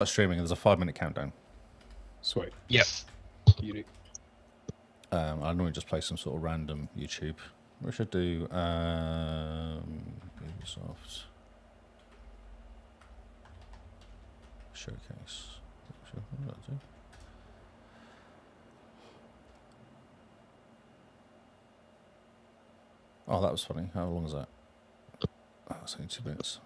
streaming, there's a 5-minute countdown. Sweet. Yep. Beauty. I normally just play some sort of random YouTube. We should do Ubisoft showcase. What did that do? Oh, that was funny. How long is that? Oh, that's only 2 minutes.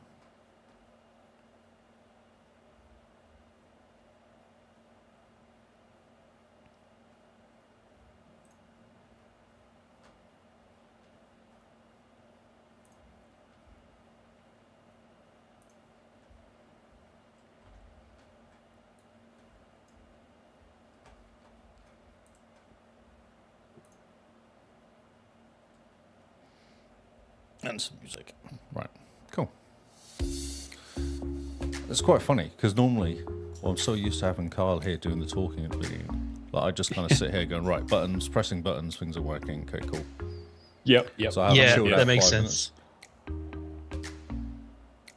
And some music. Right, cool. It's quite funny, because normally, I'm so used to having Kyle here doing the talking at the beginning. Like, I just kind of sit here going, right, buttons, pressing buttons, things are working, okay, cool. Yep. So I haven't chilled out that makes 5 sense.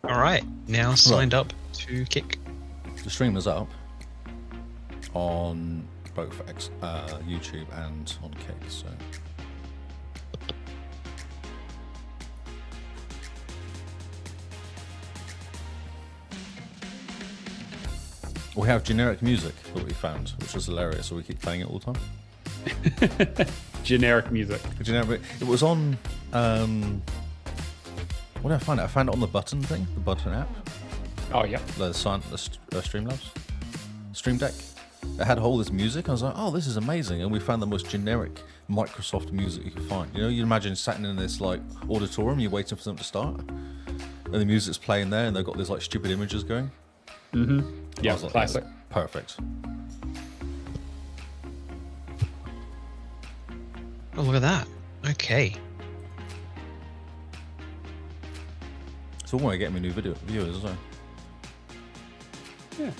All right, now signed up to Kick. The stream is up on both YouTube and on Kick, so... We have generic music that we found, which is hilarious, so we keep playing it all the time. Generic music. Generic. It was on... where did I find it? I found it on the Button thing, the Button app. Oh, yeah. The Streamlabs. Stream Deck. It had all this music. I was like, oh, this is amazing. And we found the most generic Microsoft music you could find. You know, you imagine sitting in this like auditorium, you're waiting for them to start. And the music's playing there, and they've got these like stupid images going. Mm-hmm. Yeah, like, classic. Perfect. Oh, look at that. Okay. It's one way of getting me new viewers as well. Yeah.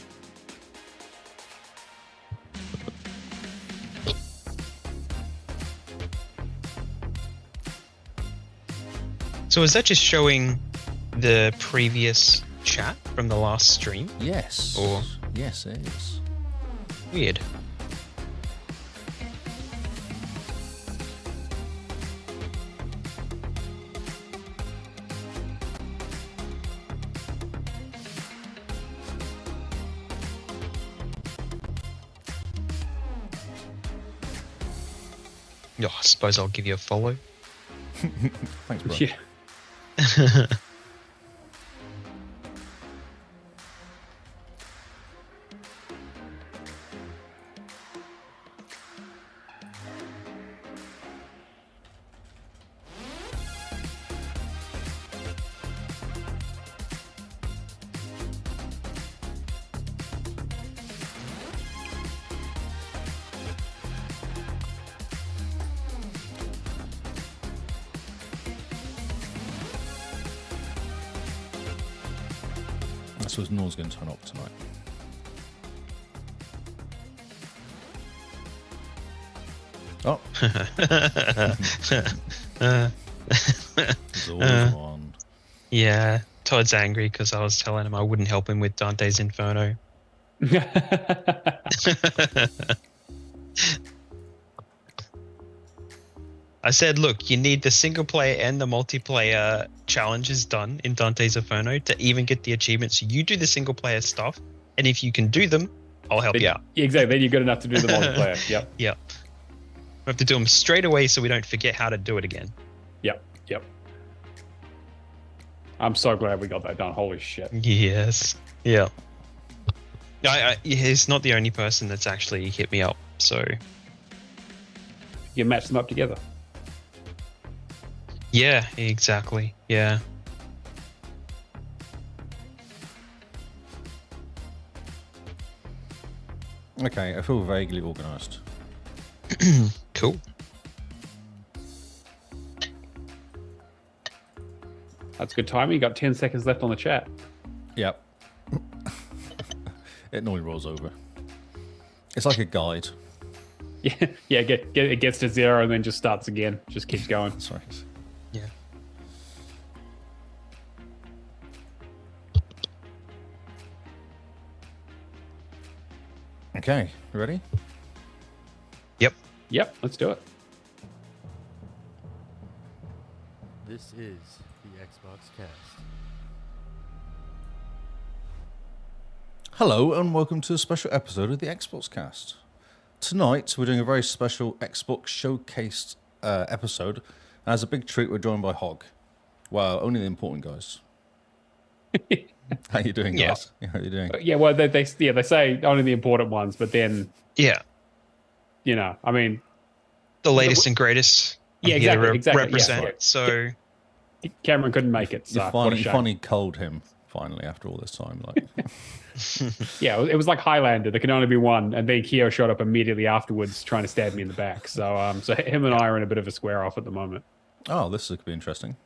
So is that just showing the previous chat from the last stream? Yes. Or yes, it is. weird. Oh, I suppose I'll give you a follow. Thanks, bro. Yeah. So no one's going to turn up tonight. Oh. There's always one. Yeah, Todd's angry because I was telling him I wouldn't help him with Dante's Inferno. I said, look, you need the single player and the multiplayer challenges done in Dante's Inferno to even get the achievements. You do the single player stuff, and if you can do them, I'll help you out. Exactly. Then you're good enough to do the multiplayer. Yep. Yep. We have to do them straight away so we don't forget how to do it again. Yep. Yep. I'm so glad we got that done. Holy shit. Yes. Yeah. He's not the only person that's actually hit me up, so... You can match them up together. Yeah, exactly. Yeah. Okay, I feel vaguely organised. Cool. That's good timing. You got 10 seconds left on the chat. Yep. It normally rolls over. It's like a guide. Yeah, it gets to 0 and then just starts again. Just keeps going. That's right. Yeah. Okay, you ready? Yep, let's do it. This is the XboxCast. Hello, and welcome to a special episode of the XboxCast. Tonight, we're doing a very special Xbox Showcase episode. And as a big treat, we're joined by Hog. Well, only the important guys. How you doing, guys? Yeah, how you doing? Yeah, well, they say only the important ones, but then, Yeah. I mean, The latest and greatest. I'm Yeah, here to exactly, represent. yeah. So Cameron couldn't make it. So You what a shame. finally culled him, finally, after all this time. Like, Yeah, it was like Highlander. There can only be one, and then Keo showed up immediately afterwards, trying to stab me in the back. So him and I are in a bit of a square off at the moment. oh, this could be interesting.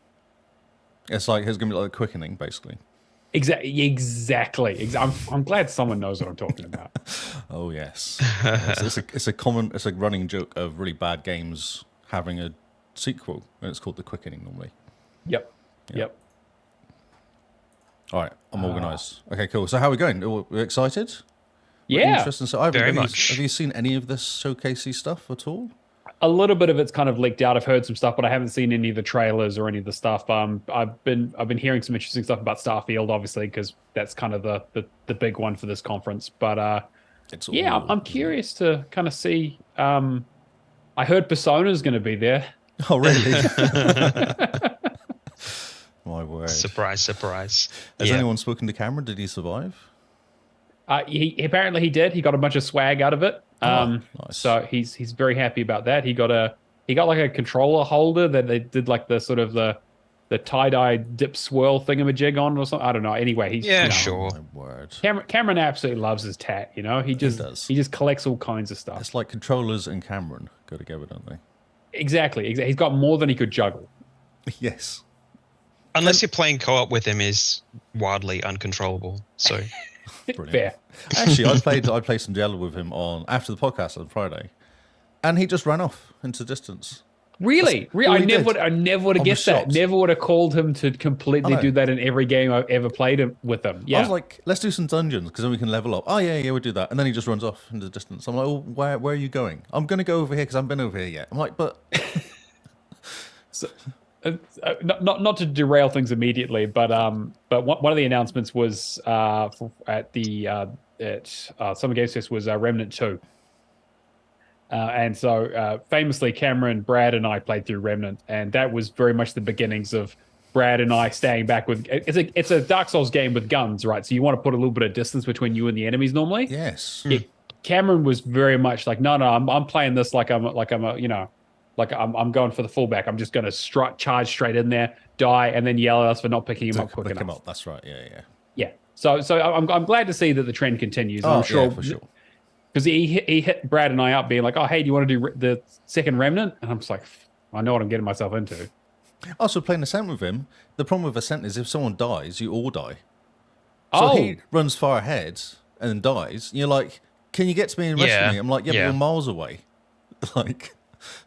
It's like, it's going to be like a quickening, basically. Exactly. I'm glad someone knows what I'm talking about. Oh, yes. Yes, it's a running joke of really bad games having a sequel, and it's called The Quickening normally. Yep. All right, I'm organised. Okay, cool. So how are we going? We're excited? We're Yeah. interested. So Ivan, Very have much. have you seen any of this showcasey stuff at all? A little bit of it's kind of leaked out. I've heard some stuff, but I haven't seen any of the trailers or any of the stuff. I've been hearing some interesting stuff about Starfield, obviously, because that's kind of the big one for this conference. But yeah, I'm curious to kind of see. I heard Persona's going to be there. Oh, really? My word. surprise. Has Yeah. anyone spoken to Cameron? Did he survive? He apparently he did. He got a bunch of swag out of it. Nice. So he's very happy about that. He got like a controller holder that they did like the sort of the tie-dye dip swirl thingamajig on or something. I don't know. Anyway, he's Yeah, sure. My word. Cameron absolutely loves his tat. He does. just collects all kinds of stuff. It's like controllers and Cameron go together, don't they? Exactly. He's got more than he could juggle. Yes. Unless you're playing co-op with him is wildly uncontrollable. So Brilliant. Fair. Actually, I played some Diablo with him after the podcast on Friday, and he just ran off into distance. Really? all I he never did. would have I'm guessed that. shocked. Never would have called him to completely I know. do that in every game I've ever played with him. Yeah. I was like, let's do some dungeons because then we can level up. Oh yeah, we'll do that. And then he just runs off into the distance. I'm like, oh, where are you going? I'm going to go over here because I haven't been over here yet. I'm like, but not to derail things immediately, but one of the announcements was at Summer Games Fest was Remnant 2. And so famously, Cameron, Brad, and I played through Remnant, and that was very much the beginnings of Brad and I staying back with. It's a Dark Souls game with guns, right? So you want to put a little bit of distance between you and the enemies normally. yes. Cameron was very much like, no, I'm playing this like I'm going for the fullback. I'm just going to charge straight in there, die, and then yell at us for not picking him up quick Pick enough. him up. That's right. Yeah. Yeah. So I'm glad to see that the trend continues. Oh, I'm sure yeah, for sure. because he hit Brad and I up being like, oh, hey, do you want to do the second Remnant? And I'm just like, I know what I'm getting myself into. Also, playing Ascent with him, the problem with Ascent is if someone dies, you all die. So he runs far ahead and then dies. And you're like, can you get to me and rescue Yeah, me? I'm like, yeah, yeah. but you're miles away. Like,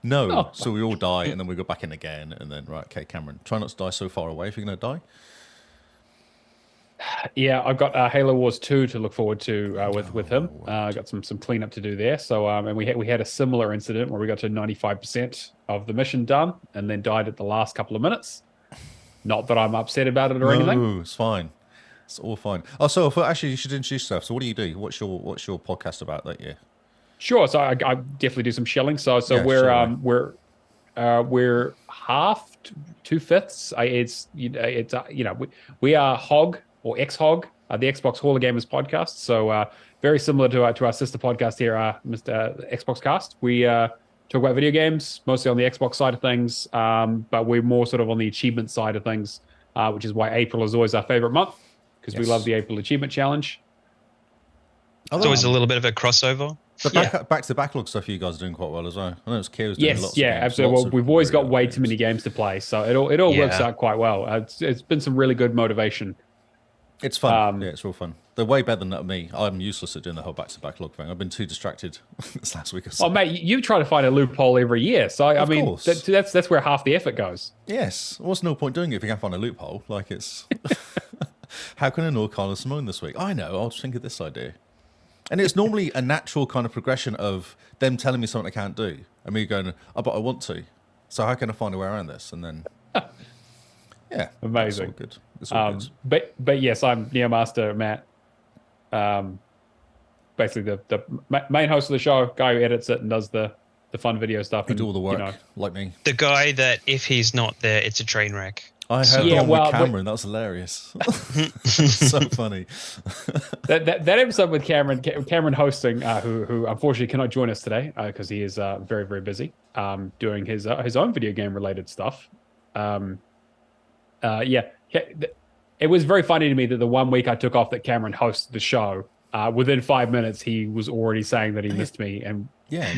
no. Oh. So we all die and then we go back in again. And then, right, okay, Cameron, try not to die so far away if you're going to die. Yeah, I've got Halo Wars 2 to look forward to with him. I got some cleanup to do there. So and we had a similar incident where we got to 95% of the mission done and then died at the last couple of minutes. Not that I'm upset about it or anything. No, it's fine. It's all fine. Oh, so actually, you should introduce yourself. So what do you do? What's your podcast about that year? Sure. So I definitely do some shelling. So Yeah, we're half, 2/5. We are Hog or X-Hog, the Xbox Hall of Gamers podcast. So very similar to our sister podcast here, Mr. XboxCast. We talk about video games, mostly on the Xbox side of things, but we're more sort of on the achievement side of things, which is why April is always our favorite month, because we Yes. love the April Achievement Challenge. It's always a little bit of a crossover. The back to backlog stuff you guys are doing quite well as well. I know it's Kio's doing Yes, lots yeah, of games, absolutely. lots Well, of we've always got really way good too many games to play, so it all works Yeah. out quite well. It's been some really good motivation. It's fun. Yeah, it's real fun. They're way better than me. I'm useless at doing the whole back to backlog thing. I've been too distracted this last week or so. Oh, mate, you try to find a loophole every year, so I Of mean, course. that's where half the effort goes. Yes. What's no point doing it if you can't find a loophole? Like it's. How can I know Carlos Simone this week? I know. I'll just think of this idea. And it's normally a natural kind of progression of them telling me something I can't do, and me going, "Oh, but I want to. So how can I find a way around this?" And then, yeah, Amazing. It's all good. It's all good. But yes, I'm Neomaster Matt. Basically the main host of the show, guy who edits it and does the fun video stuff. You and do all the work, like me. The guy that if he's not there, it's a train wreck. I heard the one with Cameron. That was hilarious. So funny. that episode with Cameron hosting, who unfortunately cannot join us today because he is very, very busy doing his own video game related stuff. It was very funny to me that the 1 week I took off that Cameron hosted the show, within 5 minutes he was already saying that he missed me and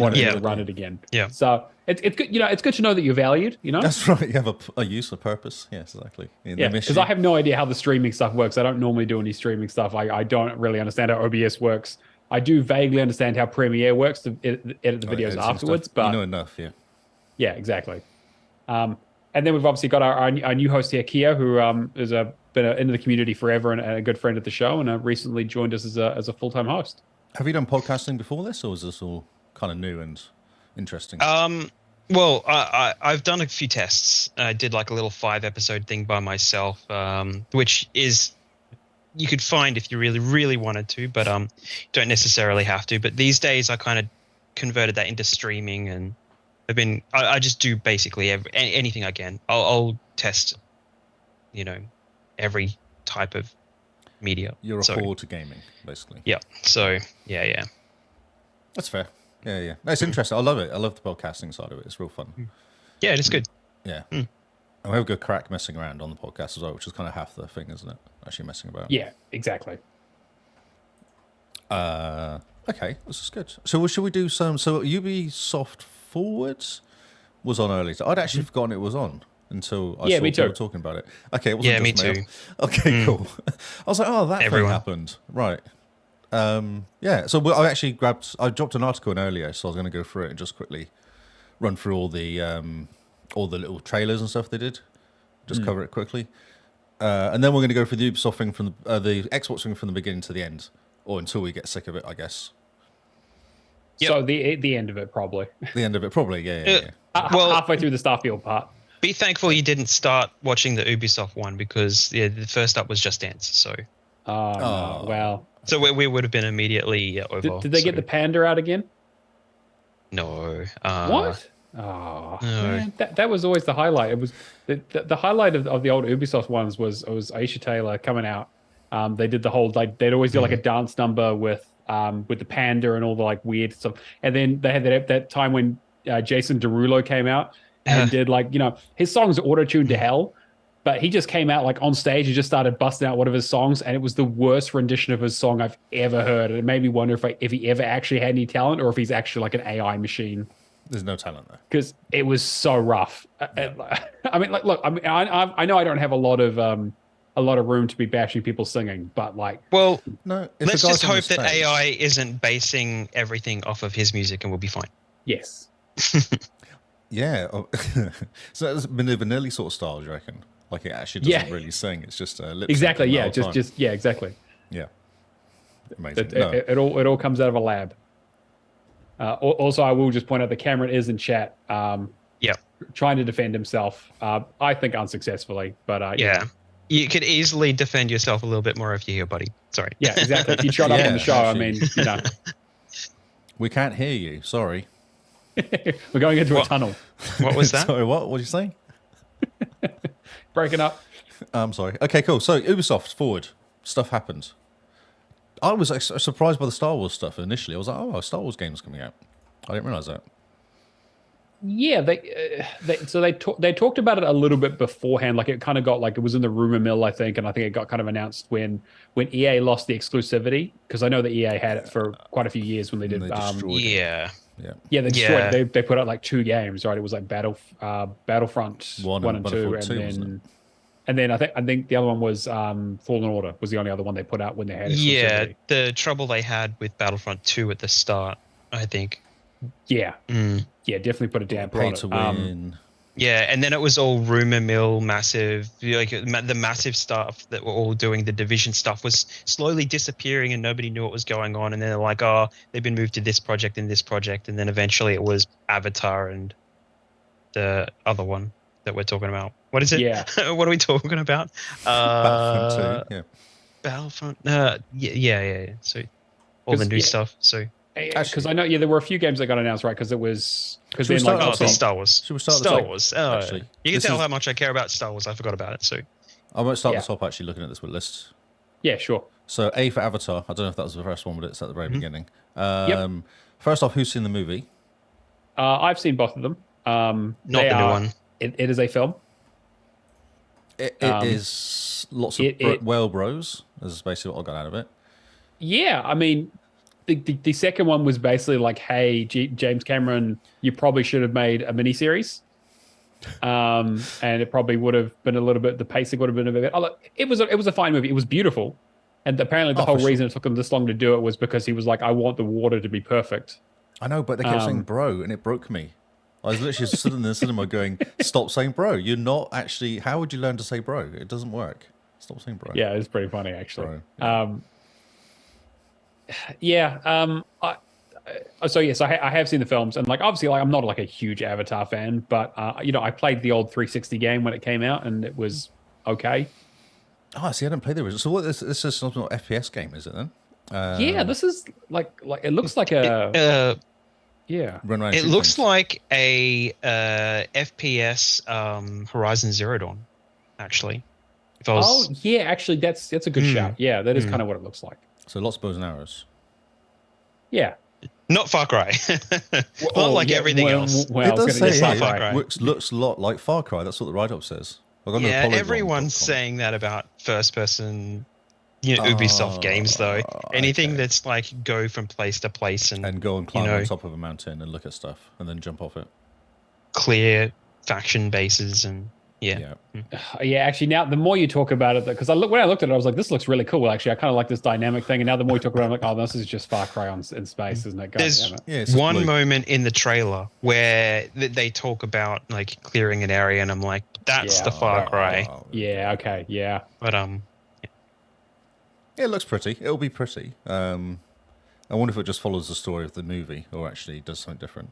wanted me to run it again. Yeah. So it's good. It's good to know that you're valued. That's right. You have a use, a purpose. Yes, exactly. Because I have no idea how the streaming stuff works. I don't normally do any streaming stuff. I don't really understand how OBS works. I do vaguely understand how Premiere works to edit the videos afterwards. But you know enough, yeah. Yeah, exactly. And then we've obviously got our new host here, Kia, who is been into the community forever and a good friend of the show, and recently joined us as a full-time host. Have you done podcasting before this, or is this all kind of new and interesting? Well, I've done a few tests. I did like a little 5-episode thing by myself, which is you could find if you really, really wanted to, but don't necessarily have to. But these days, I kind of converted that into streaming, and I just do basically anything I can. I'll test, every type of media. You're a whore to gaming, basically. Yeah. So yeah. That's fair. Yeah. That's interesting. I love it. I love the podcasting side of it. It's real fun. Yeah, it is good. Yeah. And we have a good crack messing around on the podcast as well, which is kind of half the thing, isn't it? Actually messing about. Yeah, exactly. Okay, this is good. So should we do some? So Ubisoft Forwards was on earlier. I'd actually forgotten it was on until I saw people talking about it. Okay, it wasn't just me too. Okay, cool. I was like, oh, that thing happened. Right. So I dropped an article in earlier, so I was going to go through it and just quickly run through all the little trailers and stuff they did. Just cover it quickly. And then we're going to go through the Ubisoft thing from the Xbox thing from the beginning to the end, or until we get sick of it, I guess. Yep. So the end of it, probably. The end of it, probably, yeah. Well, halfway through the Starfield part. Be thankful you didn't start watching the Ubisoft one, because the first up was Just Dance. So. No, well. So we would have been immediately over. Did they get the panda out again? No. What? Oh, no. Man, that was always the highlight. It was the highlight of the old Ubisoft ones was Aisha Taylor coming out. They did the whole they'd always do like a dance number with the panda and all the like weird stuff. And then they had that time when Jason Derulo came out and did his songs are auto-tuned to hell, but he just came out like on stage and just started busting out one of his songs, and it was the worst rendition of his song I've ever heard. And it made me wonder if he ever actually had any talent, or if he's actually like an AI machine. There's no talent there, because it was so rough. I mean, look. I mean, I know I don't have a lot of room to be bashing people singing, but no. Let's just hope that AI isn't basing everything off of his music, and we'll be fine. Yes. Yeah. So it's vanilla sort of style, do you reckon? Like it actually doesn't really sing. It's just lip exactly. Yeah. Just exactly. Yeah. Amazing. It all comes out of a lab. Also, I will just point out that Cameron is in chat. Trying to defend himself. I think unsuccessfully, but you could easily defend yourself a little bit more if you're here, buddy. Sorry. Yeah, exactly. If you showed up on the show, actually. I mean, we can't hear you. Sorry. We're going into a tunnel. What was that? Sorry, what did you say? Breaking up. I'm sorry. Okay, cool. So Ubisoft Forward stuff happened. I was surprised by the Star Wars stuff initially. I was like, oh, a Star Wars game's coming out. I didn't realize that. Yeah, they talked about it a little bit beforehand. Like it kind of got it was in the rumor mill, I think, and I think it got kind of announced when EA lost the exclusivity, because I know that EA had it for quite a few years when they did. They destroyed it. They destroyed it. They put out like 2 games, right? It was like Battlefront 1 and 2, and then I think the other one was Fallen Order was the only other one they put out when they had exclusivity. Yeah, the trouble they had with Battlefront 2 at the start, I think. Yeah, definitely put a damper on it. Pay to win. Yeah, and then it was all rumor mill, massive, like the massive stuff that were all doing the Division stuff was slowly disappearing, and nobody knew what was going on. And then they're like, "Oh, they've been moved to this project and this project," and then eventually it was Avatar and the other one that we're talking about. What is it? Yeah. What are we talking about? Battlefront 2, yeah. Battlefront. Yeah. So all the 'Cause, new yeah. stuff. So Because I know, there were a few games that got announced, right? Because it was because Should we then start like oh, off the top? Star Wars. Should we start at the Star top? Wars. Oh, Actually, you can this tell is- how much I care about Star Wars. I forgot about it. So I won't start Yeah. the top actually looking at this list. yeah, sure. So A for Avatar. I don't know if that was the first one, but it's at the very beginning. Yep. First off, who's seen the movie? I've seen both of them. not They the new are- one. It is a film. It Um, is lots of whale bros. Is basically what I got out of it. Yeah, I mean, the second one was basically like, hey, James Cameron, you probably should have made a miniseries. And it probably would have been a little bit, the pacing would have been a bit. Oh, look, it was a fine movie. It was beautiful, and apparently the Oh, whole for sure. reason it took him this long to do it was because he was like, I want the water to be perfect. I know, but they kept saying bro, and it broke me. I was literally just sitting in the cinema going, stop saying bro. You're not actually, how would you learn to say bro? It doesn't work. Stop saying bro. Yeah, it's pretty funny actually. Bro, So yes, I have seen the films, and like obviously, like I'm not like a huge Avatar fan, but I played the old 360 game when it came out, and it was okay. Oh, see, I didn't play the original. So what, this is some sort of FPS game, is it then? Yeah, this is like it looks like a yeah. Run around and It shoot looks things. like a FPS Horizon Zero Dawn, actually. If I was, Oh yeah, actually that's a good shout. Yeah, that is kind of what it looks like. So lots of bows and arrows. Yeah. not Far Cry, not Oh, like yeah, everything else. Well, I It was does gonna say say yeah, it Far Cry. looks a lot like Far Cry. That's what the write-up says. I got no Yeah, Polygon.com. everyone's saying that about first-person, Ubisoft games, though. Anything okay. that's like go from place to place and And go and climb know, on top of a mountain and look at stuff and then jump off it. clear faction bases and yeah. Yeah, actually, now the more you talk about it, because when I looked at it, I was like, "This looks really cool." Well, actually, I kind of like this dynamic thing. And now the more you talk about it, I'm like, "Oh, this is just Far Cry in space, isn't it?" God There's damn it. Yeah, it's just one blue. moment in the trailer where they talk about like clearing an area, and I'm like, that's Yeah. the Far Cry. Oh, Yeah. Okay. Yeah. But It looks pretty. It'll be pretty. I wonder if it just follows the story of the movie or actually does something different.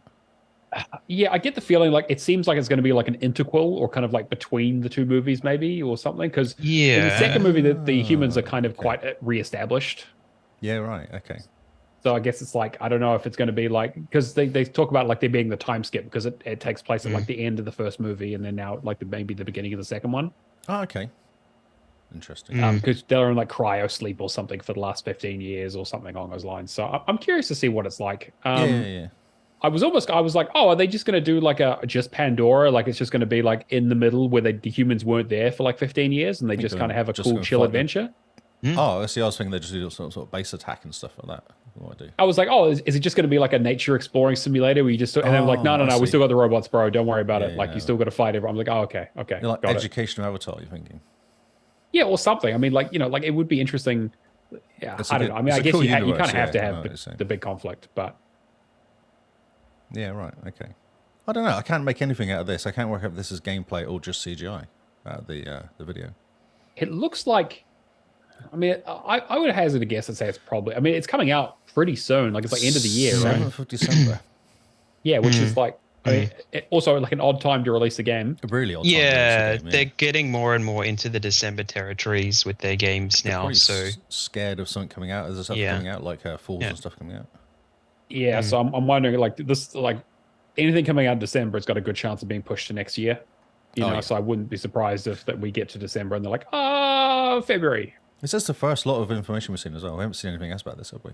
Yeah, I get the feeling like it seems like it's going to be like an interquel or kind of like between the two movies, maybe, or something. Because in the yeah, second movie, the humans are kind of quite reestablished. Yeah, right. Okay. So I guess it's like I don't know if it's going to be like because they talk about like there being the time skip because it takes place at like the end of the first movie and then now like maybe the beginning of the second one. Oh, okay. Interesting. Because they're in like cryo sleep or something for the last 15 years or something along those lines. So I'm curious to see what it's like. Yeah. I was like, oh, are they just going to do like just Pandora? Like it's just going to be like in the middle where the humans weren't there for like 15 years and they just they're kind of have a just cool gonna chill fight them. adventure. Oh, see, I was thinking they just do some sort of base attack and stuff like that. What I do. I was like, oh, is it just going to be like a nature exploring simulator where you just, and then like, no, I we see. still got the robots, bro. Don't worry about it. Yeah, Like yeah. you still got to fight everyone. I'm like, oh, okay. You're like got it. educational avatar, you're thinking. Yeah, or something. I mean, like, like it would be interesting. Yeah, It's a I don't good- know. I mean, it's I a guess cool you kind universe, of have to yeah, I know have what you're saying. the big conflict, but Yeah, right. Okay. I don't know. I can't make anything out of this. I can't work out if this is gameplay or just CGI. The video. it looks like. I mean, I would hazard a guess and say it's probably. I mean, it's coming out pretty soon. Like it's like end of the year, right? 7th of December. Yeah, which is like. I mean, also like an odd time to release a game. Really odd. time to yeah, release a game, they're getting more and more into the December territories with their games now. Probably So scared of something coming out. Is there stuff Yeah. coming out like Falls Yeah. and stuff coming out? Yeah, so I'm wondering like this like anything coming out in December, it's got a good chance of being pushed to next year. You Oh, know, yeah. so I wouldn't be surprised if that we get to December and they're like, February. Is this the first lot of information we've seen as well? We haven't seen anything else about this, have we?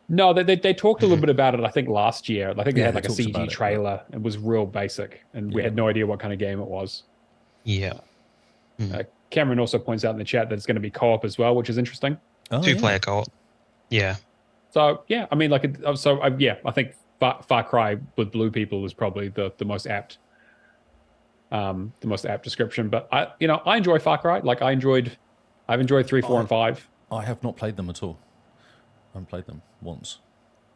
No, they talked a little bit about it. I think last year. I think they Yeah, had like they a talked about CG it, trailer. It was real basic, and we had no idea what kind of game it was. yeah, Cameron also points out in the chat that it's going to be co-op as well, which is interesting. Oh, two-player co-op. Yeah, So yeah, I mean, like, I think Far Cry with blue people is probably the most apt, description. But I enjoy Far Cry. Like I've enjoyed 3, 4, and 5. I have not played them at all. I haven't played them once.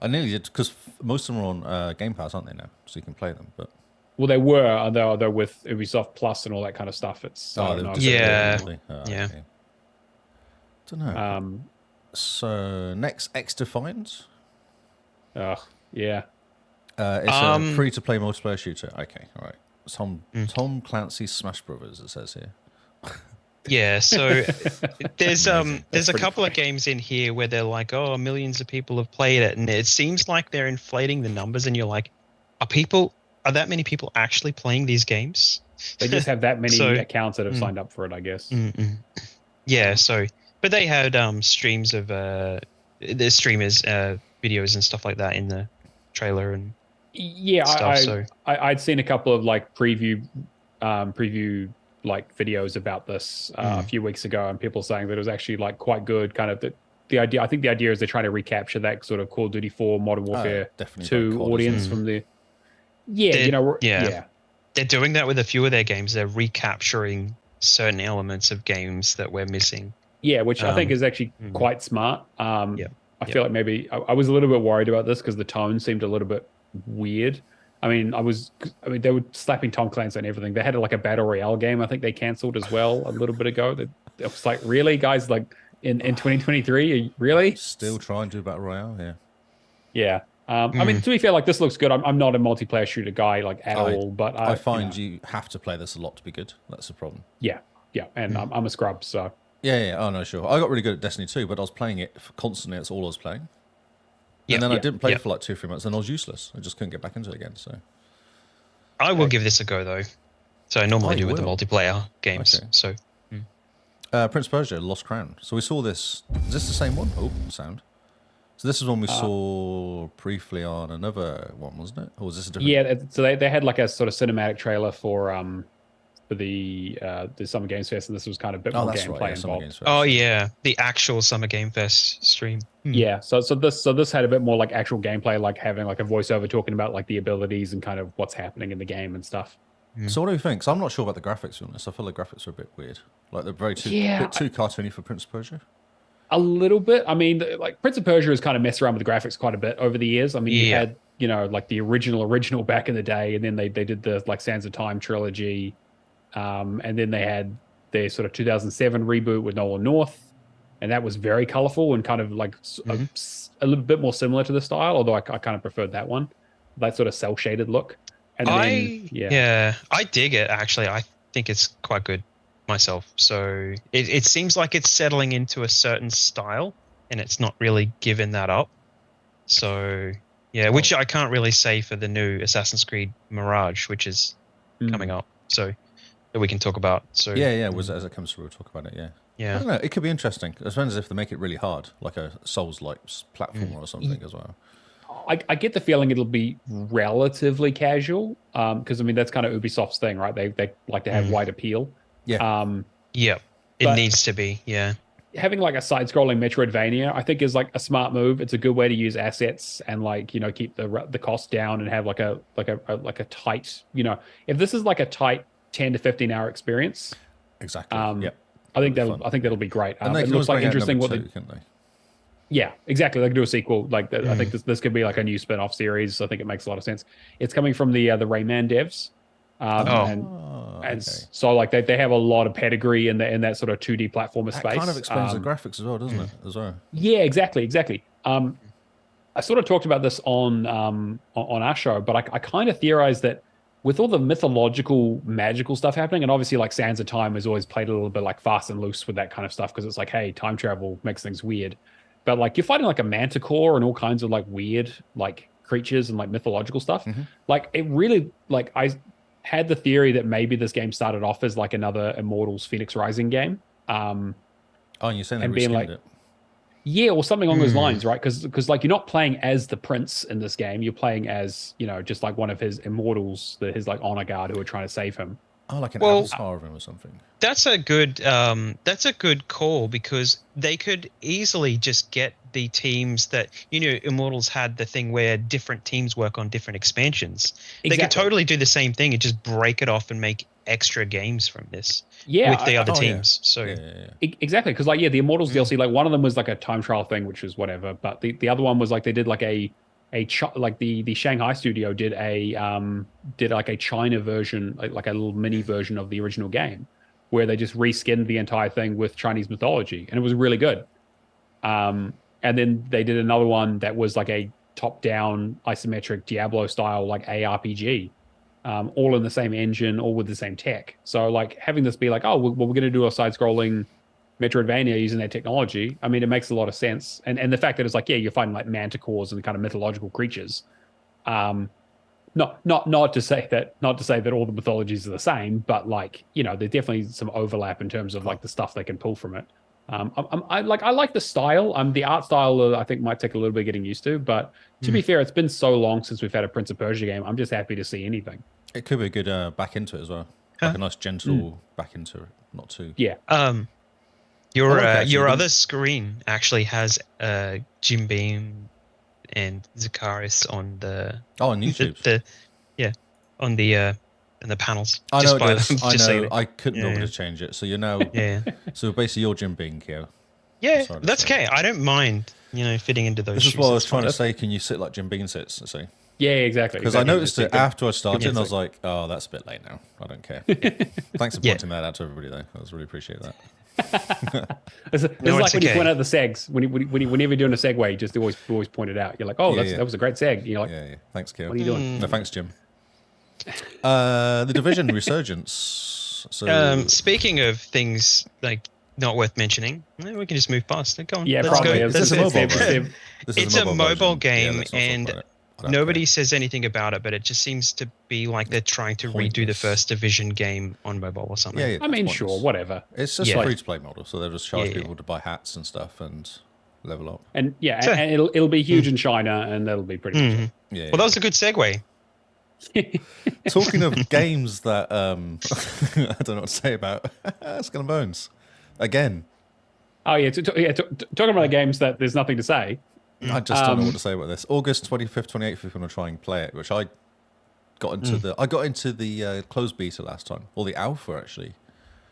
I nearly did because most of them are on Game Pass, aren't they now? So you can play them. But Well, they were, though with Ubisoft Plus and all that kind of stuff. It's I don't they've know. disappeared, Yeah. haven't they? Yeah. Okay. Don't know. So next, X Defiant. Yeah. It's a free-to-play multiplayer shooter. Okay, all right. Tom Clancy's Smash Brothers. It says here. Yeah, so there's a couple of games in here where they're like, oh, millions of people have played it, and it seems like they're inflating the numbers, and you're like, are that many people actually playing these games? They just have that many So- accounts that have signed up for it, I guess. Yeah, so but they had streams of the streamers videos and stuff like that in the trailer and Yeah, stuff, I'd seen a couple of like preview like videos about this a few weeks ago, and people saying that it was actually like quite good. Kind of the idea. I think the idea is they're trying to recapture that sort of Call of Duty 4 Modern Warfare definitely 2 like COD, audience isn't it? from the. Yeah, yeah. They're doing that with a few of their games. They're recapturing certain elements of games that we're missing. Yeah, which I think is actually quite smart. I feel like maybe I was a little bit worried about this because the tone seemed a little bit weird. I mean, they were slapping Tom Clancy and everything. They had like a battle royale game. I think they canceled as well a little bit ago. It was like, really, guys? Like in 2023, really? Still trying to do Battle Royale, yeah. Yeah. I mean, to be fair, like this looks good. I'm not a multiplayer shooter guy like at all, but I find you have to play this a lot to be good. That's the problem. Yeah, and I'm a scrub, so. Yeah. Oh no, sure. I got really good at Destiny 2, but I was playing it constantly. That's all I was playing. Yeah, and then I didn't play it for like 2-3 months, and I was useless. I just couldn't get back into it again. So I will give this a go though. So I normally do with the will? multiplayer games. Okay. So Prince of Persia: Lost Crown. So we saw this. Is this the same one? Oh, sound. So this is one we saw briefly on another one, wasn't it? Or was this a different? Yeah, so they had like a sort of cinematic trailer for the Summer Games Fest, and this was kind of a bit more that's gameplay right. Yeah, Summer involved. Games Fest. oh yeah, the actual Summer Game Fest stream. Yeah, so this had a bit more like actual gameplay, like having like a voiceover talking about like the abilities and kind of what's happening in the game and stuff. So what do you think? 'Cause I'm not sure about the graphics, to be honest. I feel the graphics are a bit weird. Like they're bit too cartoony for Prince of Persia. A little bit. I mean, like Prince of Persia has kind of messed around with the graphics quite a bit over the years. I mean, you had like the original back in the day, and then they did the like Sands of Time trilogy, and then they had their sort of 2007 reboot with Nolan North, and that was very colorful and kind of like a little bit more similar to the style, although I kind of preferred that one, that sort of cel shaded look. And then, I dig it actually. I think it's quite good myself. So it seems like it's settling into a certain style, and it's not really giving that up. So yeah, which I can't really say for the new Assassin's Creed Mirage, which is coming up. So that we can talk about. So Yeah. As it comes through, we'll talk about it. I yeah. don't know. It could be interesting. It depends if they make it really hard, like a Souls-like platform or something as well. I get the feeling it'll be relatively casual, because I mean that's kind of Ubisoft's thing, right? They like to have wide appeal. Yeah. Yeah, it But- needs to be. Yeah. Having like a side-scrolling Metroidvania, I think is like a smart move. It's a good way to use assets and like keep the cost down and have like a tight if this is like a tight 10 to 15 hour experience, Exactly. I think Fun. that'll be great. And they It can looks always like bring out interesting number what two, can't they? Yeah, exactly. They can do a sequel. Like I think this could be like a new spin-off series. I think it makes a lot of sense. It's coming from the Rayman devs. And so like they have a lot of pedigree in that sort of 2D platformer That space. kind of explains the graphics as well, doesn't it? As well. Yeah, exactly. I sort of talked about this on our show, but I kind of theorized that with all the mythological, magical stuff happening, and obviously like Sands of Time has always played a little bit like fast and loose with that kind of stuff because it's like, hey, time travel makes things weird. But like you're fighting like a manticore and all kinds of like weird like creatures and like mythological stuff. Like it really like I had the theory that maybe this game started off as like another Immortals Phoenix Rising game. And you're saying they and being reskinned like- it? Yeah, or something along those lines, right? Because like you're not playing as the prince in this game. You're playing as just like one of his immortals, his like honor guard who are trying to save him. Oh, like an Well- avatar of him or something. That's a good call because they could easily just get the teams that Immortals had the thing where different teams work on different expansions. They could Exactly. totally do the same thing and just break it off and make extra games from this Yeah, with the other oh, yeah. teams. So Yeah. exactly. Because like the Immortals DLC, like one of them was like a time trial thing, which was whatever. But the other one was like they did like a like the Shanghai studio did like a China version, like a little mini version of the original game, where they just reskinned the entire thing with Chinese mythology, and it was really good. And then they did another one that was like a top-down isometric Diablo style like ARPG, all in the same engine, all with the same tech. So like having this be like, oh, well, we're going to do a side-scrolling Metroidvania using that technology. I mean, it makes a lot of sense. And the fact that it's like, yeah, you're fighting like manticores and kind of mythological creatures. Not to say that all the mythologies are the same, but like, you know, there's definitely some overlap in terms of like the stuff they can pull from it. I like the style. The art style I think might take a little bit getting used to, but to be fair, it's been so long since we've had a Prince of Persia game. I'm just happy to see anything. It could be a good back into it as well. Like a nice gentle back into it, not too. Yeah. Your other screen actually has Jim Beam and Zakaris on the on YouTube. On the in the panels. I know. Just I know. I couldn't be able to change it. So you're now. So basically, you're Jim Beam, Kyo. Yeah, that's okay. I don't mind. Fitting into those. This shoes. is what I was trying to say. Can you sit like Jim Beam sits? I see. Yeah, exactly. Because I noticed it after I started, and I was like, "Oh, that's a bit late now. I don't care." Thanks for pointing that out to everybody, though. I really appreciate that. It's like when you point out the segs. Whenever you're doing a segue, you just always point it out. You're like, "Oh, that was a great seg." You're like, "Yeah, thanks, Kyo. What are you doing?" No, thanks, Jim. The Division resurgence. So, speaking of things like not worth mentioning, we can just move past. Go on. Yeah, let's probably. go. This is a mobile game. It's a mobile game, yeah, and nobody says anything about it, but it just seems to be like they're trying to redo the first Division game on mobile or something. Yeah, I mean, sure, whatever. It's just a free-to-play model, so they'll just charge people to buy hats and stuff and level up. And and it'll be huge in China, and that'll be pretty much it. Yeah. Well, that was a good segue. Talking of games that I don't know what to say about Skull and Bones again. Oh yeah, talking about the games that there's nothing to say. I just don't know what to say about this. August 25th, 28th, if you want to try and play it, which I got into the closed beta last time, or the alpha actually.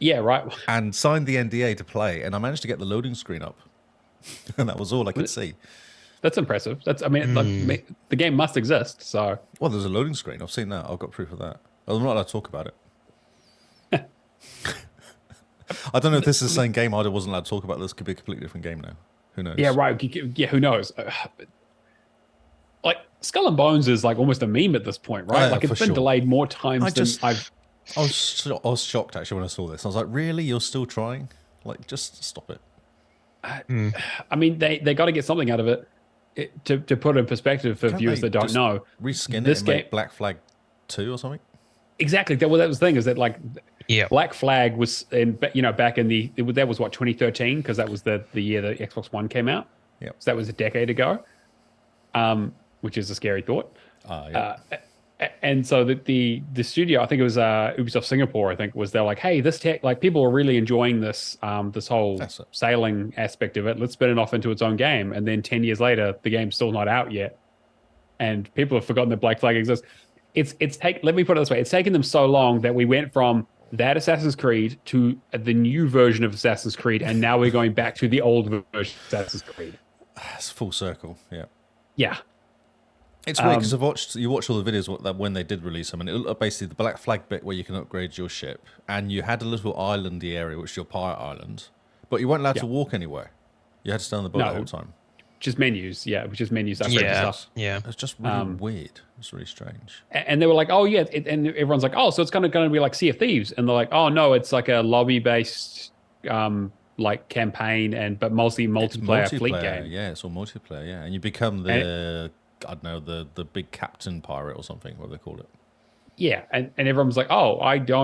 Yeah, right. And signed the NDA to play, and I managed to get the loading screen up, and that was all I could see. That's impressive. Like, the game must exist. So well, there's a loading screen. I've seen that. I've got proof of that. I'm not allowed to talk about it. I don't know if this is the same game. I wasn't allowed to talk about this. Could be a completely different game now. Who knows? Yeah, right. Yeah, who knows? Like Skull and Bones is like almost a meme at this point, right? Like it's been delayed more times than I've. I was shocked actually when I saw this. I was like, really? You're still trying? Like, just stop it. I mean, they got to get something out of it. To put it in perspective for viewers that don't know, reskin it and make Black Flag 2 or something. Exactly. That was the thing, is that like Black Flag was back in that was what, 2013, because that was the year the Xbox One came out. Yeah. So that was a decade ago. Which is a scary thought. And so the studio, I think it was Ubisoft Singapore, I think, they're like, hey, this tech, like people are really enjoying this this whole sailing aspect of it. Let's spin it off into its own game. And then 10 years later, the game's still not out yet, and people have forgotten that Black Flag exists. Let me put it this way: it's taken them so long that we went from that Assassin's Creed to the new version of Assassin's Creed, and now we're going back to the old version of Assassin's Creed. It's full circle. Yeah. Yeah. It's weird because you watched all the videos when they did release them, and it looked basically the Black Flag bit where you can upgrade your ship, and you had a little islandy area, which is your pirate island, but you weren't allowed to walk anywhere. You had to stay on the boat the whole time. Just menus, just menus. Stuff. Yeah. It's just really weird. It's really strange. And they were like, oh yeah, and everyone's like, oh, so it's going to be like Sea of Thieves, and they're like, oh no, it's like a lobby-based like campaign but mostly multiplayer fleet game. Yeah, it's all multiplayer. Yeah, and you become I don't know, the big captain pirate or something, what they call it. Yeah, and everyone's like, oh,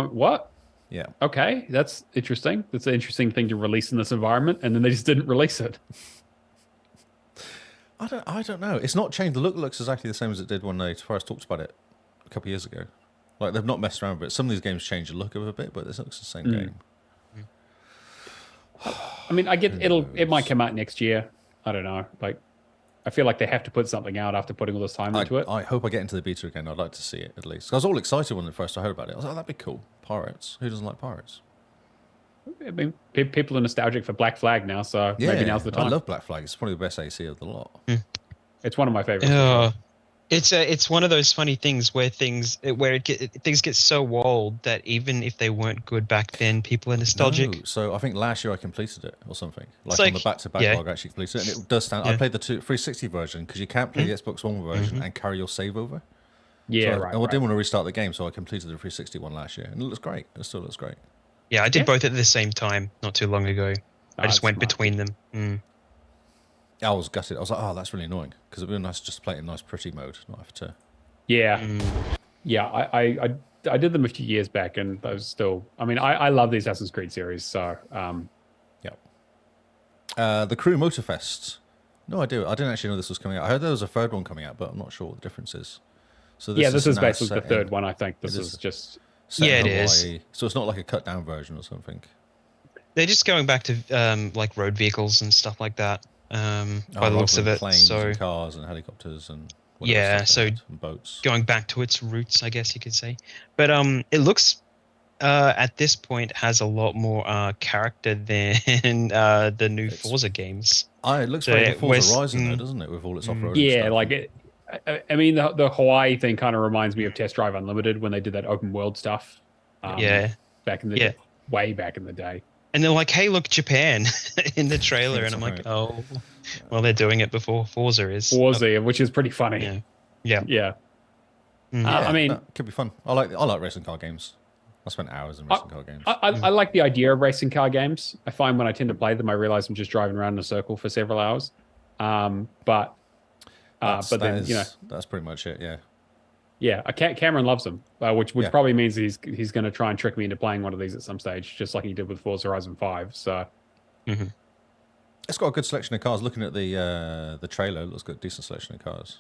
what? Yeah. Okay, that's interesting. That's an interesting thing to release in this environment, and then they just didn't release it. I don't know. It's not changed. The look looks exactly the same as it did when they first talked about it a couple of years ago. Like, they've not messed around with it. Some of these games change the look of it a bit, but this looks the same game. I mean, I get it might come out next year. I don't know. Like, I feel like they have to put something out after putting all this time into it. I hope I get into the beta again. I'd like to see it at least. I was all excited when first I heard about it. I was like, oh, that'd be cool. Pirates. Who doesn't like pirates? I mean, people are nostalgic for Black Flag now, so maybe now's the time. I love Black Flag. It's probably the best AC of the lot. It's one of my favorites. It's one of those funny things where things get so old that even if they weren't good back then, people are nostalgic. No, so I think last year I completed it or something. It's Like on the like, back-to-back yeah. log, I actually completed it, and it does stand. I Yeah. played the 360 version because you can't play the Xbox One version and carry your save over. Yeah, So right. I right. didn't want to restart the game, so I completed the 360 one last year, and it looks great. It still looks great. Yeah, I did Yeah. both at the same time not too long ago. I just That's went smart. between them. I was gutted. I was like, oh, that's really annoying because it'd be nice just to play it in nice, pretty mode, not have to. Yeah, yeah. I did them a few years back, and those still. I mean, I love the Assassin's Creed series. So Yeah. The Crew Motorfest. No idea. I didn't actually know this was coming out. I heard there was a third one coming out, but I'm not sure what the difference is. So this is now basically the set third in- one. I think this It is just. set in Yeah, it is. Hawaii. So it's not like a cut down version or something. They're just going back to like road vehicles and stuff like that. By the rather looks of than it, planes so and cars and helicopters and whatever yeah, stuff they so had, and boats. going back to its roots, I guess you could say. But it looks at this point has a lot more character than the new Forza games. It looks So very it Forza was- Horizon though, doesn't it, with all its off-roading Yeah, stuff? like it. I mean, the Hawaii thing kind of reminds me of Test Drive Unlimited when they did that open world stuff. Yeah. back in the Yeah. way back in the day. And they're like, "Hey, look, Japan!" in the trailer, and That's I'm like, right. "Oh, well, they're doing it before Forza is." Forza, which is pretty funny. Yeah, yeah. Yeah. Mm. I mean, that could be fun. I like racing car games. I spent hours in racing car games. I like the idea of racing car games. I find when I tend to play them, I realize I'm just driving around in a circle for several hours. But then that's pretty much it. Yeah. yeah, Cameron loves them, which Yeah. probably means he's going to try and trick me into playing one of these at some stage, just like he did with Forza Horizon 5. So It's got a good selection of cars. Looking at the trailer, it's got a decent selection of cars.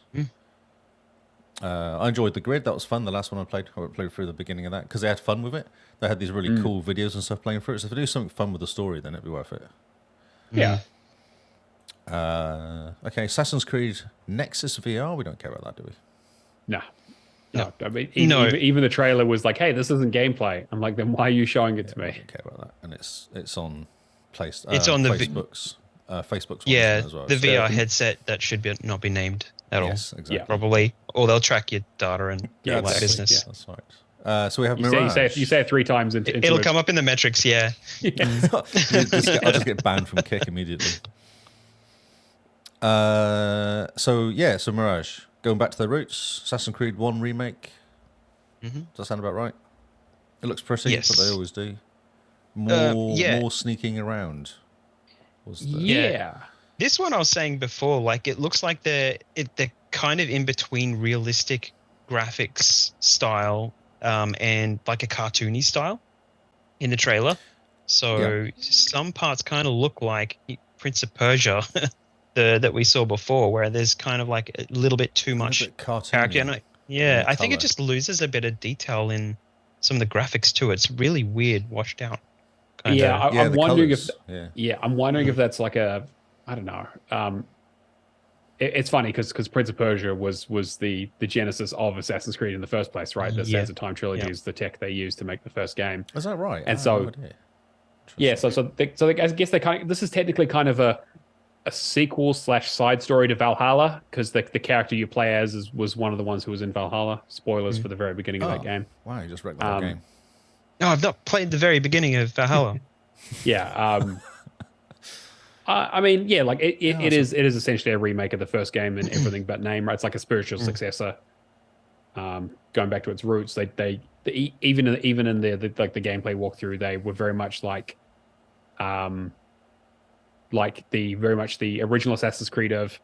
I enjoyed the grid. That was fun. The last one I played through the beginning of that because they had fun with it. They had these really cool videos and stuff playing through it. So if they do something fun with the story, then it'd be worth it. yeah. Okay, Assassin's Creed Nexus VR. We don't care about that, do we? No. No. I mean, No. even the trailer was like, "Hey, this isn't gameplay." I'm like, "Then why are you showing it to I me?" don't care about that. And it's on It's on the Facebook's one Yeah, as well. the so- VR headset that should not be named at Yes, all. exactly. Probably, or they'll track your data and Yeah, all that exactly. business. That's right. So we have You Mirage. say it 3 times into It'll it. come up in the metrics. Yeah, I'll just get banned from Kick immediately. So Mirage. Going back to their roots, Assassin's Creed 1 remake. Does that sound about right? It looks pretty, Yes. but they always do. yeah. More sneaking around. Was the, Yeah. this one I was saying before, like it looks like they're kind of in between realistic graphics style and like a cartoony style in the trailer. So some parts kind of look like Prince of Persia that we saw before, where there's kind of like a little bit too much bit cartoony. character. And I think it colour. just loses a bit of detail in some of the graphics too. It's really weird, washed out. Kinda. Yeah, I'm the wondering colours, if I'm wondering if that's like a, I don't know. It's funny because Prince of Persia was the genesis of Assassin's Creed in the first place, right? The Yeah. Sands of Time trilogy Yeah. is the tech they used to make the first game. Is that right? And I so- had no idea. Yeah, I guess they kind of, this is technically kind of a sequel / side story to Valhalla because the character you play as was one of the ones who was in Valhalla. Spoilers for the very beginning of that game. Wow, you just wrecked the whole game. No, I've not played the very beginning of Valhalla. Yeah. I mean, yeah, like it is essentially a remake of the first game and everything but name, right? It's like a spiritual successor. Going back to its roots, even in the gameplay walkthrough, they were very much like the original Assassin's Creed of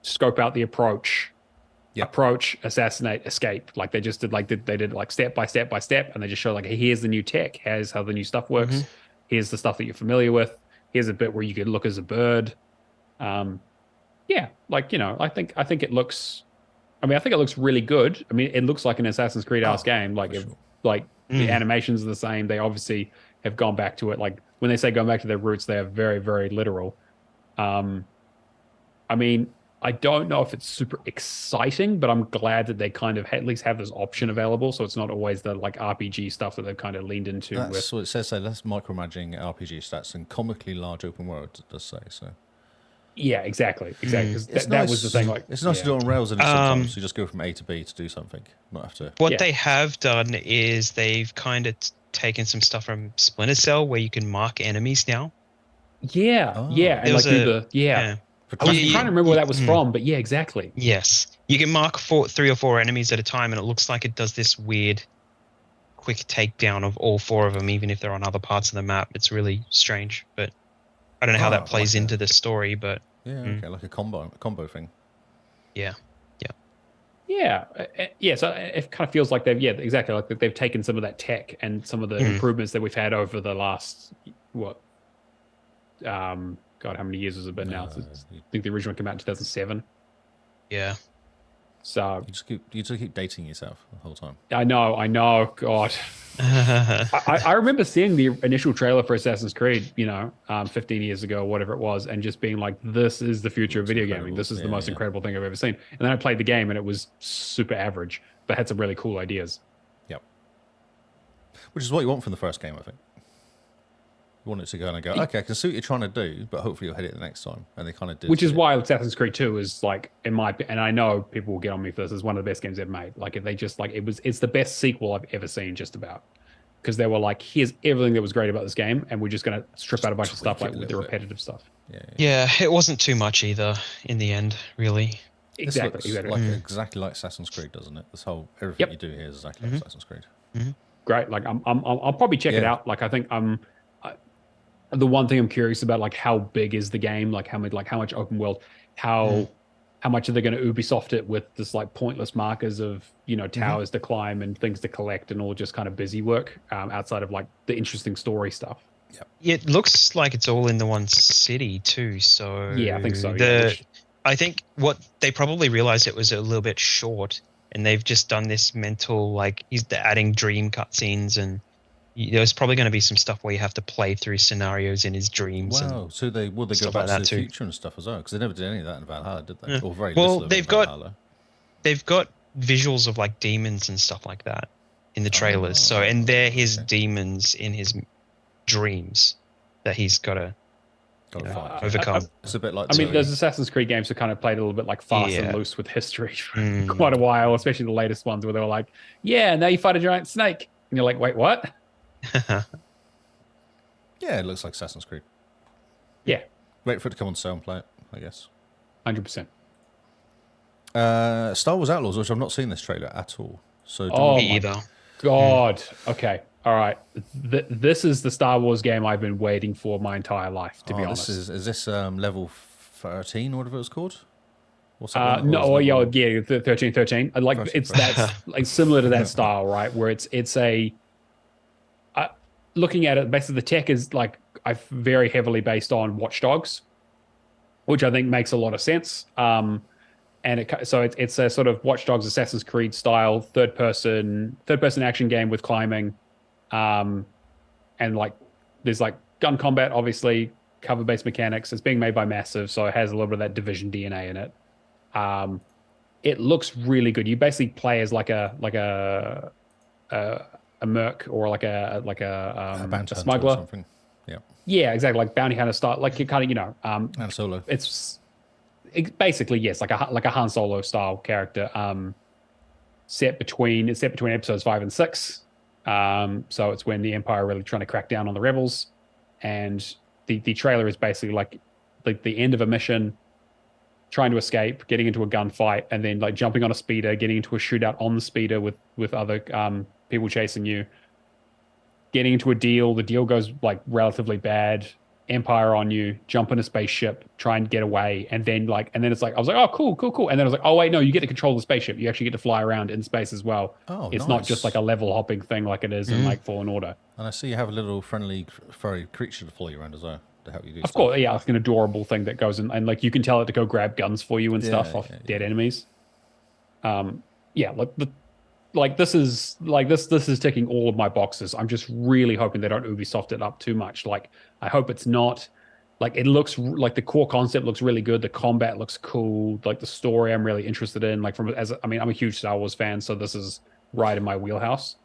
scope out the approach, assassinate, escape. Like they just did step by step by step, and they just show like, hey, here's the new tech, here's how the new stuff works, here's the stuff that you're familiar with, here's a bit where you could look as a bird. I think it looks. I mean, I think it looks really good. I mean, it looks like an Assassin's Creed-esque game. Like, the animations are the same. They obviously have gone back to it. Like when they say going back to their roots, they are very, very literal. I mean, I don't know if it's super exciting, but I'm glad that they kind of at least have this option available. So it's not always the like RPG stuff that they've kind of leaned into. That's what it says. So less micromanaging RPG stats and comically large open world. It does say so. Yeah, exactly. 'Cause It's that was the thing. Like, it's nice yeah. to do it on rails and sometimes you just go from A to B to do something, not have to. What Yeah. they have done is they've kind of taken some stuff from Splinter Cell where you can mark enemies now. Yeah, Oh. yeah, and There like was do a the yeah. I was You- trying to remember where you- that was from, but yeah, exactly. Yes, you can mark 3 or 4 enemies at a time, and it looks like it does this weird, quick takedown of all 4 of them, even if they're on other parts of the map. It's really strange, but I don't know how that plays like into the story. But Yeah, okay, like a combo thing. yeah, Yeah, yeah. So it kind of feels like exactly like they've taken some of that tech and some of the improvements that we've had over the last God, how many years has it been now? I think the original came out in 2007. yeah. So You just keep dating yourself the whole time. I know. God, I remember seeing the initial trailer for Assassin's Creed, 15 years ago, whatever it was, and just being like, "This is the future of video gaming. This is the most incredible thing I've ever seen." And then I played the game, and it was super average, but had some really cool ideas. Yep. Which is what you want from the first game, I think. You want it to go and go, okay, I can see what you're trying to do, but hopefully you'll hit it the next time. And they kind of did. Which is why Assassin's Creed 2 is like, and I know people will get on me for this, is one of the best games ever made. Like, they just like it's the best sequel I've ever seen, just about. Because they were like, here's everything that was great about this game, and we're just going to strip out a bunch of stuff, like with the repetitive stuff. Yeah, it wasn't too much either in the end, really. Exactly. Exactly like Assassin's Creed, doesn't it? This whole everything you do here is exactly like Assassin's Creed. Great. Like, I'll probably check it out. Like, I think the one thing I'm curious about, like, how big is the game? Like, how much open world? How much are they going to Ubisoft it with this like pointless markers of towers to climb and things to collect and all just kind of busy work outside of like the interesting story stuff? It looks like it's all in the one city too. So yeah, I think so. I think what they probably realized, it was a little bit short, and they've just done this mental, like, he's adding dream cutscenes, and there's probably going to be some stuff where you have to play through scenarios in his dreams. Wow, so they go stuff back like to that the too. future and stuff as well, because they never did any of that in Valhalla, did they? Yeah. Or very Well, little of it in Valhalla. they've got visuals of like demons and stuff like that in the trailers. And they're his demons in his dreams that he's got to overcome. It's a bit like. I mean, those Assassin's Creed games have kind of played a little bit like fast and loose with history for quite a while, especially the latest ones where they were like, "Yeah, now you fight a giant snake," and you're like, "Wait, what?" Yeah, it looks like Assassin's Creed. Yeah, Wait for it to come on sale and play it, I guess. 100%. Star Wars Outlaws, which I've not seen this trailer at all. So Me either. God. Okay. All right. This is the Star Wars game I've been waiting for my entire life, to be honest. Is this level 13 or whatever it's called? What's that one? No, Or is yeah, it level- 1313. Like 13, it's that's like similar to that style, right? Where it's a looking at it, basically the tech is like very heavily based on Watch Dogs, which I think makes a lot of sense. And it's a sort of Watch Dogs Assassin's Creed style third person action game with climbing, and like there's like gun combat, obviously cover based mechanics. It's being made by Massive, so it has a little bit of that Division DNA in it. It looks really good. You basically play as like a merc or like a smuggler. Or something. Yeah. Yeah, exactly. Like bounty hunter style. Like you kind of And Solo. It's basically yes, like a Han Solo style character. Set between episodes 5 and 6. So it's when the Empire are really trying to crack down on the rebels, and the trailer is basically like the end of a mission, trying to escape, getting into a gunfight, and then like jumping on a speeder, getting into a shootout on the speeder with other people chasing you, getting into a deal. The deal goes like relatively bad. Empire on you, jump in a spaceship, try and get away, and then it's like I was like, oh, cool, and then I was like, oh wait, no, you get to control the spaceship. You actually get to fly around in space as well. Oh, it's nice. not just like a level hopping thing like it is in like Fallen Order. And I see you have a little friendly furry creature to follow you around as well to help you do Of stuff. course, yeah, like an adorable thing that goes in, and like you can tell it to go grab guns for you and stuff off dead enemies. This is ticking all of my boxes. I'm just really hoping they don't Ubisoft it up too much. Like, I hope it's not. Like, it looks like the core concept looks really good. The combat looks cool. Like the story, I'm really interested in. Like, I'm a huge Star Wars fan, so this is right in my wheelhouse.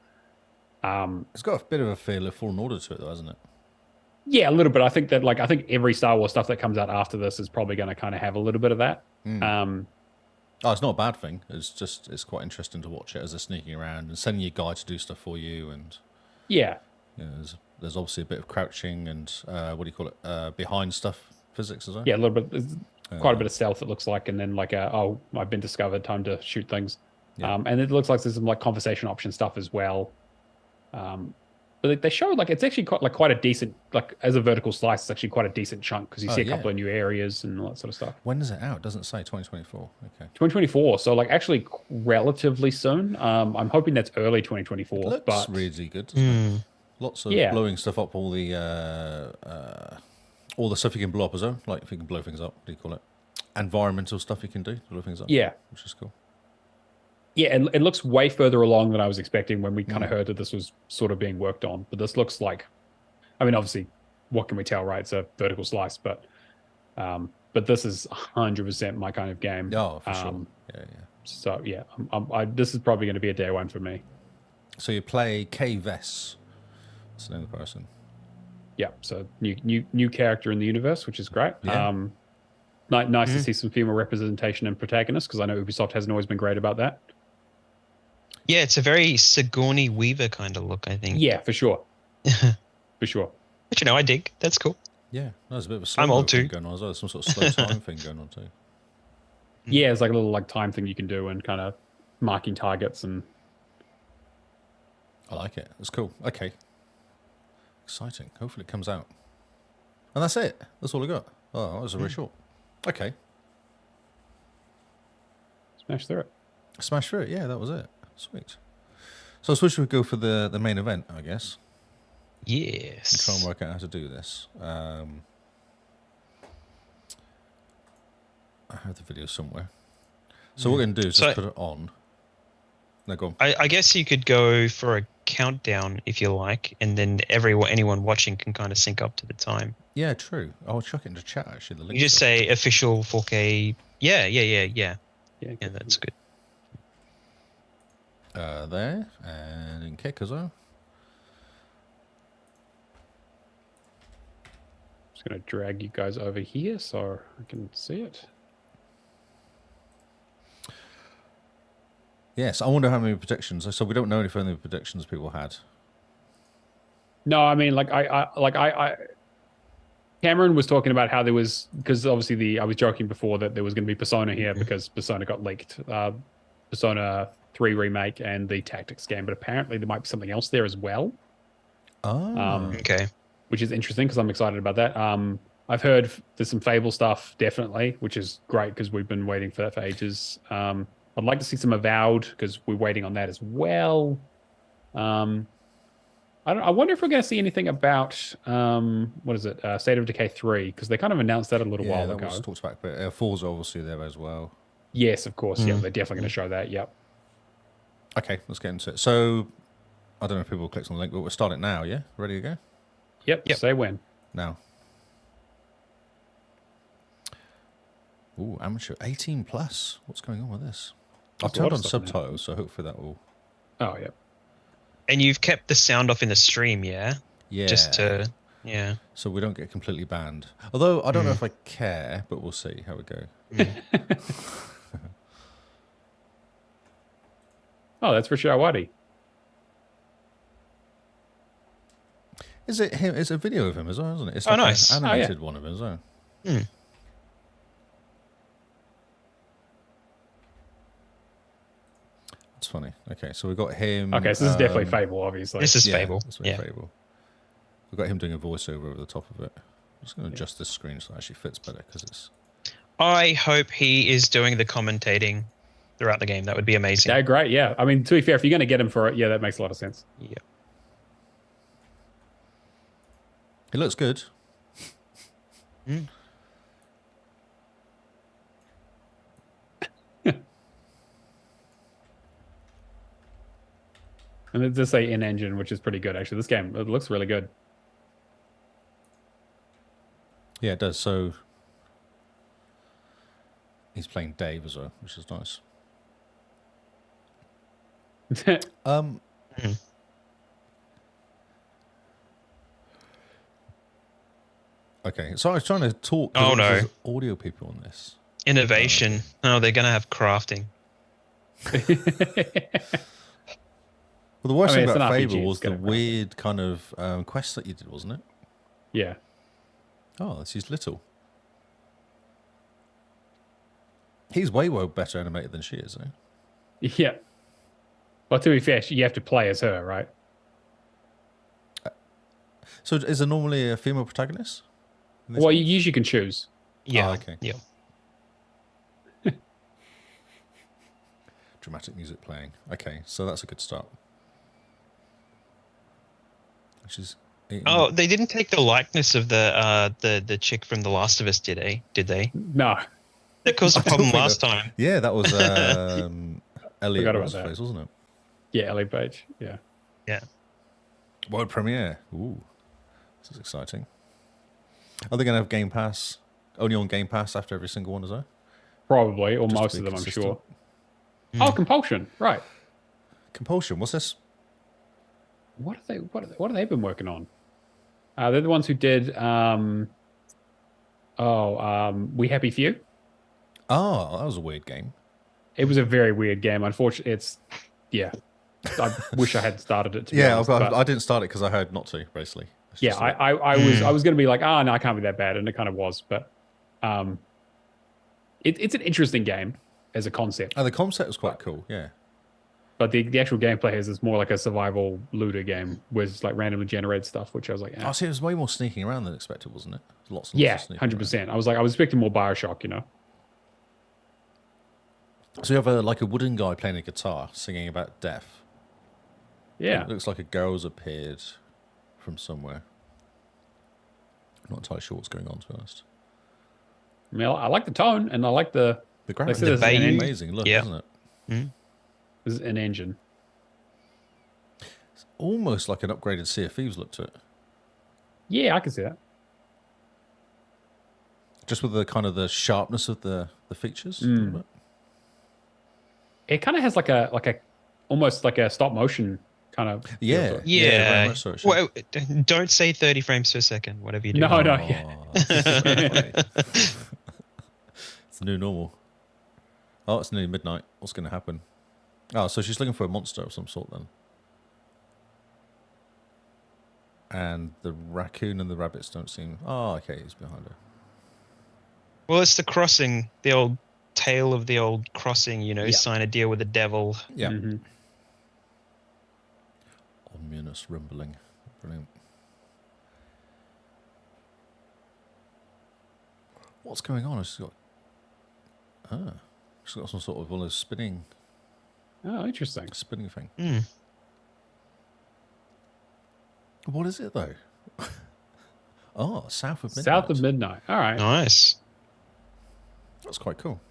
It's got a bit of a feel of Fallen Order to it, though, hasn't it? Yeah, a little bit. I think that I think every Star Wars stuff that comes out after this is probably going to kind of have a little bit of that. Oh, it's not a bad thing. It's quite interesting to watch it as they're sneaking around and sending you guide to do stuff for you, and Yeah, there's obviously a bit of crouching and what do you call it? Behind stuff physics as well. yeah, a little bit. There's quite a bit of stealth. It looks like, and then oh, I've been discovered. Time to shoot things. Yeah. And it looks like there's some conversation option stuff as well. But they show it's actually quite a decent as a vertical slice. It's actually quite a decent chunk because you see a couple of new areas and all that sort of stuff. When is it out? It doesn't say 2024. Okay. 2024. So actually relatively soon. I'm hoping that's early 2024. It looks but really good. Doesn't it? Lots of blowing stuff up. All the stuff you can blow up as well. Like if you can blow things up, what do you call it? Environmental stuff you can do to blow things up. Yeah, which is cool. Yeah, and it looks way further along than I was expecting when we kind of heard that this was sort of being worked on. But this looks obviously, what can we tell, right? It's a vertical slice, but this is 100% my kind of game. Oh, for sure. Yeah. So yeah, this is probably going to be a day one for me. So you play Kay Vess. That's the name of the person. Yeah. So new character in the universe, which is great. Yeah. Nice to see some female representation and protagonists because I know Ubisoft hasn't always been great about that. Yeah, it's a very Sigourney Weaver kind of look, I think. Yeah, for sure. For sure. But I dig. That's cool. Yeah, there's a bit of a slow I'm old thing too. going on as well. Some sort of slow time thing going on too. Yeah, it's like a little time thing you can do and kind of marking targets and. I like it. It's cool. Okay. Exciting. Hopefully it comes out. And that's it. That's all I got. Oh, that was very short. Okay. Smash through it. Smash through it. Yeah, that was it. Sweet. So I suppose we go for the main event, I guess. Yes. And try and work out how to do this. I have the video somewhere. So what we're going to do is just put it on. No, go on. I guess you could go for a countdown if you like, and then anyone watching can kind of sync up to the time. Yeah, true. I'll chuck it into chat, actually. The link. You just say official 4K. Yeah, that's good. There, and in kick as well. Just going to drag you guys over here so I can see it. Yes, I wonder how many predictions. So we don't know if any predictions people had. No, I mean, Cameron was talking about how there was, because obviously I was joking before that there was going to be Persona here because Persona got leaked. Persona 3 remake and the Tactics game, but apparently there might be something else there as well. Oh, okay. Which is interesting because I'm excited about that. I've heard there's some Fable stuff, definitely, which is great because we've been waiting for that for ages. I'd like to see some Avowed because we're waiting on that as well. I wonder if we're going to see anything about what is it? State of Decay 3 because they kind of announced that a little while ago. Was talked about, but Forza obviously there as well. Yes, of course. Yeah, they're definitely going to show that. Yep. Okay, let's get into it. So I don't know if people clicked on the link, but we'll start it now. Yeah, ready to go? Yep. Say when. Now. Ooh, amateur 18 plus. What's going on with this? I've turned on subtitles, so hopefully that will. Oh yeah. And you've kept the sound off in the stream, yeah? Yeah. Just to, yeah. So we don't get completely banned. Although I don't know if I care, but we'll see how we go. Oh, that's for Shawadi. Is it him? It's a video of him as well, isn't it? It's nice. an animated one of him as well. That's funny. Okay, so we've got him. Okay, so this is definitely Fable, obviously. This is Fable. This is Fable. We've got him doing a voiceover over the top of it. I'm just going to adjust this screen so it actually fits better because it's. I hope he is doing the commentating throughout the game. That would be amazing. Yeah, great. Yeah, I mean, to be fair, if you're going to get him for it, yeah, that makes a lot of sense. Yeah. It looks good. And it does say in-engine, which is pretty good, actually. This game, it looks really good. Yeah, it does. So he's playing Dave as well, which is nice. Okay, so I was trying to talk. Oh, no. There's audio people on this. Innovation. Oh, they're going to have crafting. Well, the worst I mean, thing it's about an RPG, Fable was it's the gonna be weird kind of quest that you did, wasn't it? Yeah. Oh, this is Little. He's way better animated than she is, eh? Yeah. Well, to be fair, you have to play as her, right? So is there normally a female protagonist? in this Well, one? you usually can choose. Yeah. okay. Yeah. Dramatic music playing. Okay, so that's a good start. She's eating. Oh, they didn't take the likeness of the chick from The Last of Us, did they? Did they? No. That caused a I don't problem think last that- time. Yeah, that was Elliot Forgot about Ross's that. face, wasn't it? Yeah, Ellie Page. Yeah. Yeah. World premiere. Ooh, this is exciting. Are they going to have Game Pass? Only on Game Pass after every single one, is there? Probably, or Just to most be of them, consistent. I'm sure. Oh, Compulsion. Right. Compulsion. What's this? What have they been working on? They're the ones who did We Happy Few. Oh, that was a weird game. It was a very weird game. Unfortunately, I wish I had started it. To be Yeah, honest, I didn't start it because I heard not to. Basically. It's yeah, just like- I was going to be like, no, it can't be that bad, and it kind of was. But it's an interesting game as a concept. Oh, the concept was quite cool. Yeah. But the actual gameplay is more like a survival looter game, where it's like randomly generated stuff, which I was like, Oh, see, it was way more sneaking around than expected, wasn't it? Lots and lots yeah, of sneaking 100%. I was expecting more Bioshock, you know. around. So you have a wooden guy playing a guitar, singing about death. Yeah, It looks like a girl's appeared from somewhere. I'm not entirely sure what's going on, to be honest. I mean, I like the tone, and I like the The graphics said are it's an amazing, look, Yeah. isn't it? this is an engine. It's almost like an upgraded Sea of Thieves look to it. Yeah, I can see that. Just with the kind of the sharpness of the features. It kind of has like a almost like a stop motion kind of. feel Yeah. to it. Yeah, very Yeah. much so, it should. Well, don't say 30 frames per second, whatever you do. No, Oh, yeah. that's so funny. It's the new normal. Oh, it's nearly midnight. What's going to happen? Oh, so she's looking for a monster of some sort then. And the raccoon and the rabbits don't seem... Oh, okay, he's behind her. Well, it's the crossing, the old tale of the old crossing, Yeah. sign a deal with the devil. Yeah. Mhm. Ominous rumbling. Brilliant. What's going on? She's got... She's got some sort of one of those spinning Oh, interesting. thing. Hmm. What is it, though? Oh, South of Midnight. South of Midnight. All right. Nice. That's quite cool.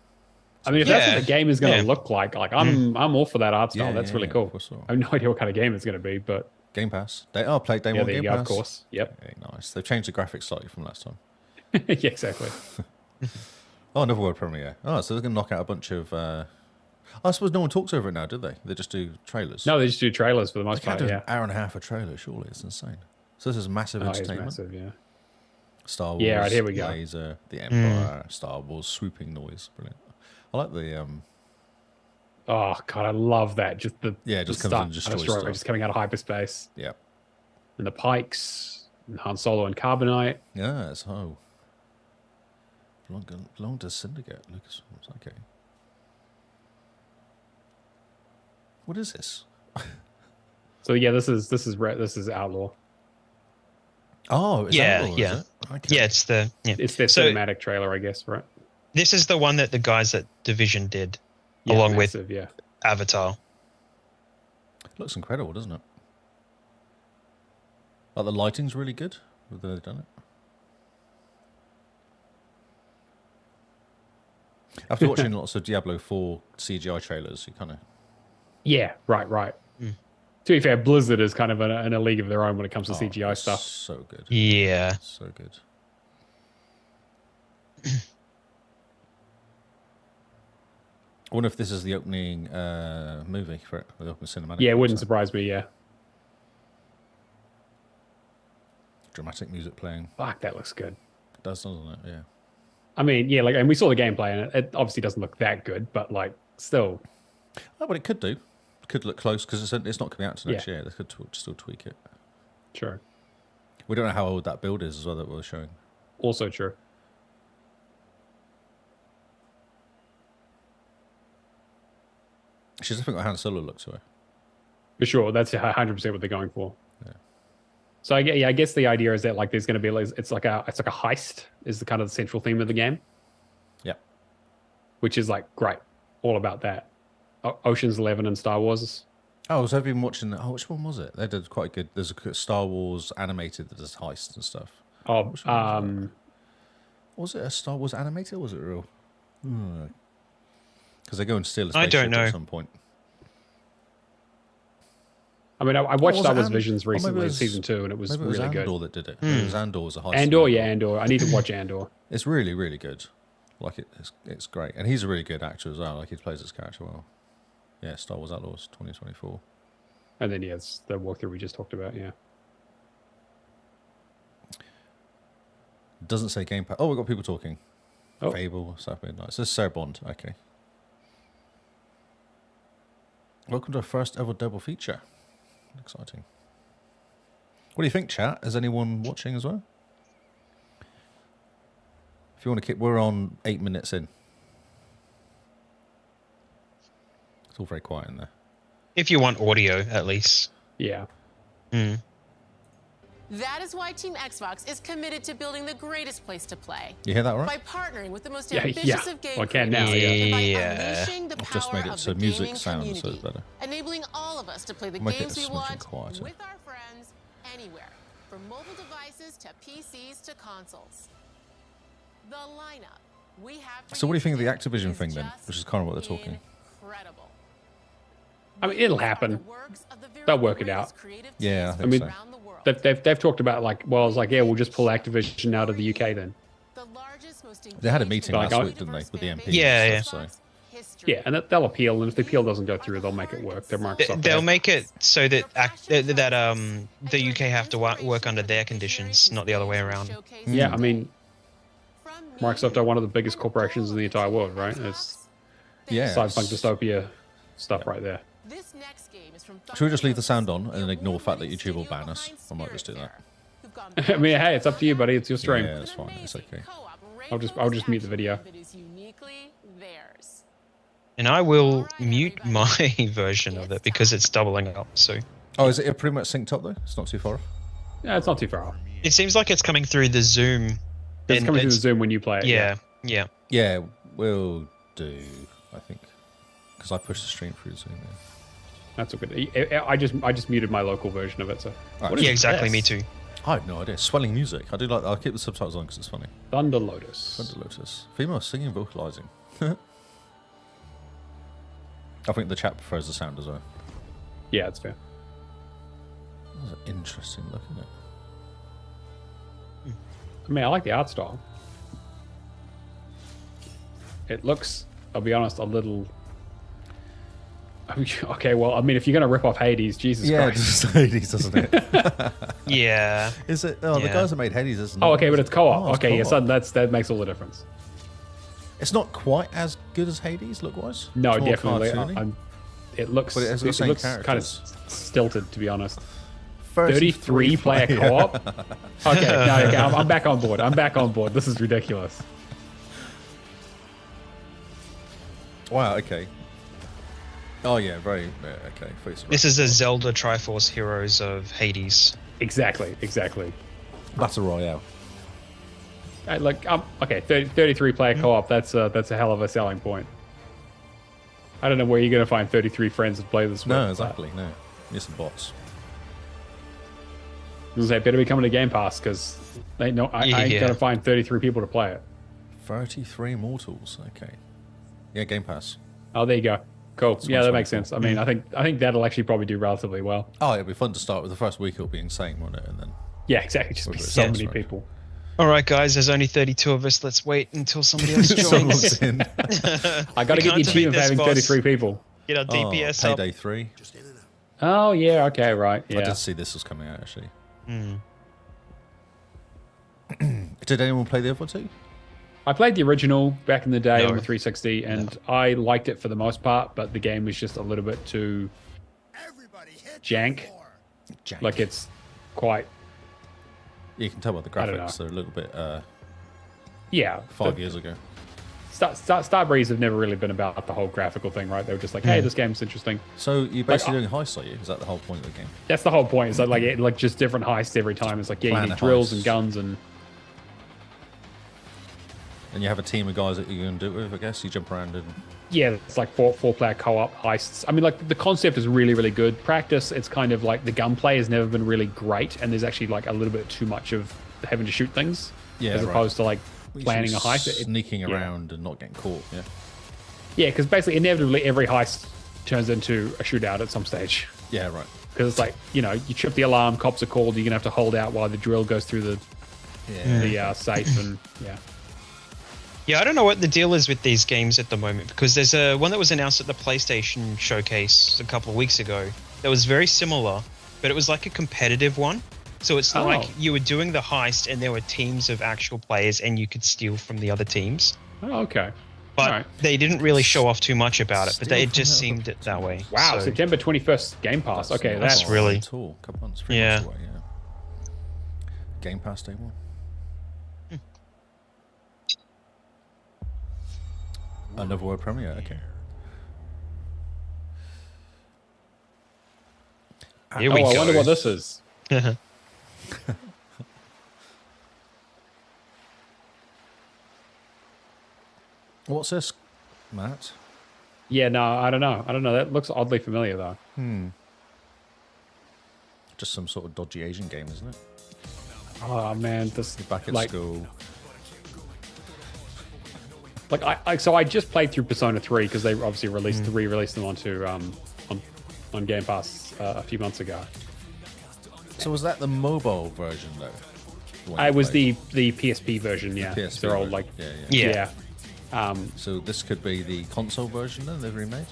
I mean, if that's Yeah. what the game is going to Yeah. look like I'm all for that art style. Yeah, That's yeah, really yeah, cool. for sure. I have no idea what kind of game it's going to be, but Game Pass. Play Day yeah, One there you Game go. Pass. Of course. Yep. Okay, nice. They've changed the graphics slightly from last time. Yeah, exactly. Oh, another world premiere. Oh, so they're going to knock out a bunch of... I suppose no one talks over it now, do they? They just do trailers. No, they just do trailers for the They most can't part. do Yeah. an hour and a half of trailer, surely. It's insane. So this is massive Oh, it's entertainment. massive. Yeah. Star Wars, Yeah, right, here we go. laser, the Empire, Star Wars, swooping noise. Brilliant. I like the... Oh god, I love that. Just the Yeah, it just the comes in start- and destroys stuff. just coming out of hyperspace, Yeah. and the Pikes, and Han Solo and Carbonite. Yeah, it's how... Belong to Syndicate. Lucas. Okay. What is this? So yeah, this is Outlaw. Oh, is Yeah, that all, yeah. is it? Okay. Yeah, it's the... Yeah. It's their So- cinematic trailer, I guess, right? This is the one that the guys at Division did, Yeah, along massive, with yeah. Avatar. Looks incredible, doesn't it? Like the lighting's really good. Have they done it? After watching lots of Diablo 4 CGI trailers, you kind of... Yeah, right. Mm. To be fair, Blizzard is kind of in a league of their own when it comes to CGI stuff. So good. Yeah. So good. I wonder if this is the opening movie for it, the opening cinematic. Yeah, it wouldn't so surprise me. Yeah, Dramatic music playing. fuck, that looks good. It does, doesn't it? Yeah. I mean, yeah, like, and we saw the gameplay, and it obviously doesn't look that good, but like, still, Oh, but it could do. Could look close because it's not coming out to next Yeah. year. They could still tweak it. sure. We don't know how old that build is as well that we're showing. Also true. She's definitely got Han Solo look to her. For sure, that's 100% what they're going for. Yeah. So I guess the idea is that like there's going to be it's like a heist is the kind of the central theme of the game, Yeah. which is like great, all about that. Ocean's 11 and Star Wars. Oh, so I've been watching. Oh, which one was it? They did quite good. There's a Star Wars animated that does heists and stuff. Oh, Which one was it a Star Wars animated or was it real? Because they go and steal a I spaceship don't know. at some point. I mean, I watched was Star it Wars And- Visions or maybe it recently, was- season 2, and it was Maybe it was really Andor good. that did it. Maybe it was Andor was a heist. Andor, movie. yeah, Andor. I need to watch Andor. It's really, really good. Like it's great, and he's a really good actor as well. Like he plays his character well. Yeah, Star Wars Outlaws 2024. And then, yeah, it's the walkthrough we just talked about, yeah. Doesn't say Game Pass. Oh, we've got people talking. Oh. Fable, South Midnight. It says Sarah Bond. Okay. Welcome to our first ever double feature. Exciting. What do you think, chat? Is anyone watching as well? If you want to keep, we're on 8 minutes in. It's all very quiet in there. If you want audio, at least. Yeah. Mm. That is why Team Xbox is committed to building the greatest place to play. You hear that By right? partnering with the most Yeah, ambitious yeah. of game Well, I can creators now, yeah. and by Yeah. unleashing the I've power just made it of so the music gaming sounds so it's community, better. enabling all of us to play the Make it games a we smidgen want quieter. with our friends anywhere, from mobile devices to PCs to consoles. The lineup we have for So what do you think of the today Activision thing then? just Which is kind of what they're talking. Incredible. I mean, it'll These are happen. the works of the very They'll work it greatest out. creative Yeah, I teams think mean, so. around the world. They've talked about like, well, it's like, yeah, we'll just pull Activision out of the UK then. The largest, most They had a engaged meeting and last most week, didn't they, with the diverse MPs fan Yeah, base yeah. in So- Xbox history. Yeah, and they'll appeal, and if the appeal doesn't go through, they'll make it work. They're Microsoft. They'll make it so that the UK have to work under their conditions, not the other way around. Yeah, I mean, Microsoft are one of the biggest corporations in the entire world, right? It's Yeah. cyberpunk dystopia stuff right there. This next game is from Should we just leave the sound on and then ignore the fact that YouTube will ban us? I might just do that. I mean, hey, it's up to you, buddy. It's your stream. Yeah, that's fine. It's okay. I'll just mute the video. That is uniquely theirs. And I will mute my version of it because it's doubling up. So Oh, is it pretty much synced up though? It's not too far off. Yeah, it's not too far off. it seems like it's coming through the Zoom. It's and coming through the Zoom when you play it. Yeah, yeah. Yeah, we'll do. I think because I pushed the stream through Zoom. Yeah. That's all good. I just muted my local version of it. So Alright. What is Yeah, exactly. this? Me too. I have no idea. Swelling music. I do like. I'll keep the subtitles on because it's funny. Thunder Lotus. Thunder Lotus. Female singing, vocalizing. I think the chat prefers the sound as well. Yeah, it's fair. That's an interesting look, isn't it? I mean, I like the art style. It looks, I'll be honest, a little. Okay, well, I mean, if you're going to rip off Hades, Jesus Yeah, Christ. just Hades, doesn't it? Yeah. Is it? Oh, the Yeah. guys that made Hades isn't. Oh, okay, but it's co-op. Oh, it's okay, yeah, so co-op. that makes all the difference. It's not quite as good as Hades look-wise. No, It's more definitely. cartoony. It looks. But it has the same looks kind of characters. stilted, to be honest. 33 player player. co-op. Okay, no, okay, I'm back on board. I'm back on board. This is ridiculous. Wow. Okay. Oh yeah, very okay. This is a Zelda Triforce Heroes of Hades. Exactly. Battle Royale. Like, okay, 33 player co-op. That's a hell of a selling point. I don't know where you're going to find 33 friends to play this with. No, but exactly. No, need some bots. I was gonna say, better be coming to Game Pass because I ain't Yeah. going to find 33 people to play it. 33 mortals. Okay. Yeah, Game Pass. Oh, there you go. Cool. That's Yeah, that much makes more sense. I mean, I think that'll actually probably do relatively well. Oh, it'll be fun to start with. The first week it'll be insane, won't it? And then Yeah, exactly. Just be With so the many soundtrack. people. All right, guys. There's only 32 of us. Let's wait until somebody else joins. someone's in. I got to We get the can't achievement beat for this, having boss. 33 people. Get our Oh, DPS up. Payday 3. Oh yeah. Okay. Right. I Yeah. did see this was coming out actually. Hmm. It Did anyone play the other two? I played the original back in the day No. on the 360, and I liked it for the most part, but the game was just a little bit too jank. Jank. Like it's quite, You can tell by the don't know. graphics. They're a little bit yeah. 5 years ago. Starbreeze have never really been about the whole graphical thing, right? They were just like, hey, this game's interesting. So you're basically doing heists, are you? Is that the whole point of the game? That's the whole point. It's like just different heists every time. It's like, yeah, Plan you need a drills heist. and guns and And you have a team of guys that you're going to do it with, I guess. You jump around and... yeah, it's like four-player co-op heists. I mean, like the concept is really, really good. Practice, it's kind of like the gunplay has never been really great, and there's actually like a little bit too much of having to shoot things, Yeah, as right. opposed to like You planning a should be heist. Sneaking yeah. around and not getting caught, yeah. Yeah, because basically, inevitably, every heist turns into a shootout at some stage. Yeah, right. Because it's like, you know, you trip the alarm, cops are called, you're gonna have to hold out while the drill goes through the safe, and yeah. Yeah, I don't know what the deal is with these games at the moment, because there's a one that was announced at the PlayStation showcase a couple of weeks ago that was very similar, but it was like a competitive one. So it's like you were doing the heist and there were teams of actual players and you could steal from the other teams. Oh, okay. But Alright. they didn't really show off too much about it, but Steal it from just the seemed it that way. Wow, So- September 21st Game Pass. Okay, that's not really- at all. Couple months, 3 Yeah. months away, yeah. Game Pass Day 1. Another world premiere, okay. Here we I go. wonder what this is. What's this, Matt? Yeah, no, I don't know. That looks oddly familiar though. Just some sort of dodgy Asian game, isn't it? Oh man, this You're back at like school. like I just played through Persona 3 because they obviously re-released them onto on Game Pass a few months ago. So was that the mobile version, though? The one It you was played? the PSP version, yeah. PSP They're all version. like Yeah. So this could be the console version then they've remade?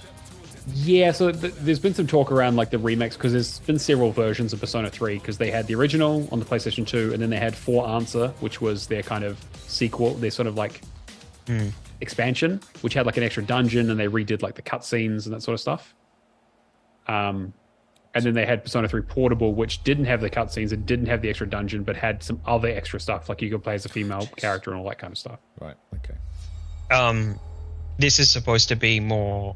Yeah, so there's been some talk around like the remix because there's been several versions of Persona 3 because they had the original on the PlayStation 2 and then they had For Answer, which was their kind of sequel, their sort of like expansion, which had like an extra dungeon and they redid like the cutscenes and that sort of stuff. And then they had Persona 3 Portable, which didn't have the cutscenes, it didn't have the extra dungeon, but had some other extra stuff, like you could play as a female character and all that kind of stuff. Right, okay. This is supposed to be more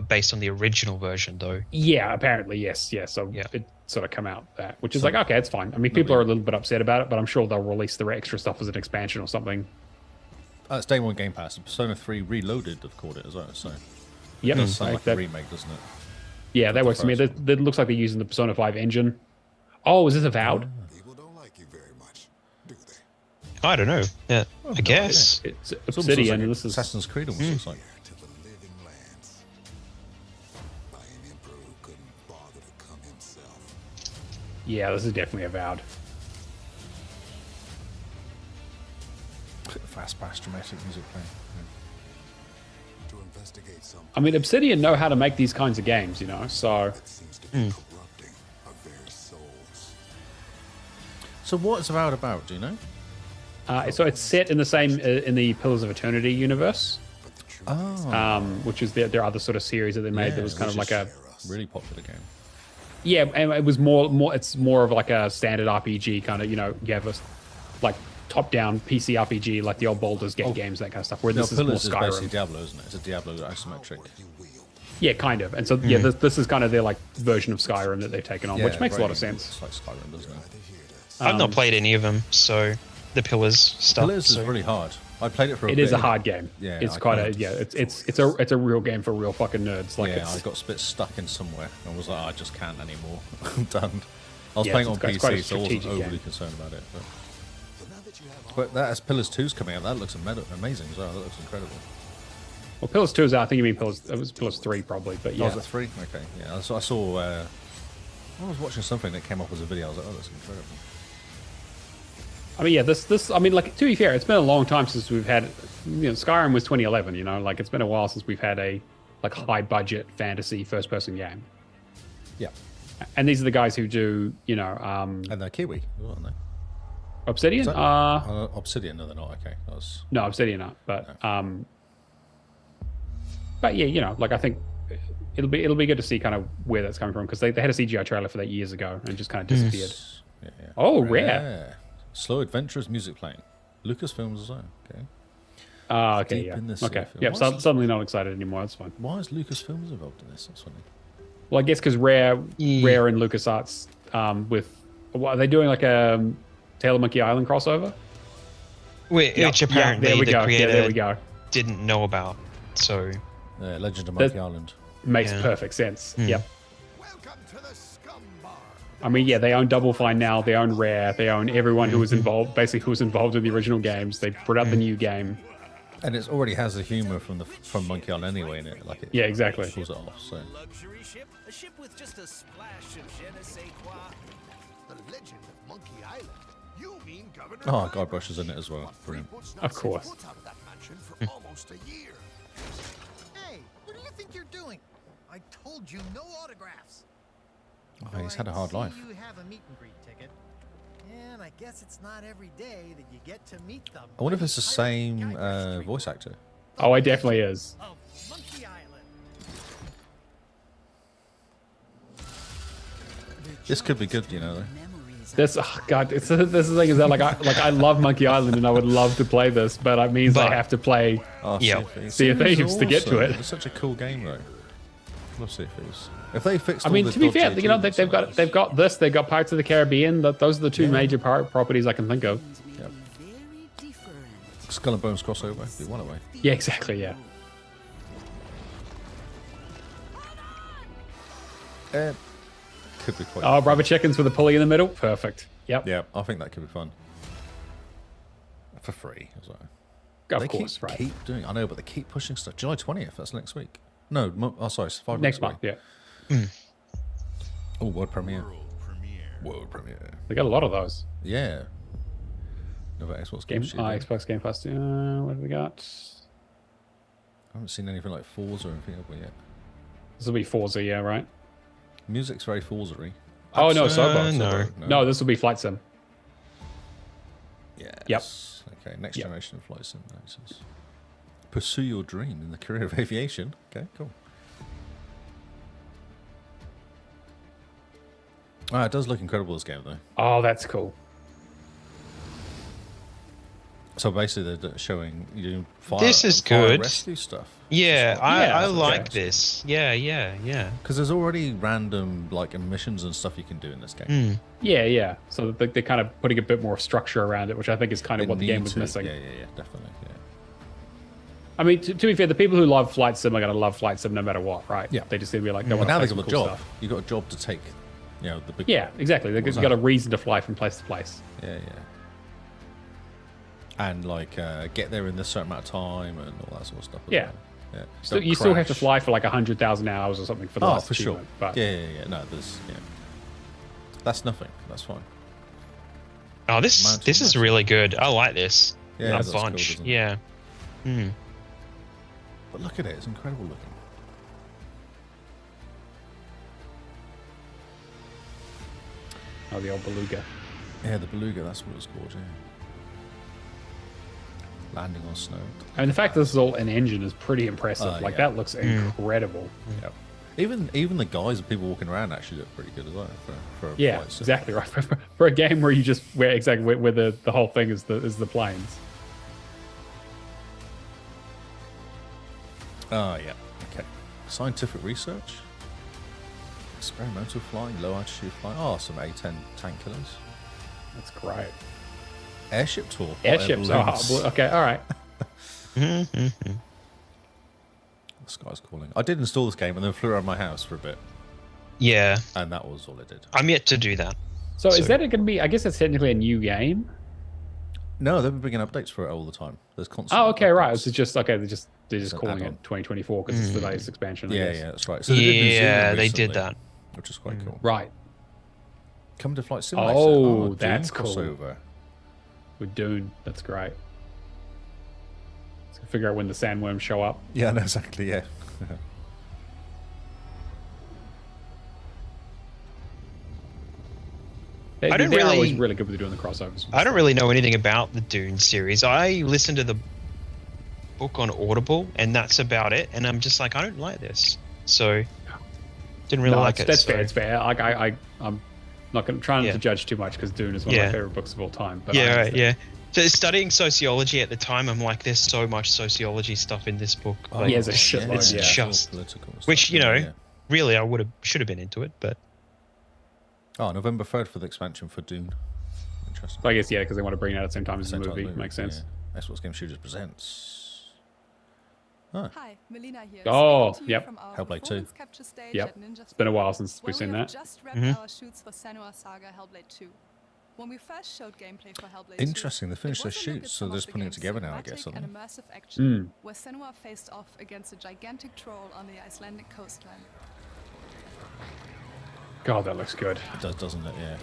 based on the original version, though. Yeah, apparently, yes. Yeah, so Yeah. it sort of come out that, which is like, okay, it's fine. I mean, people are a little bit upset about it, but I'm sure they'll release the extra stuff as an expansion or something. It's Day 1 Game Pass. Persona 3 Reloaded, they've called it as well. So Yep. it does sound like like that. a remake, doesn't it? Yeah, that works for me. first That looks like they're using the Persona 5 engine. Oh, is this Avowed? People don't like you very much, do they? I don't know. Yeah, I guess. It's It's almost Obsidian, like and this is... Assassin's Creed almost looks like. To the living lands. By an emperor who couldn't bother to come himself. Yeah, this is definitely Avowed. Fast bass dramatic music playing. To investigate something I mean, Obsidian know how to make these kinds of games, you know, so... that seems to be corrupting our very souls. So what's Avowed about, do you know? So it's set in the same, in the Pillars of Eternity universe, But the truth Oh, which is their other sort of series that they made Yeah, that was kind of which like a... really popular game. Yeah, and it was more. It's more of like a standard RPG kind of. You know, you have a like top-down PC RPG like the old Baldur's Gate games, that kind of stuff. Where No, this is more Pillars is basically Skyrim. Diablo, isn't it? It's a Diablo isometric. you wield. Yeah, kind of. And so yeah, this is kind of their like version of Skyrim that they've taken on, which makes a lot of sense. It's like Skyrim, doesn't it? I've not played any of them, so the Pillars stuff. Pillars so. is really hard. I played it for a It bit. is a hard game. Yeah, it's I quite a couldn't- yeah. It's a real game for real fucking nerds. Like Yeah, I it's, got a bit stuck in somewhere and was like, I just can't anymore. I'm done. I was Yeah, playing it's on quite- it's quite a PC, so I wasn't strategic overly game. concerned about it. So now that you have all But that as Pillars 2's coming out, that looks amazing as well. That looks incredible. well, Pillars 2 is out. I think you mean Pillars. It was Pillars 3 probably, but Oh, yeah. was it 3? Okay, yeah. I saw I was watching something that came up as a video. I was like, oh, that's incredible. I mean, yeah, this. I mean, like to be fair, it's been a long time since we've had. You know, Skyrim was 2011. You know, like it's been a while since we've had a like high budget fantasy first person game. Yeah. And these are the guys who do, you know, And they're Kiwi, aren't they? Obsidian? Is that- Obsidian? No, they're not. Okay, that was. No, Obsidian not. But yeah, you know, like I think it'll be good to see kind of where that's coming from because they had a CGI trailer for that years ago and just kind of disappeared. Yeah, yeah. Oh, rare. Slow, adventurous music playing. Lucasfilms as well. Okay. Okay, Deep yeah. in the Okay, sea. yep. Why is- Suddenly not excited anymore. That's fine. Why is Lucasfilms involved in this? That's funny. Well, I guess because Rare Yeah. and LucasArts with what are they doing like a Tale of Monkey Island crossover? Which Yep, apparently there we the go. creator Yeah, there we go. didn't know about. So Legend of That's- Monkey Island. Makes Yeah. perfect sense. Mm. Yep. Welcome to the scum bar. I mean, yeah, they own Double Fine now. They own Rare. They own everyone who was involved, basically who was involved in the original games. They put out the new game. And it already has the humor from Monkey Island anyway in it. Like it Yeah, exactly. pulls it off. So Luxury ship? A ship with just a splash of je ne sais quoi? The legend of Monkey Island. You mean Governor? oh, Guybrush is in it as well. Brilliant. Of course. Put out of that mansion for almost a year. Hey, what do you think you're doing? I told you no autographs. Oh, he's had a I hard see life. You have a meet and greet ticket. And I guess it's not every day that you get to meet them. I wonder if it's the same voice actor. Oh, it definitely is. Of Monkey Island. This could be good, you know. Though. This, oh God, this is the thing is that I love Monkey Island and I would love to play this, but it means I But- have to play. Oh, Yeah. Sea of Thieves to get to it. It's such a cool game, though. Love Sea of Thieves. If they fixed, I all mean, the to be dodgy fair, you know achievements they've and got that, they've got this, they've got Pirates of the Caribbean. Those are the two major pirate properties I can think of. Yep. Skull and Bones crossover. Be one away. Yeah, exactly. Yeah. Could be quite. Oh, rubber chickens with a pulley in the middle. Perfect. Yep. Yeah, I think that could be fun. For free as well. Of They course. keep, Right. keep doing. I know, but they keep pushing stuff. July 20th. That's next week. No, sorry, it's 5 Next weeks month. away. Yeah. Oh, world premiere. World premiere. World premiere. They got a lot of those. Yeah. No, but Xbox Game, Game Sheet. I Xbox Game Pass. What have we got? haven't seen anything like Forza or anything over yet. This will be Forza, yeah, right? Music's very Forza-y. Oh no, Sobo. no. No, this will be Flight Sim. Yes. Okay, next Yep. generation of flight simulators. Pursue your dream in the career of aviation. Okay, cool. It does look incredible, this game, though. Oh, that's cool. So basically, they're showing you fire, This is fire good. rescue stuff. yeah, Yeah, I okay. like this. Yeah. Because there's already random like missions and stuff you can do in this game. Mm. Yeah. So they're kind of putting a bit more structure around it, which I think is kind of They what the need game was to. missing. Yeah, definitely. Yeah. I mean, to be fair, the people who love Flight Sim are going to love Flight Sim no matter what, right? Yeah. They just going to be like, they But want now to they've play got a some cool job. stuff. You've got a job to take, the big. Yeah, exactly. They've What's got a that? reason to fly from place to place. Yeah. And like get there in this certain amount of time and all that sort of stuff. as Yeah. well. Yeah. Still, Don't you still have to crash. fly for like 100,000 hours or something for the Oh, last for sure. achievement, But Yeah. No, there's That's nothing. That's fine. Oh, this Mountain is Master. really good. I like this. Yeah, a that's cool, bunch. doesn't it? Yeah. Mm. But look at it. It's incredible looking. oh, the old beluga. Yeah, the beluga. That's what it's called. Yeah. Landing on snow. I mean, the fact that this is all an engine is pretty impressive. Like yeah. that looks incredible. Yep. Even the guys and people walking around actually look pretty good as well for a Yeah, flight sim. exactly right. For a game where you just where the whole thing is the planes. Oh yeah. Okay. Scientific research. Experimental flying, low altitude flying. Oh, some A-10 tank killers. That's great. Airship tour. hot air Airships. balloons. Okay, all right. The sky's calling. I did install this game and then flew around my house for a bit, Yeah. and that was all it did. I'm yet to do that. So is So- that going to be? I guess it's technically a new game. No, they've been bringing updates for it all the time. There's constant. Oh, okay, right. updates. It's just okay. They're just It's an calling add-on. it 2024 because it's the latest expansion. I Yeah, guess. yeah, that's right. So they did New Yeah, Zealand they did recently, that. which is quite cool. Right. Come to Flight Simulator. Oh, Doom that's cool. crossover. With Dune, that's great. Let's figure out when the sandworms show up. Yeah, no, exactly. Yeah. I don't they're always really- really good with doing the crossovers. I don't really know anything about the Dune series. I listened to the book on Audible, and that's about it. And I'm just like, I don't like this, so didn't really like it. That's so- fair. It's fair. I'm not going to try not Yeah. to judge too much because Dune is one of Yeah. my favorite books of all time. But I Yeah, right, understand. yeah. So studying sociology at the time, I'm like, there's so much sociology stuff in this book. Oh, Like, yeah, there's a shitload, It's yeah. just, political stuff, which, you know, yeah. really, I should have been into it, but Oh, November 3rd for the expansion for Dune. Interesting. So I guess, yeah, because they want to bring it out at the same time as the Same time movie. as Makes sense. Yeah. Xbox Game Studios presents. Huh. Hi, Melina here. Oh, Speaking to you yep. from our Hellblade 2. performance capture stage Yep. at Ninja It's been a while Studios, since where we've seen we have that. just wrapped Mhm. our shoots for Senua's Saga Hellblade 2. When we first showed gameplay for Hellblade 2, Interesting, they finished it their was a look at shoots, so some they're of just the putting it game's together now, I cinematic guess, and aren't immersive Mm. action, where Senua faced off against a gigantic troll on the Icelandic coastline. God, that looks good. It does, doesn't it? Yeah.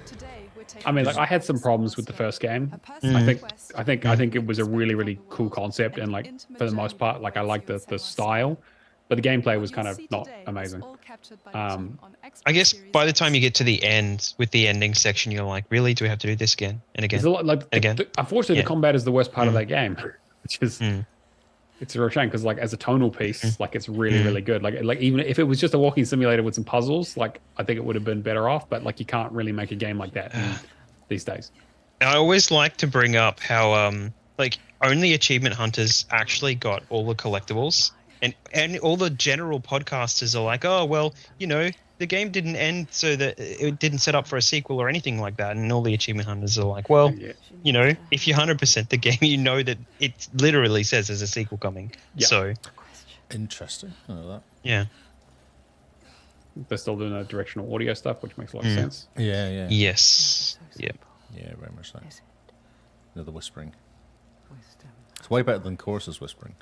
Today, we're taking I mean, like a I had some personal problems with the first game. a personal I think quest I think it was a to really explore really the cool world concept, and like intimate for the journey most part, like I awaits like you in the Senua's style, but the gameplay What was you'll kind of see not today was amazing. all captured by the team on I Xbox guess Series by the X. time you get to the end with the ending section, you're like, really? Do we have to do this again and again? It's a lot like Again. unfortunately Yeah. the combat is the worst part of Mm. that game, which is Mm. it's a real shame because like as a tonal piece, like it's really really good. Like even if it was just a walking simulator with some puzzles, like I think it would have been better off. But like you can't really make a game like that these days. I always like to bring up how like only achievement hunters actually got all the collectibles, and all the general podcasters are like, oh well, you know, the game didn't end so that it didn't set up for a sequel or anything like that, and all the achievement hunters are like, well, Yeah. you know, if you 100% the game, you know that it literally says there's a sequel coming. Yeah. So Interesting. I know that. yeah, They're still doing the directional audio stuff, which makes a lot of sense. Yeah, yeah. yes, yeah. Yeah, very much so. No, the whispering. It's way better than Chorus's whispering.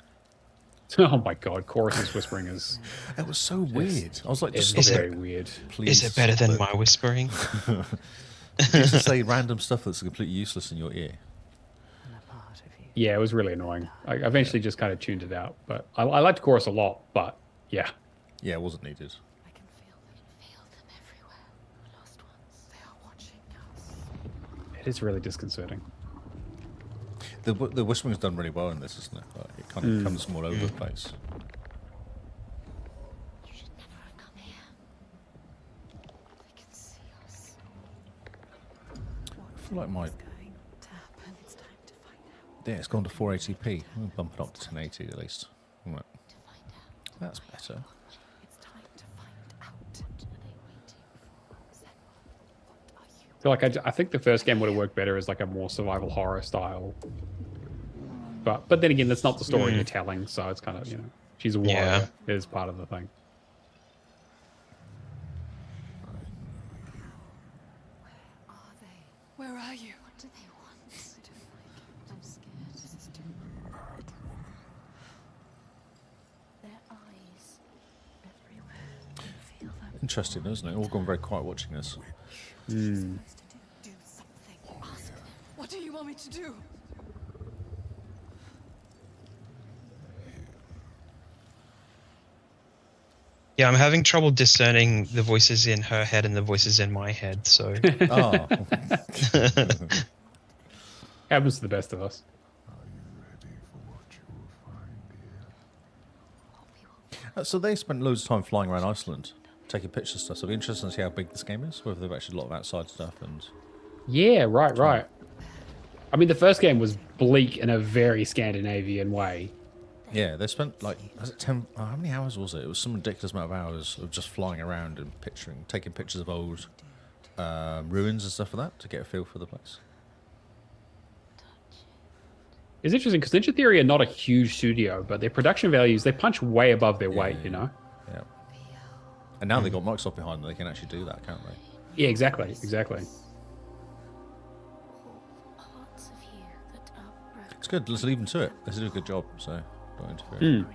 Oh my god, Chorus's whispering is It was so weird. I was like, just is stop very it, weird. please. Is it better than stop my whispering? it. You used to say random stuff that's completely useless in your ear. Yeah, it was really annoying. I eventually just kind of tuned it out, but I liked Chorus a lot. But yeah, Yeah, it wasn't needed. I can feel them everywhere. The lost ones, they are watching us. it is really disconcerting. The whispering's done really well in this, isn't it? Like, it kind of comes from all over the place. You should never have come here. They can see us. I feel like my... Going to happen. It's time to find out. Yeah, it's gone to 480p. We'll bump it up to 1080 at least. Right. To find out. That's better. It's time to find out. What are they waiting for? Senua, what are you? I feel like I think the first game would have worked better as like a more survival horror style. But then again, that's not the story you're telling, so it's kind of, you know, she's a warrior Yeah. is part of the thing. Are they? Where are you? What do they want? I don't like it. I'm scared. This is too much. Their eyes everywhere. I can feel them. Interesting, isn't it? All gone very quiet watching this. Do something. Ask them. What do you want me to do? Yeah, I'm having trouble discerning the voices in her head and the voices in my head. So Oh. Happens to the best of us. So they spent loads of time flying around Iceland, taking pictures and stuff. So it'll be interesting to see how big this game is, whether they've actually a lot of outside stuff and... Yeah, right. I mean, the first game was bleak in a very Scandinavian way. Yeah, they spent like, was it 10, how many hours was it? It was some ridiculous amount of hours of just flying around and taking pictures of old ruins and stuff like that to get a feel for the place. It's interesting because Ninja Theory are not a huge studio, but their production values, they punch way above their weight, you know? Yeah. And now they've got Microsoft behind them, they can actually do that, can't they? Yeah, exactly. Parts of you that are broken. It's good, let's leave them to it. They do a good job, so don't interfere. Full of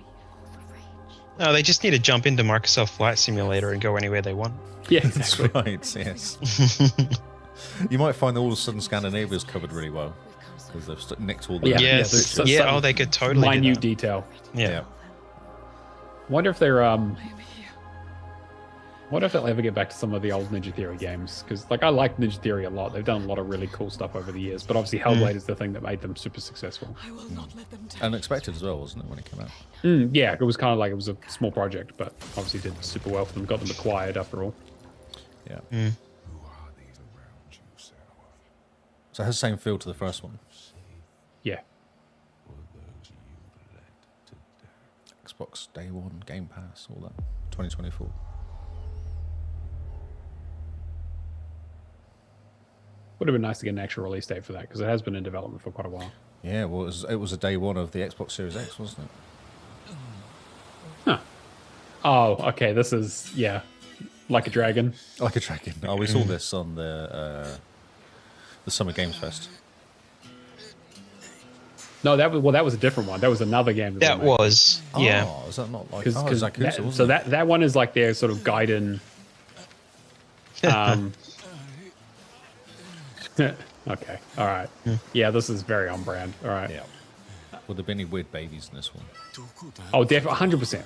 rage. no, they just need to jump into Microsoft Flight Simulator and go anywhere they want. Yeah, That's exactly. right, yes. You might find all of a sudden Scandinavia's covered really well, because they've nicked all the... Yeah, Yes, there's some yeah. Oh, they could totally do Minute that. detail. Yeah. Wonder if they're What if they'll ever get back to some of the old Ninja Theory games? Because like I like Ninja Theory a lot. They've done a lot of really cool stuff over the years. But obviously Hellblade is the thing that made them super successful. I will not let them take Unexpected as well, wasn't it, when it came out? Yeah, it was kind of like it was a small project, but obviously did super well for them. Got them acquired after all. Yeah. Who are these around you, Senua? So it has the same feel to the first one. Yeah. Were those you led to death? Xbox Day One, Game Pass, all that. 2024. Would have been nice to get an actual release date for that because it has been in development for quite a while. Yeah, well, it was a day one of the Xbox Series X, wasn't it? Huh. Oh, okay. This is Like a Dragon. Like a Dragon. Oh, we saw this on the Summer Games Fest. No, that was a different one. That was another game. That they made. was, yeah. Oh, is that not like? Cause, Oh, cause Zakuta, that, wasn't so it? that one is like their sort of Gaiden. Okay, all right. Yeah, this is very on brand. All right. Yeah. Would there be any weird babies in this one? Oh, definitely, 100%.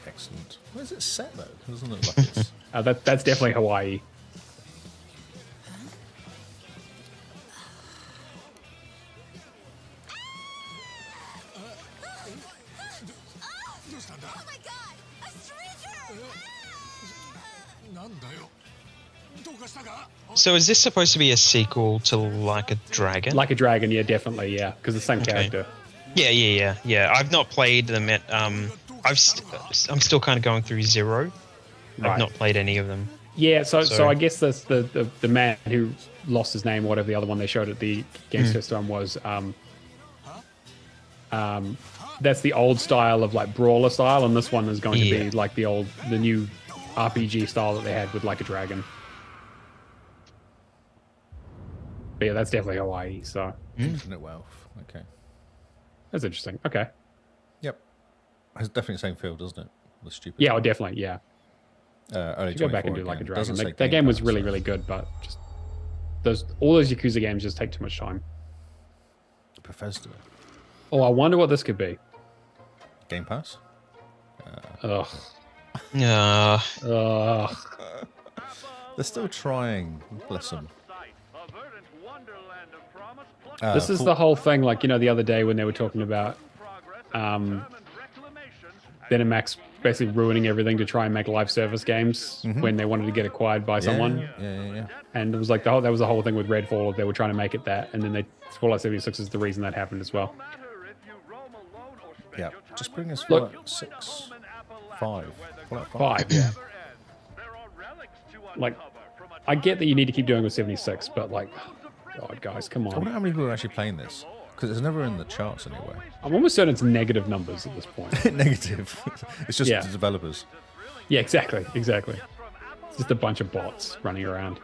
Excellent. Where is it set though? It doesn't look like it's. That's definitely Hawaii. Oh my god! A stranger! So is this supposed to be a sequel to Like a Dragon? Like a Dragon, yeah, definitely, yeah, because the same Okay. character. Yeah. I've not played them at. I'm still kind of going through Zero. Right. I've not played any of them. Yeah, so So- I guess that's the man who lost his name, or whatever the other one they showed at the Games Fest one was. That's the old style of like brawler style, and this one is going to Yeah. be like the new RPG style that they had with Like a Dragon. But yeah, that's definitely Hawaii. So Infinite wealth. Okay. that's interesting. Okay. Yep. It's definitely the same feel, doesn't it? The stupid. Yeah, oh, definitely. Yeah. Early Go back and 24 do Like a again. Dragon. Doesn't say That game was Pass, really, so- really good, but just all those Yakuza games just take too much time. Bethesda. Oh, I wonder what this could be. Game Pass. Ugh. Uh, They're still trying. Bless them. This is the whole thing, like, the other day when they were talking about Max basically ruining everything to try and make live service games when they wanted to get acquired by someone. Yeah. And it was like that was the whole thing with Redfall. They were trying to make it that, and then Fallout 76 is the reason that happened as well. Yeah. Just bring us Look. Fallout 6. 5. Fallout 5, yeah. Like, I get that you need to keep doing with 76, but like, God, guys, come I wonder on. how many people are actually playing this. Because it's never in the charts anyway. I'm almost certain it's negative numbers at this point. Negative. It's just Yeah. the developers. Yeah, exactly. It's just a bunch of bots running around.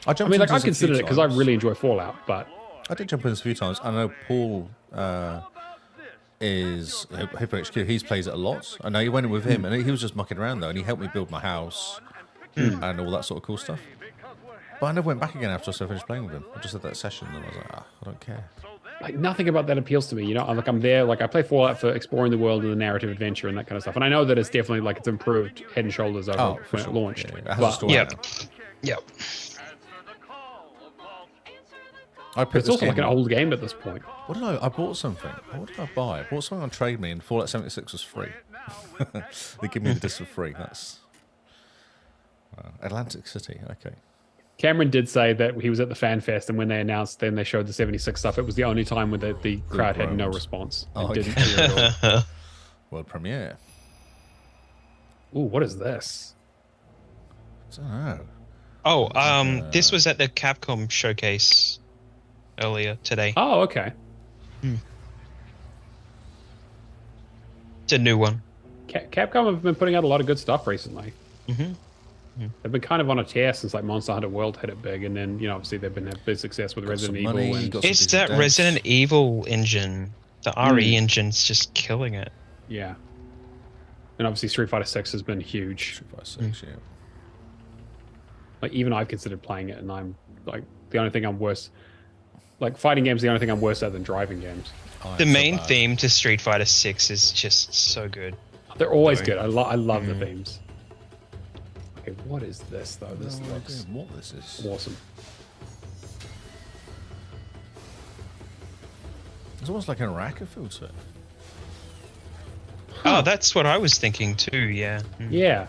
I I mean, like, I've considered it because I really enjoy Fallout, but I did jump in this a few times. I know Paul is Hyper HQ. He's plays it a lot. I know you went in with him, and he was just mucking around though, and he helped me build my house and all that sort of cool stuff. But I never went back again after I finished playing with him. I just had that session, and I was like, I don't care. like nothing about that appeals to me. I'm there. Like, I play Fallout for exploring the world and the narrative adventure and that kind of stuff. And I know that it's definitely like it's improved head and shoulders over For when sure. it launched. Yeah, it has a But story Yep. now. Yep. I picked it's this also like an game- old game at this point. What did I bought something. What did I buy? I bought something on Trade Me, and Fallout 76 was free. They give me the disc for free. That's Atlantic City. Okay. Cameron did say that he was at the fan fest, and when they announced, then they showed the 76 stuff. It was the only time when the crowd had no groaned. response. Oh, It didn't okay. cheer at all. World premiere. Ooh, what is this? I don't know. Oh, this was at the Capcom showcase earlier today. Oh, okay. It's a new one. Capcom have been putting out a lot of good stuff recently. Mm-hmm. They've been kind of on a tear since like Monster Hunter World hit it big, and then obviously they've been having big success with Resident some Evil. money, And got some It's decent that devs. Resident Evil engine. The RE engine's just killing it. yeah, and obviously Street Fighter 6 has been huge. 256, yeah. Like even I've considered playing it, and I'm like the only thing I'm worse. Like fighting games, the only thing I'm worse at than driving games. Oh, The it's so main bad. theme to Street Fighter 6 is just so good. They're always Sorry. good. I love the themes. Okay, what is this though? This No looks idea what this is. awesome. It's almost like an Araka feel to it. Oh, that's what I was thinking too. Yeah. Yeah.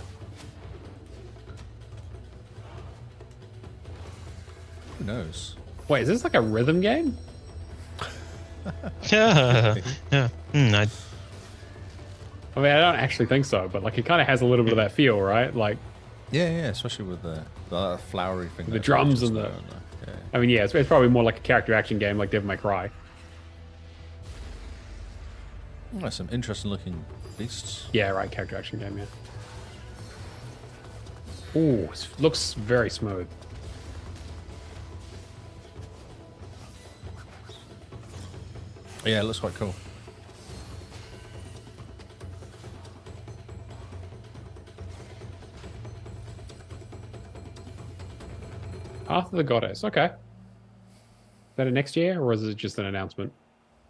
Who knows? Wait, is this like a rhythm game? Yeah. Yeah. I mean, I don't actually think so, but like it kind of has a little bit of that feel, right? Like, Yeah, especially with the flowery thing. The that drums just and the- there yeah. I mean, yeah, it's probably more like a character action game, like Devil May Cry. Oh, some interesting looking beasts. Yeah, right, character action game, yeah. Ooh, it looks very smooth. Yeah, it looks quite cool. After the Goddess, okay. Is that a next year, or is it just an announcement?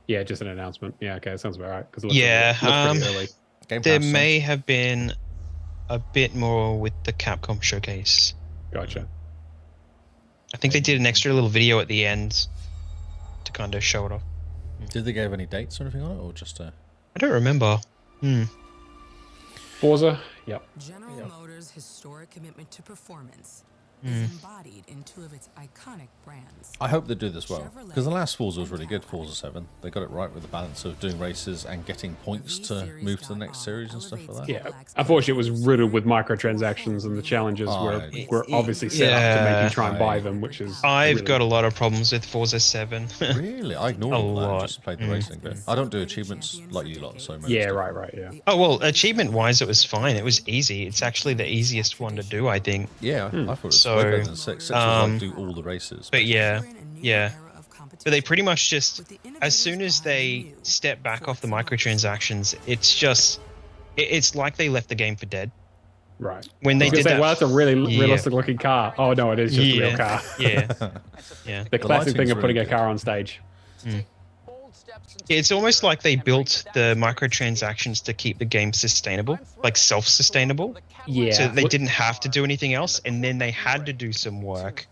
Yeah, just an announcement. Yeah, okay, that sounds about right. Because Yeah, looks pretty early. Game There Pass, may have been a bit more with the Capcom showcase. Gotcha. I think they did an extra little video at the end to kind of show it off. Did they give any dates or anything on it, or just I don't remember. Forza, yep. General Motors' historic commitment to performance is embodied in two of its iconic brands. I hope they do this well, because the last Forza was really good, Forza 7. They got it right with the balance of doing races and getting points to move to the next series and stuff like that. Yeah, unfortunately, it was riddled with microtransactions, and the challenges were obviously set up to make you try and buy them, which is. I've really- got a lot of problems with Forza 7. Really? I ignored A all that and lot. just played the racing bit. I don't do achievements like you lot, so maybe Yeah, it's right, yeah. Oh, well, achievement-wise, it was fine. It was easy. It's actually the easiest one to do, I think. Yeah, I thought it was So, way better than 6. 6 was like do all the races. But yeah. But they pretty much just, as soon as they step back off the microtransactions, it's just, it's like they left the game for dead. Right. When they I was did gonna say, that, well, that's a really Yeah. realistic looking car. Oh no, it is just a real car. yeah, yeah. The classic thing lighting's of putting really a car on stage. It's almost like they built the microtransactions to keep the game sustainable, like self-sustainable. Yeah. So they didn't have to do anything else, and then they had to do some work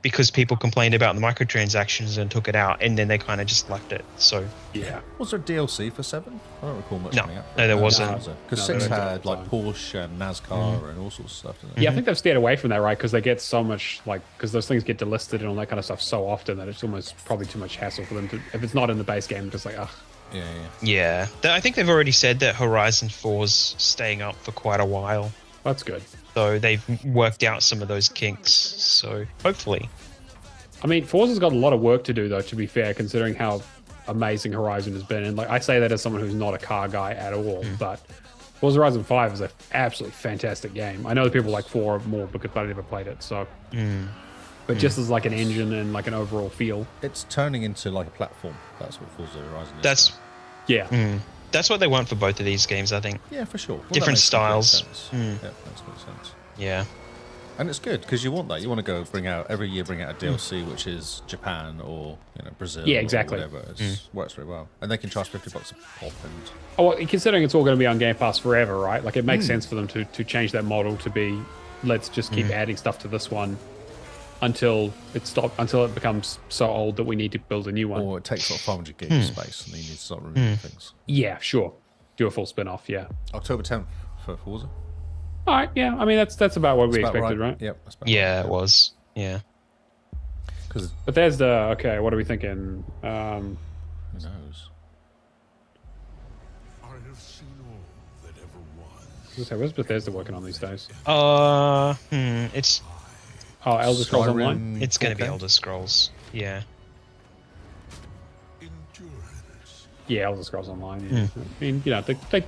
because people complained about the microtransactions and took it out, and then they kind of just left it. So Yeah. Was there DLC for 7? I don't recall much No. coming out. No, there wasn't. Because No, 6 there had wasn't. like Porsche and NASCAR and all sorts of stuff. Didn't it? Yeah, I think they've steered away from that, right? Because they get so much, like, because those things get delisted and all that kind of stuff so often that it's almost probably too much hassle for them to, if it's not in the base game, just like, ugh. Yeah. yeah, I think they've already said that Horizon 4's staying up for quite a while. That's good. So they've worked out some of those kinks. So hopefully. I mean, Forza's got a lot of work to do, though, to be fair, considering how amazing Horizon has been. And, like, I say that as someone who's not a car guy at all, but Forza Horizon 5 is an absolutely fantastic game. I know that people like 4 more because I never played it, so. But just as, like, an engine and, like, an overall feel. It's turning into like a platform. That's what Forza Horizon is. That's Yeah. that's what they want for both of these games, I think. Yeah, for sure. Well, that Different makes complete styles. sense. Yeah, that makes sense. Yeah. And it's good because you want that. You want to go bring out every year, bring out a DLC, which is Japan or Brazil. Yeah, exactly. Or whatever. It works very well, and they can charge $50 a pop. And Oh, well, considering it's all going to be on Game Pass forever, right? Like, it makes sense for them to change that model to be, let's just keep adding stuff to this one until it becomes so old that we need to build a new one. or it takes like 500 gig of space, and then you need to start removing things. Yeah, sure. Do a full spin-off, yeah. October 10th for Forza. All right, yeah. I mean, that's about what we That's about expected, right? Yep. That's about Yeah, it was. Yeah. Because But there's the okay. What are we thinking? who knows? I have seen all that ever was. Where's Bethesda working on these days? It's Oh, Elder Scrolls Skyrim Online. it's going to be 4K? Elder Scrolls. Yeah. Endurance. Yeah, Elder Scrolls Online. Yeah. I mean,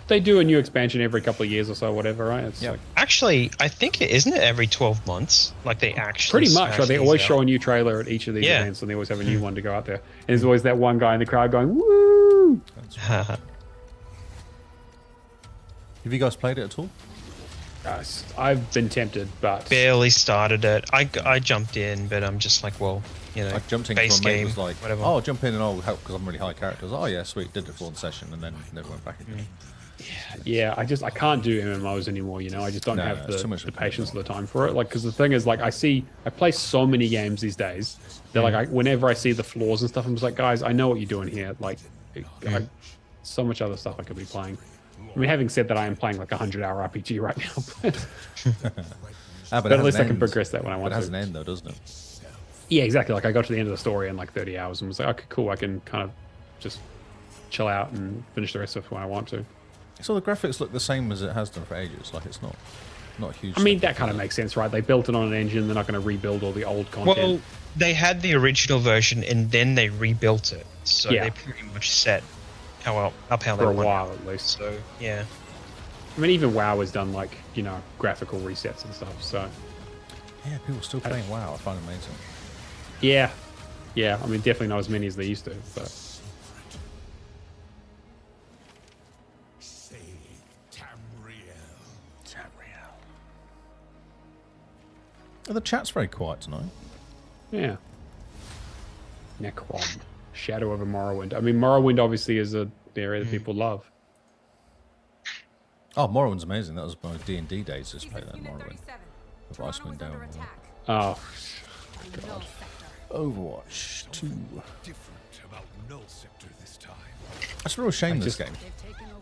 they do a new expansion every couple of years or so, whatever, right? It's like Actually, I think isn't it every 12 months? Like they actually pretty much. smash Right? They these always out. show a new trailer at each of these Yeah. events, and they always have a new one to go out there. And there's always that one guy in the crowd going, "Woo!" Have you guys played it at all? I've been tempted, but Barely started it. I jumped in, but I'm just like, well, you know, I jumped in base because my mate game, was like, whatever. "Oh, I'll jump in and I'll help because I'm really high characters." Oh yeah, sweet. Did it for one session and then never went back again. yeah, I can't do MMOs anymore. You know, I just don't No, have it's too much the of a patience or the time for it. Like, because the thing is, like, I play so many games these days that like whenever I see the flaws and stuff, I'm just like, guys, I know what you're doing here. Like, so much other stuff I could be playing. I mean, having said that, I am playing like a 100-hour RPG right now, but But at least I can progress that when I But want it has to. an end though, doesn't it? Yeah, exactly. Like I got to the end of the story in like 30 hours and was like, okay, cool. I can kind of just chill out and finish the rest of it when I want to. So the graphics look the same as it has done for ages. Like it's not a huge. I mean, step that kind of up. makes sense, right? They built it on an engine. They're not going to rebuild all the old content. Well, they had the original version and then they rebuilt it, so Yeah. they pretty much set how they for want a it. while at least. So yeah, I mean, even WoW has done like, you know, graphical resets and stuff. So Yeah, people still playing WoW. I find it amazing. yeah, I mean, definitely not as many as they used to, but Say, Tamriel. Oh, the chat's very quiet tonight. yeah. Necrom, Shadow of a Morrowind. I mean, Morrowind obviously is a area that people love. Oh, Morrowind's amazing. That was my D&D days. Just play that Morrowind. With Icewind Dale. Oh, Overwatch 2. Different about Null Scepter this time. That's a real shame this just- game.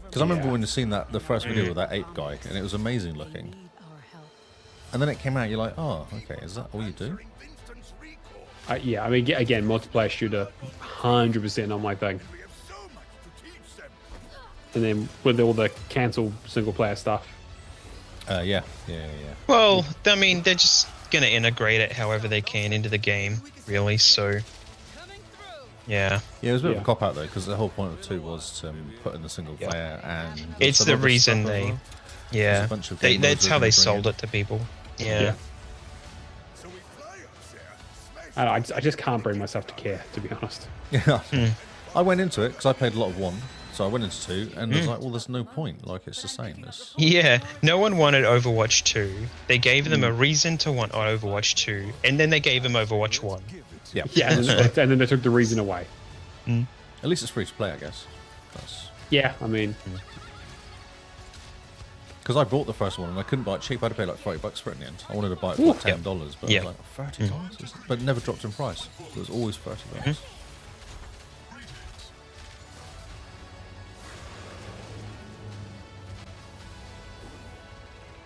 Because I remember Yeah. when you seen the first video with that ape guy, and it was amazing looking. And then it came out, you're like, oh, okay, is that all you do? Winston's recall. yeah. I mean, again, multiplayer shooter, 100% on my thing. We have so much to teach them. And then with all the cancel single player stuff. Yeah. well, I mean, they're just gonna integrate it however they can into the game, really. So yeah, Yeah, it was a bit of Yeah. a cop out though, because the whole point of 2 was to put in the single Yeah. player, and it's some the other reason stuff as they, well. There's yeah, a bunch of game modes that's they're how gonna they bring sold in. it to people. Yeah. Yeah. So we fly up there, smash I don't know, I just can't bring myself to care, to be honest. Yeah. I went into it because I played a lot of 1, so I went into 2, and was like, well, there's no point. Like, it's the same. It's... Yeah, no one wanted Overwatch 2. They gave them a reason to want Overwatch 2, and then they gave them Overwatch 1. Yeah. Yeah, and then they took the reason away. At least it's free to play, I guess. That's... Yeah, I mean, Because I bought the first one and I couldn't buy it cheap. I had to pay like $30 for it in the end. I wanted to buy it for Ooh. like $10, but Yeah. I was like, $30? But it never dropped in price. It was always $30.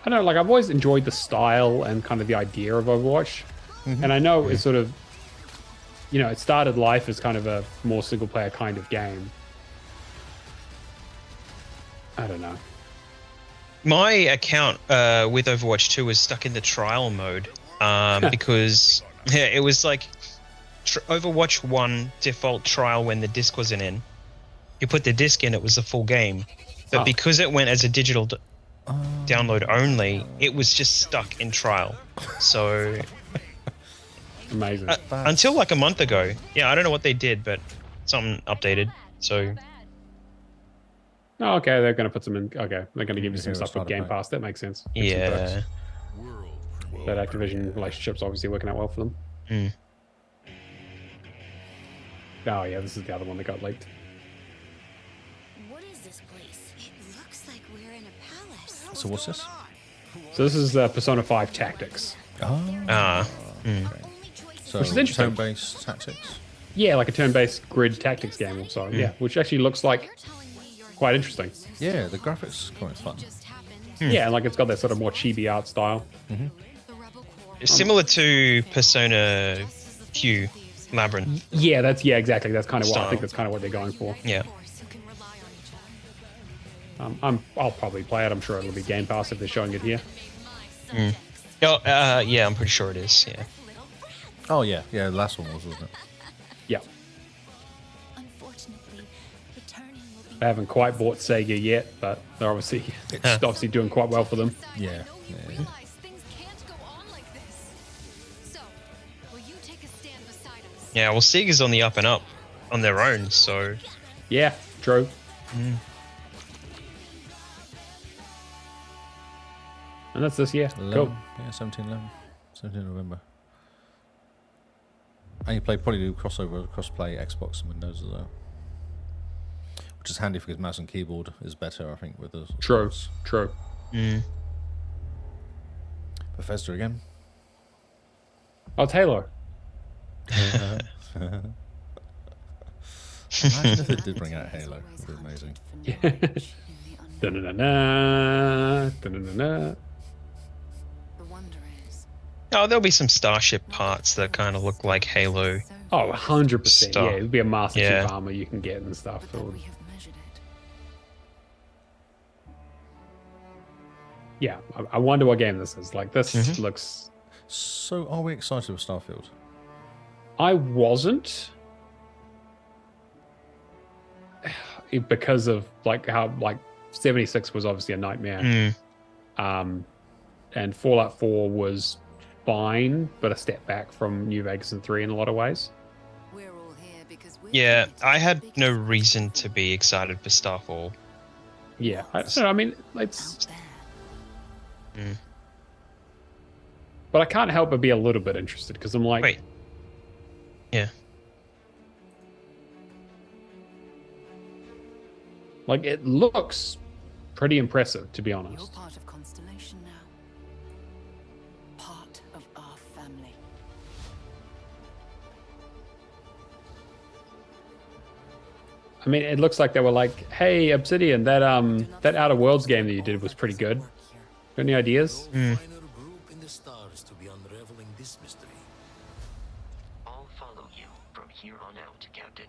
I don't know, like I've always enjoyed the style and kind of the idea of Overwatch. And I know it's sort of, you know, it started life as kind of a more single player kind of game. I don't know. My account with Overwatch 2 was stuck in the trial mode because it was like Overwatch 1 default trial when the disc wasn't in. You put the disc in, it was the full game. But because it went as a digital download only, it was just stuck in trial. So Amazing. until like a month ago. Yeah, I don't know what they did, but something updated. So Oh, okay, they're going to put some in. Okay, they're going to give you some Heroes stuff with starter Game pack. Pass. That makes sense. Give some perks. yeah. world premiere. That Activision relationship's obviously working out well for them. Mm. Oh, yeah, this is the other one that got leaked. What is this place? It looks like we're in a palace. So what's this? So this is Persona 5 Tactics. Ah. So Which is interesting. turn-based tactics. Yeah, like a turn-based grid tactics game or so. Yeah, which actually looks like quite interesting. Yeah, the graphics are quite fun. Yeah, and like it's got that sort of more chibi art style. Similar to Persona Q Labyrinth. Yeah, exactly. That's kind of what I Style. think. That's kind of what they're going for. Yeah. I'll probably play it. I'm sure it'll be Game Pass if they're showing it here. Oh, yeah, I'm pretty sure it is. Yeah. Oh, yeah. Yeah, the last one was, wasn't it? Yeah, Unfortunately, returning will be I haven't quite bought Sega yet, but they're obviously it's obviously doing quite well for them. Yeah. realize things can't go on like this. So, will you take a stand beside us? Yeah, well, Sega's on the up and up on their own, so Yeah, true. And that's this year. 11, Cool. Yeah, 17 November. And you probably do crossplay Xbox and Windows as well. Which is handy because mouse and keyboard is better, I think, with those. True. True. Bethesda again. Oh, it's Halo. Imagine if they did bring out Halo. It would be amazing. Da-na-na-na, da-na-na-na. Oh, there'll be some Starship parts that kind of look like Halo. Oh, 100%. Stuff. Yeah, it'd be a Master Chief Yeah. armor you can get and stuff. It would- Yeah, I wonder what game this is. Like, this looks... So, are we excited with Starfield? I wasn't. Because of, like, how, like, 76 was obviously a nightmare. And Fallout 4 was fine, but a step back from New Vegas and 3 in a lot of ways. Yeah, I had no reason to be excited for Starfall. Yeah, I don't know. I mean, it's... But I can't help but be a little bit interested because I'm like... Wait. Yeah. Like, it looks pretty impressive, to be You're honest. part of Constellation now. Part of our family. I mean, it looks like they were like, "Hey, Obsidian, that Outer Worlds game that you did was pretty good. Got any ideas?" Final group in the stars to be unraveling this mystery. I'll follow you from here on out, Captain.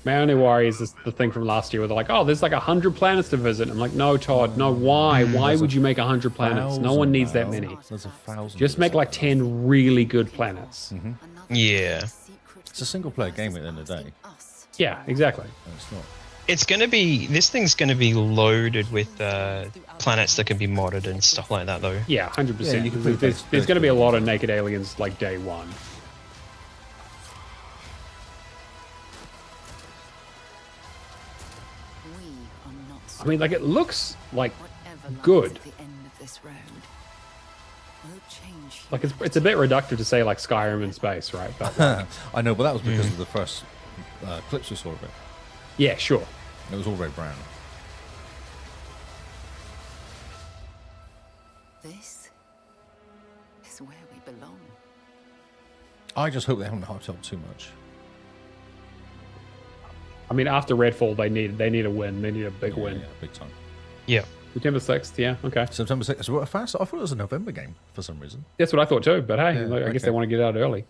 My only worry is the thing from last year where they're like, "Oh, there's like 100 planets to visit." I'm like, "No, Todd, no. Why? Why would you make 100 planets? No one needs that many. There's 1,000. Just make like 10 really good planets." Yeah. It's a single player game at the end of the day. Yeah, exactly. And it's not. It's going to be... This thing's going to be loaded with planets that can be modded and stuff like that, though. Yeah, 100%. Yeah, you can put There's going to be a lot of naked aliens like day one. I mean, like, it looks like good. Like, it's a bit reductive to say like Skyrim in space, right? But like, I know, but that was because of the first clips we saw of it. yeah, sure. It was all very brown. This is where we belong. I just hope they haven't hyped up too much. I mean, after Redfall, they need a win. They need a big win. Yeah, big time. Yeah. September 6th, yeah, okay. September 6th. So what fast? I thought it was a November game for some reason. That's what I thought too. But hey, Yeah, look, I guess okay. they want to get out early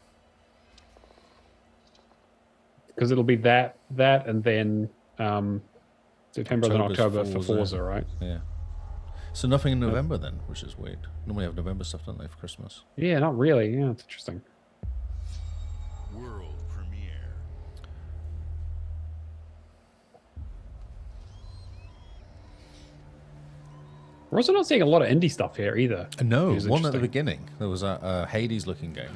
because it'll be that, and then September, then October's October for Forza. Forza, right? Yeah. So nothing in November then, which is weird. Normally have November stuff, don't they, for Christmas? Yeah, not really. Yeah, it's interesting. World premiere. We're also not seeing a lot of indie stuff here either. No, which is one at the interesting. beginning. There was a Hades-looking game.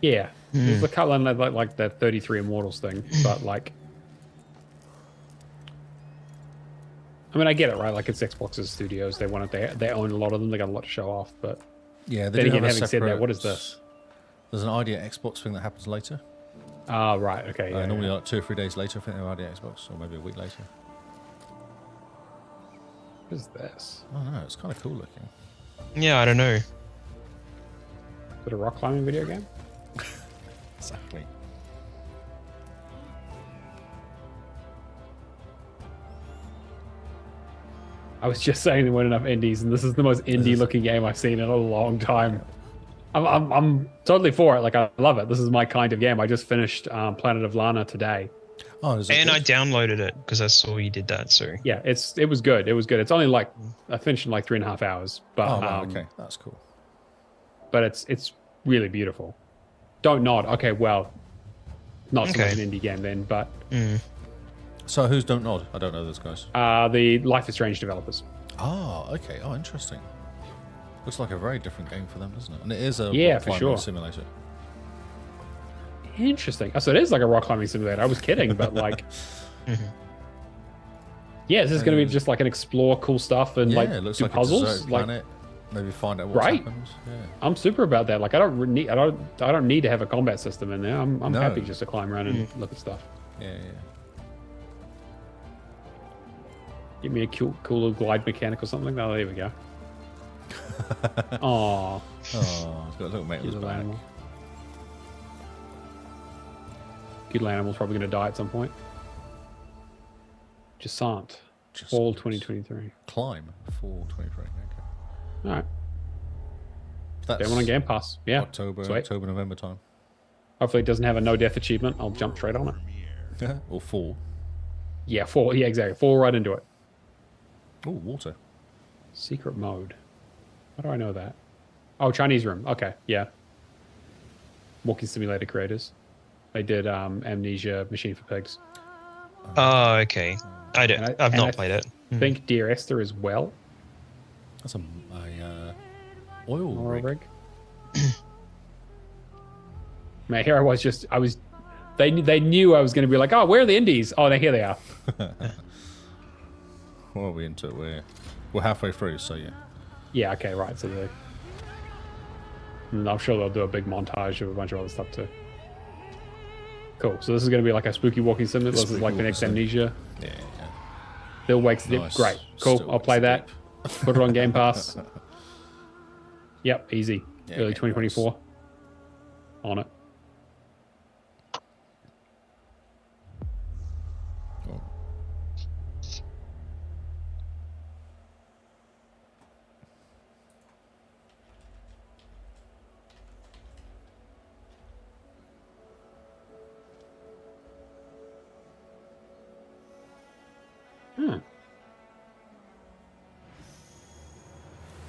Yeah, there's a couple of like the 33 Immortals thing, but like, I mean, I get it, right? Like, it's Xbox's studios; they want it. They own a lot of them. They got a lot to show off. But Yeah, they then do again, have a having said that, separate- what is this? There's an ID at Xbox thing that happens later. Ah, right. Okay. Yeah, Normally yeah. like 2 or 3 days later, I think they're ID at Xbox, or maybe a week later. What is this? I don't know, it's kind of cool looking. Yeah, I don't know. Is it a rock climbing video game? Exactly. I was just saying there weren't enough indies, and this is the most indie-looking game I've seen in a long time. I'm totally for it. Like, I love it. This is my kind of game. I just finished Planet of Lana today. Oh, is it And good? I downloaded it because I saw you did that, so... Yeah, it was good. It was good. It's only like I finished in like 3.5 hours, but Oh, wow, okay, that's cool. but it's really beautiful. Don't nod. Okay, well, not so much Okay. an indie game then, but So who's Don't Nod? I don't know those guys. the Life is Strange developers. Oh, okay. Oh, interesting. Looks like a very different game for them, doesn't it? And it is a Yeah, rock for climbing sure. simulator. Interesting. Oh, so it is like a rock climbing simulator. I was kidding, but like, Yeah, this is going to be just like an explore cool stuff and Yeah, like it looks do like puzzles. a deserted Like, planet. Maybe find out what Right. happens. Yeah. I'm super about that. Like, I don't need to have a combat system in there. I'm No. happy just to climb around and look at stuff. Yeah. Give me a cool little glide mechanic or something. Oh, there we go. Aww. Oh, it's got a little mate on his Cute little back. animal. Cute little animal's probably going to die at some point. Jasant. Fall 2023. Climb for 23. Okay. All right. That's Day one on Game Pass. Yeah. October, Sweet. November time. Hopefully it doesn't have a no death achievement. I'll jump straight on it. Or fall. Yeah, fall. Yeah, exactly. Fall right into it. Oh, water. Secret mode. How do I know that? Oh, Chinese room. Okay, yeah. Walking simulator creators. They did Amnesia, Machine for Pigs. Oh, okay. I've And not I played it. I think Dear Esther as well. That's a oil Oil rig. rig. Man, here I was they knew I was going to be like, oh, where are the indies? Oh, here they are. What are we into? We're halfway through, so yeah. Yeah, okay, right. So and I'm sure they'll do a big montage of a bunch of other stuff too. Cool. So this is going to be like a spooky walking simulator. This is Spooky like the next walking sim. Amnesia. Yeah. Bill wakes it. Nice. Great. Cool. Still I'll play that. wakes Put it on Game Pass. Yep, easy. Yeah, Early Game 2024. On it. Oh.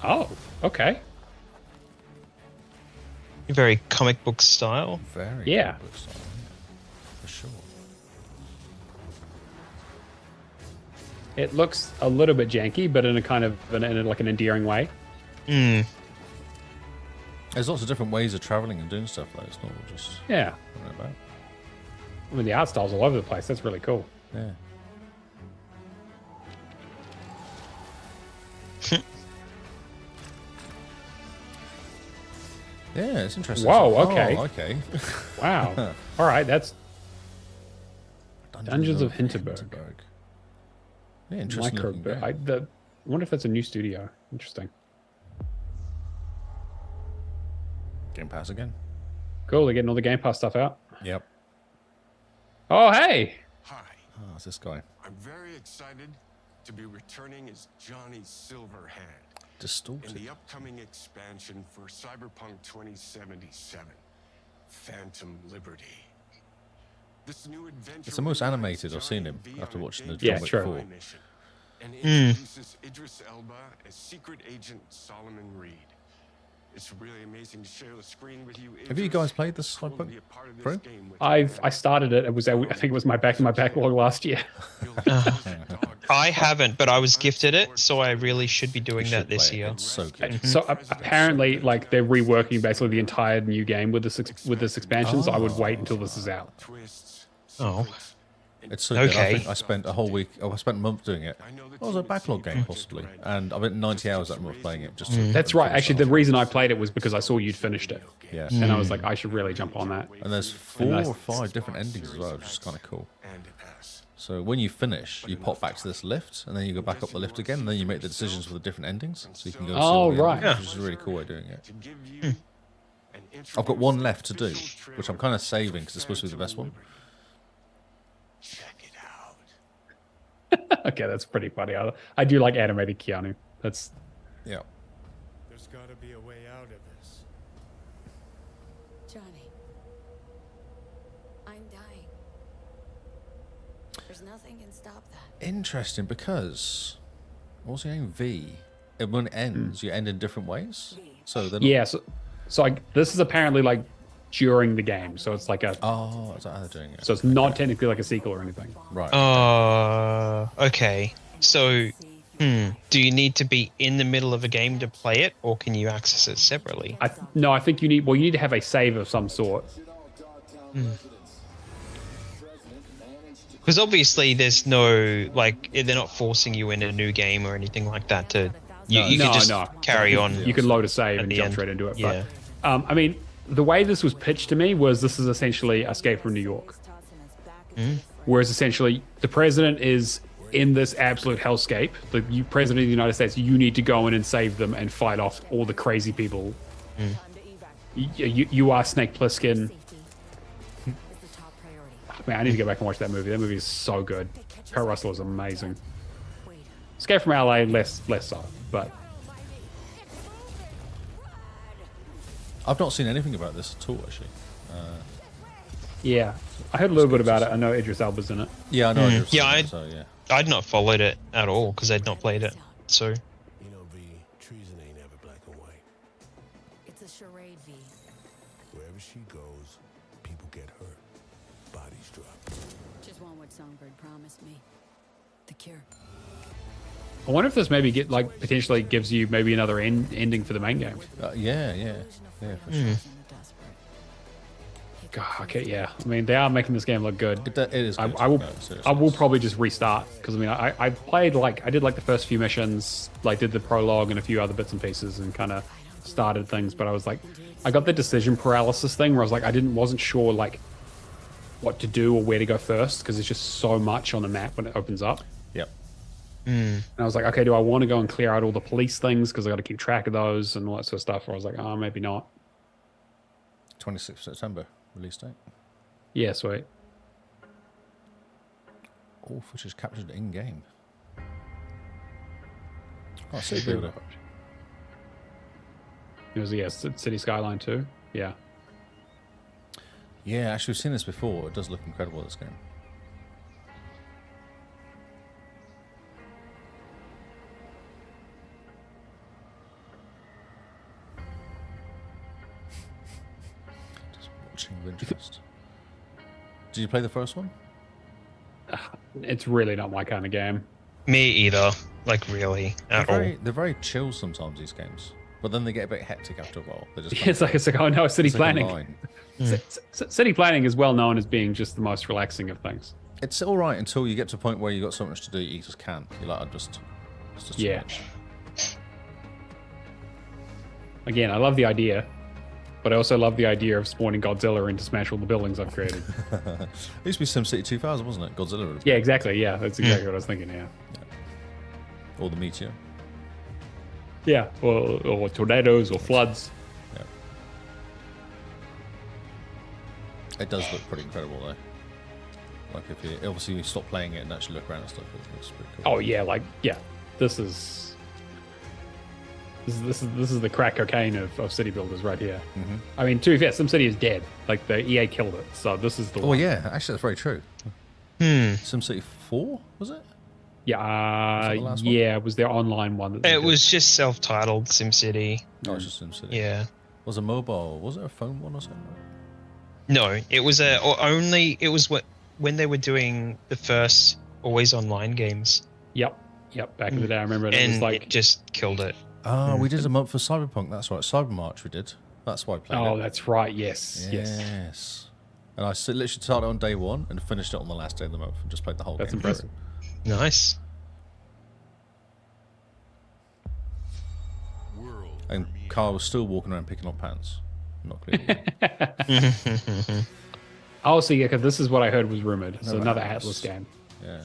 Oh, okay. Very comic book style. Very Yeah. cool style, yeah. For sure. It looks a little bit janky, but in a kind of like an endearing way. Mm. There's lots of different ways of traveling and doing stuff though. It's not all just Yeah. about. I mean, the art style's all over the place. That's really cool. Yeah. Yeah, it's interesting. Whoa, Oh, okay. okay. Wow. All right, that's Dungeons of Hinterberg. Yeah, interesting. looking game. I wonder if that's a new studio. Interesting. Game Pass again. Cool. They're getting all the Game Pass stuff out. Yep. Oh, hey. Hi, Oh, it's this guy. I'm very excited to be returning as Johnny Silverhand in Distorted. the upcoming expansion for Cyberpunk 2077, Phantom Liberty. This new adventure It's the most reunites animated I've seen him Johnny V after on a watching the dangerous John Wick spy 4. mission, and introduces Idris Elba as Secret Agent Solomon Reed. It's really amazing to share the screen with you. Have you Idris. guys played this It's cool to Cyberpunk be a part of this Pro? game with I started it. It was I think it was my backlog last year. I haven't, but I was gifted it, so I really should be doing You that should this play it. year. It's so good. So apparently, like they're reworking basically the entire new game with this expansion. So I would wait until this is out. Twists, Oh. secrets, and It's so good. I Okay. think I spent a whole week. Oh, I spent a month doing it. It was a backlog game possibly, and I went 90 hours that month playing it. Just to That's right. finish Actually, it the off. reason I played it was because I saw you'd finished it, Yeah. and I was like, I should really jump on that. And there's And 4 I- or 5 different endings as well, which is kind of cool. and a pass. So when you finish, you pop back to this lift, and then you go back up the lift again, and then you make the decisions for the different endings, so you can go. Oh, see all the right. endings, which is a really cool way of doing it. To give you an I've got one introducing left to do, official which I'm trailer kind of for saving because it's supposed to be the best Phantom one. Liberty. Check it out. Okay, that's pretty funny. I do like animated Keanu. That's Yeah. There's got to be a way out of this. Johnny, I'm dying. There's nothing can stop that. Interesting because what's your name? V. And when it ends, you end in different ways. So then. yeah. So this is apparently like during the game. So it's like a. Oh, is that how they're doing it? So it's not technically like a sequel or anything. Right. Okay. So, do you need to be in the middle of a game to play it, or can you access it separately? No, I think you need to have a save of some sort. Because obviously there's no, like, they're not forcing you into a new game or anything like that to... You can just carry on. You can load a save and jump straight into it. But, I mean, the way this was pitched to me was this is essentially Escape from New York. Whereas essentially the president is in this absolute hellscape. The president of the United States, you need to go in and save them and fight off all the crazy people. You are Snake Plissken. Man, I need to go back and watch that movie. That movie is so good. Kurt Russell is amazing. Escape from LA, less so, but I've not seen anything about this at all, actually. Yeah, I heard a little bit about it. I know Idris Elba's in it. Yeah, I know. Idris Yeah, Elba, so, yeah. I'd not followed it at all because I'd not played it. So You know, V, treason ain't ever black and white. It's a charade, V. Wherever she goes, people get hurt. Bodies drop. Just want what Songbird promised me. The cure. I wonder if this maybe potentially gives you maybe another ending for the main game. Yeah, for sure. God, okay, yeah. I mean, they are making this game look good. It is good. I will probably just restart because I mean, I played I did the first few missions, did the prologue and a few other bits and pieces, and kind of started things. But I was I got the decision paralysis thing where I was wasn't sure what to do or where to go first because there's just so much on the map when it opens up. Yep. And I was okay, do I want to go and clear out all the police things because I got to keep track of those and all that sort of stuff? Or I was oh, maybe not. 26th September release date. Yeah, sweet. All footage captured in game. Oh, City Builder. It was City Skyline 2. Yeah. Yeah, actually, we've seen this before. It does look incredible, this game. Of interest. Did you play the first one? It's really not my kind of game. me either. Really at all. They're very chill sometimes, these games, but then they get a bit hectic after a while. They just it's like oh no, city planning. Line. City planning is well known as being just the most relaxing of things. It's all right until you get to a point where you got so much to do you just can't. You're like, it's just too much. Again, I love the idea, but I also love the idea of spawning Godzilla in to smash all the buildings I've created. It used to be SimCity 2000, wasn't it? Godzilla. Yeah, exactly. Yeah, that's exactly what I was thinking. Yeah. Or the meteor. Yeah, or tornadoes or floods. Yeah. It does look pretty incredible though. Like if you obviously you stop playing it and actually look around and stuff, it looks pretty cool. Oh yeah, this is the crack cocaine of city builders right here. Mm-hmm. I mean, to be fair, SimCity is dead. Like the EA killed it, so this is the one. Oh yeah, actually that's very true. SimCity 4 was it? Yeah, yeah, it was their online one. It was just self-titled SimCity. Oh, it's just SimCity. Yeah. Was it mobile? Was it a phone one or something? No, it was when they were doing the first always online games. Yep. Back in the day, I remember it. And it was like it just killed it. Oh, we did a month for Cyberpunk. That's right, Cybermarch we did. That's why I played it. Oh, that's right. Yes. And I literally started on day one and finished it on the last day of the month and just played the whole game. That's impressive. Nice. And Carl was still walking around picking up pants. Not clear. Oh, so yeah, because this is what I heard was rumored. So another Atlas game. Yeah.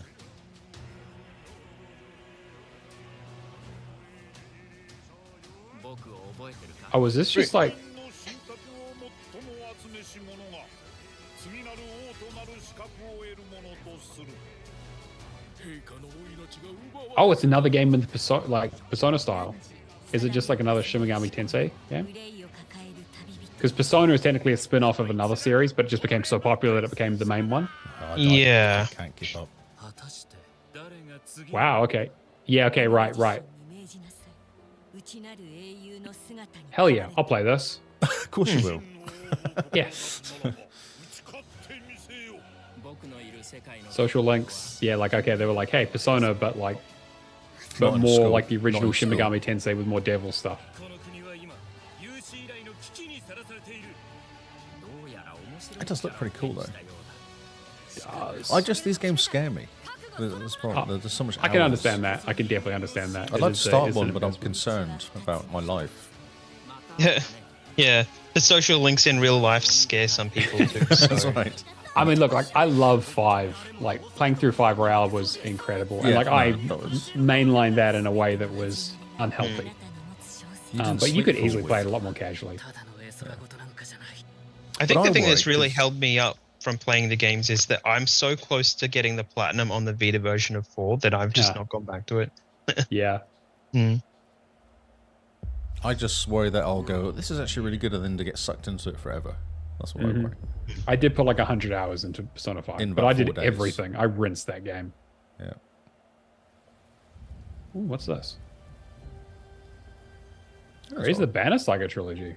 Oh, is this just like? Oh, it's another game with Persona style. Is it just like another Shin Megami Tensei game? Because Persona is technically a spin-off of another series, but it just became so popular that it became the main one. Yeah. I can't keep up. Wow. Okay. Yeah. Okay. Right. Hell yeah! I'll play this. Of course you will. Yeah. Social links. Yeah. Okay. They were like, hey, Persona, but more like the original Shin Megami Tensei with more devil stuff. It does look pretty cool though. does. These games scare me. There's so much. I can hours. understand that. I can definitely understand that. I'd It like to is start it's an one, but I'm investment. concerned about my life. Yeah, yeah. The social links in real life scare some people too. That's So. right. I mean, look, like I love 5. Like playing through 5 Royale was incredible, and Yeah, like no, I that was- mainlined that in a way that was unhealthy. didn't But you sleep could for a easily week. play it a lot more casually. I think But the I thing that's worry, really 'cause- held me up from playing the games is that I'm so close to getting the platinum on the Vita version of 4 that I've just Yeah. not gone back to it. Yeah. Mm. I just worry that I'll go, this is actually really good, and then to get sucked into it forever. That's what I worry. I did put like 100 hours into Persona 5, In but about I did 4 days. everything. I rinsed that game. Yeah. Ooh, what's this? That's Here's all. the Banner Saga trilogy.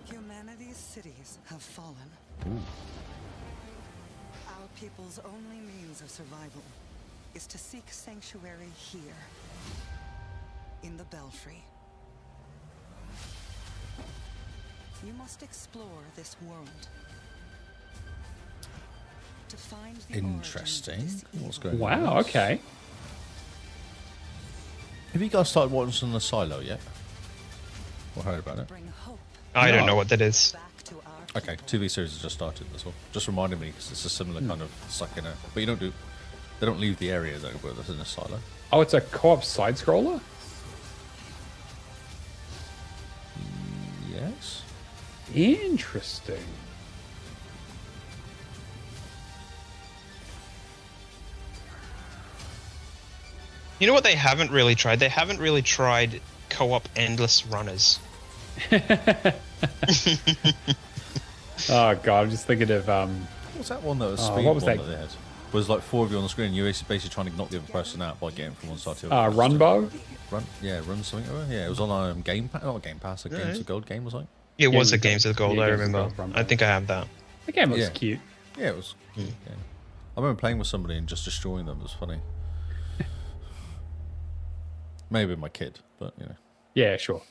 Humanity's cities have fallen. Our people's only means of survival is to seek sanctuary here, in the Belfry. You must explore this world to find the Interesting. origins of this What's evil. going on? Wow, okay. Have you guys started watching the Silo yet? Or heard about it? Bring hope I don't No. know what that is. back to our Okay, TV series has just started. That's all. Just reminded me because it's a similar kind of suck in it. But they don't leave the area though. But that's in a silo. Oh, it's a co-op side scroller? Yes. Interesting. You know what they haven't really tried? They haven't really tried co-op endless runners. Oh god, I'm just thinking of What was that one that was Oh, speed what was one that? that they had? Was like 4 of you on the screen. You're basically trying to knock the other person out by getting from one side to the other. Runbow? Run something. Yeah, it was on Game Pass, not Game Pass, a Games of Gold game or something. It was Games a of Games of Gold, yeah, I Games of remember. Gold, I think I have that. The game looks Yeah. cute. Yeah, it was. Yeah. I remember playing with somebody and just destroying them. It was funny. Maybe my kid, but you know. Yeah, sure.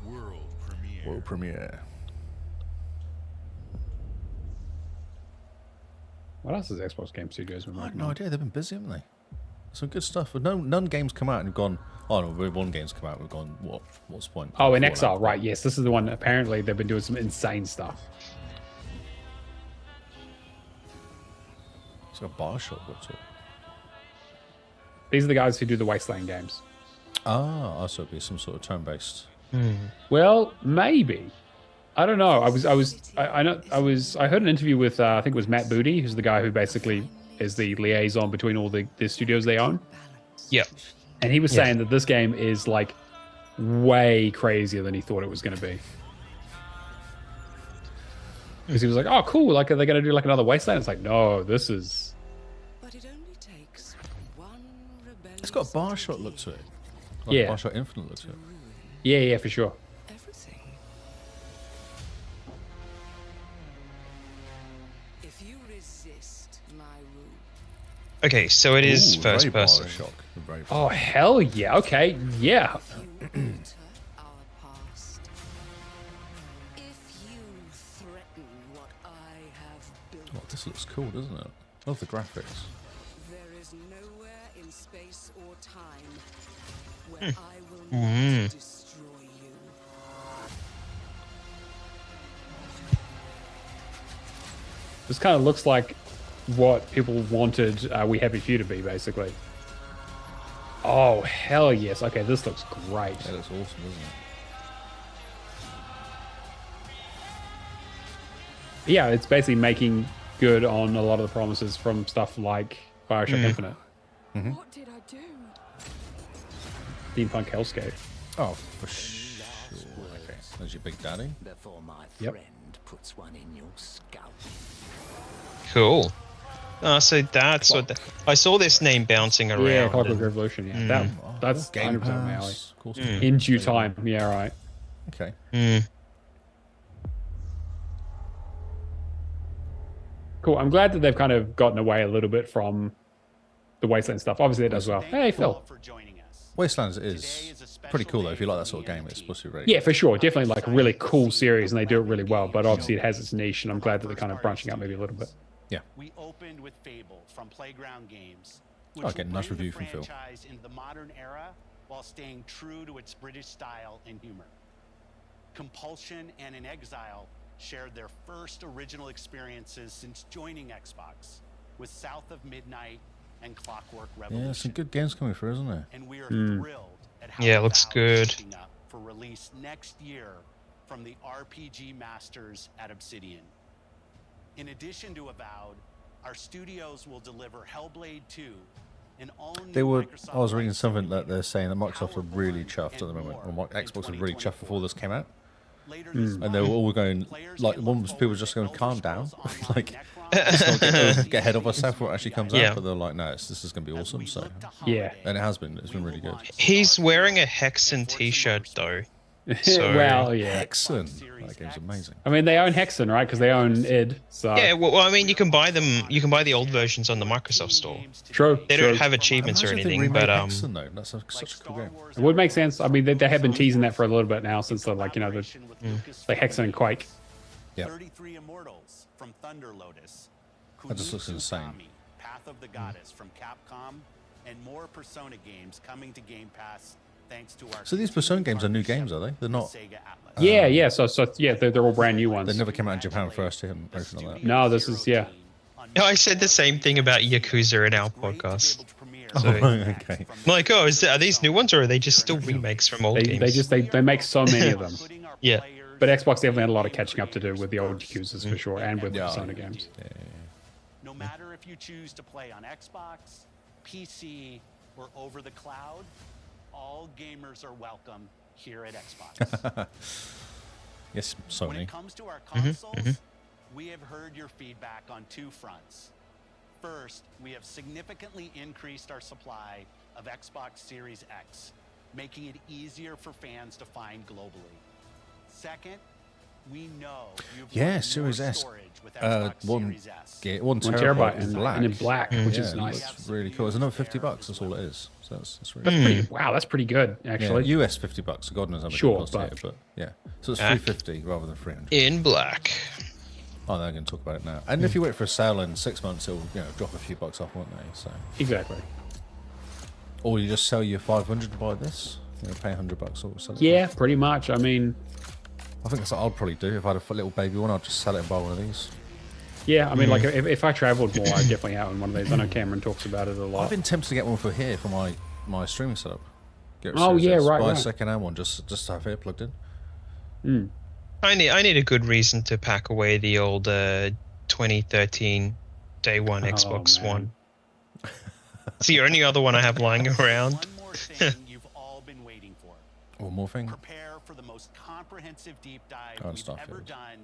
World premiere. What else has Xbox Game Studios been I have working no on? idea. They've been busy, haven't they? Some good stuff. But none games come out and have gone. Oh no, one game's come out. We've gone. What's the point? Oh, in Fallout. Exile, right? Yes, this is the one. Apparently, they've been doing some insane stuff. It's got Bioshock. What's it? These are the guys who do the Wasteland games. Ah, so it'd be some sort of turn-based. Well, maybe. I don't know. I heard an interview with I think it was Matt Booty, who's the guy who basically is the liaison between all the studios they own. Yep. And he was saying that this game is like way crazier than he thought it was going to be. Because he was like, "Oh, cool! Like, are they going to do like another Wasteland?" It's like, no, this is. But it only takes one rebellious It's got a Bioshock look to it. Like Yeah. Bioshock Infinite look to it. Yeah, for sure. everything. If you resist my rule, Okay, so it is Ooh, first very person. Bioshock. Very Oh hell yeah! Okay, yeah. you enter our past. If you threaten what I have built, Oh, this looks cool, doesn't it? Love the graphics. there is nowhere in space or time where I will not destroy you. This kind of looks like what people wanted We Happy Few to be, basically. Oh hell yes! Okay, this looks great. That looks awesome, doesn't it? Yeah, it's basically making good on a lot of the promises from stuff like Bioshock Infinite, What did I do? Steampunk Hellscape. Oh, for sure. Okay, there's your big daddy. Before my Yep. friend puts one in your skull. Cool. So that's what I saw this name bouncing around. Yeah, Clockwork and- Revolution. Yeah, that's Game 100% my alley. Pass. Of course. In due time. Yeah, right. Okay. Cool. I'm glad that they've kind of gotten away a little bit from the Wasteland stuff. Obviously, it does well. Hey, Phil. for joining us. Wastelands is pretty cool though. If you like that sort of game, it's supposed to be really Yeah, for sure. Definitely like a really cool series, and they do it really well. But obviously, it has its niche, and I'm glad that they're kind of branching out maybe a little bit. Yeah. We opened with Fable from Playground Games, Oh, getting a nice bring the review from Phil. franchise into the modern era while staying true to its British style and humor. Compulsion and In Exile shared their first original experiences since joining Xbox with South of Midnight and Clockwork Revolution. Yeah, some good games coming through, isn't there? And we are thrilled at how Yeah, it looks Avowed is good. shaping up for release next year from the RPG masters at Obsidian. In addition to Avowed, our studios will deliver Hellblade 2, an all-new They were. Microsoft I was reading Flight something that Simulator, they're saying that Microsoft are powerful really and chuffed at the moment, or more Xbox in are really chuffed before this came out, Later this and they were month, all going players like can one look was people forward just to going Elder calm down, Scrolls Online like Necron let's not Season get ahead of 3 ourselves before it actually comes Yeah. out. But they're like, no, this is going to be As awesome. we So, look to Yeah. holiday, and it has been. It's been we really will good. launch He's Starfield wearing a and Hexen Forza t-shirt Motorsport. though. So Well, yeah. Hexen. That game's amazing. I mean, they own Hexen, right? Because they own id. So yeah, well, I mean, you can buy them. You can buy the old versions on the Microsoft Store. true. They true. don't have achievements or Imagine if they anything, remade but Hexen though. That's such a cool game. It would make sense. I mean, they have been teasing that for a little bit now since the like the Hexen and Quake. Yep. 33 Immortals from Thunder Lotus. That just looks Kunitsu insane. Kami, Path of the Goddess from Capcom, and more Persona games coming to Game Pass thanks to our So these Persona games are new games, are they? They're not. Sega Atlas. Yeah. So yeah, they're all brand new ones. They never came out in Japan first, and everything like that. No, this is yeah. I said the same thing about Yakuza in our podcast. So, Okay. I'm like, oh, are these new ones or are they just still remakes from old games? They make so many of them. Yeah. But Xbox definitely had a lot of catching up to do with the old Yakuzas for sure, and with the Persona games. No matter if you choose to play on Xbox, PC, or over the cloud, all gamers are welcome here at Xbox. Yes, When Sony. it comes to our consoles, we have heard your feedback on two fronts. First, we have significantly increased our supply of Xbox Series X, making it easier for fans to find globally. Second, we know you've Yeah, wanted Series more S. storage with Xbox 1 Series S. one 1 terabyte terabyte in and black. in black, which Yeah, is it nice. looks really cool. It's another $50. That's all it is. So that's really. That's pretty. Wow, that's pretty good actually. Yeah, US $50. God knows how much Sure, it costs but- here, but yeah. So it's Ah. $350 rather than $300. In black. Oh, they're going to talk about it now. And if you wait for a sale in 6 months, it'll drop a few bucks off, won't they? So. Exactly. Or you just sell your 500 to buy this. Pay $100 or something. Yeah, pretty much. I mean, I think that's what I'd probably do if I had a little baby one. I'd just sell it and buy one of these. yeah. I mean, like if I traveled more, I'd definitely have one of these. I know Cameron talks about it a lot. I've been tempted to get one for here for my streaming setup. Get a Oh, Series yeah, S, right, Buy a right. second-hand one just to have it plugged in. I need a good reason to pack away the old 2013 day one Xbox man. One. It's the only other one I have lying around. One more thing you've all been waiting for. One more thing. Prepare for the most comprehensive deep dive Oh, and we've ever Starfield. done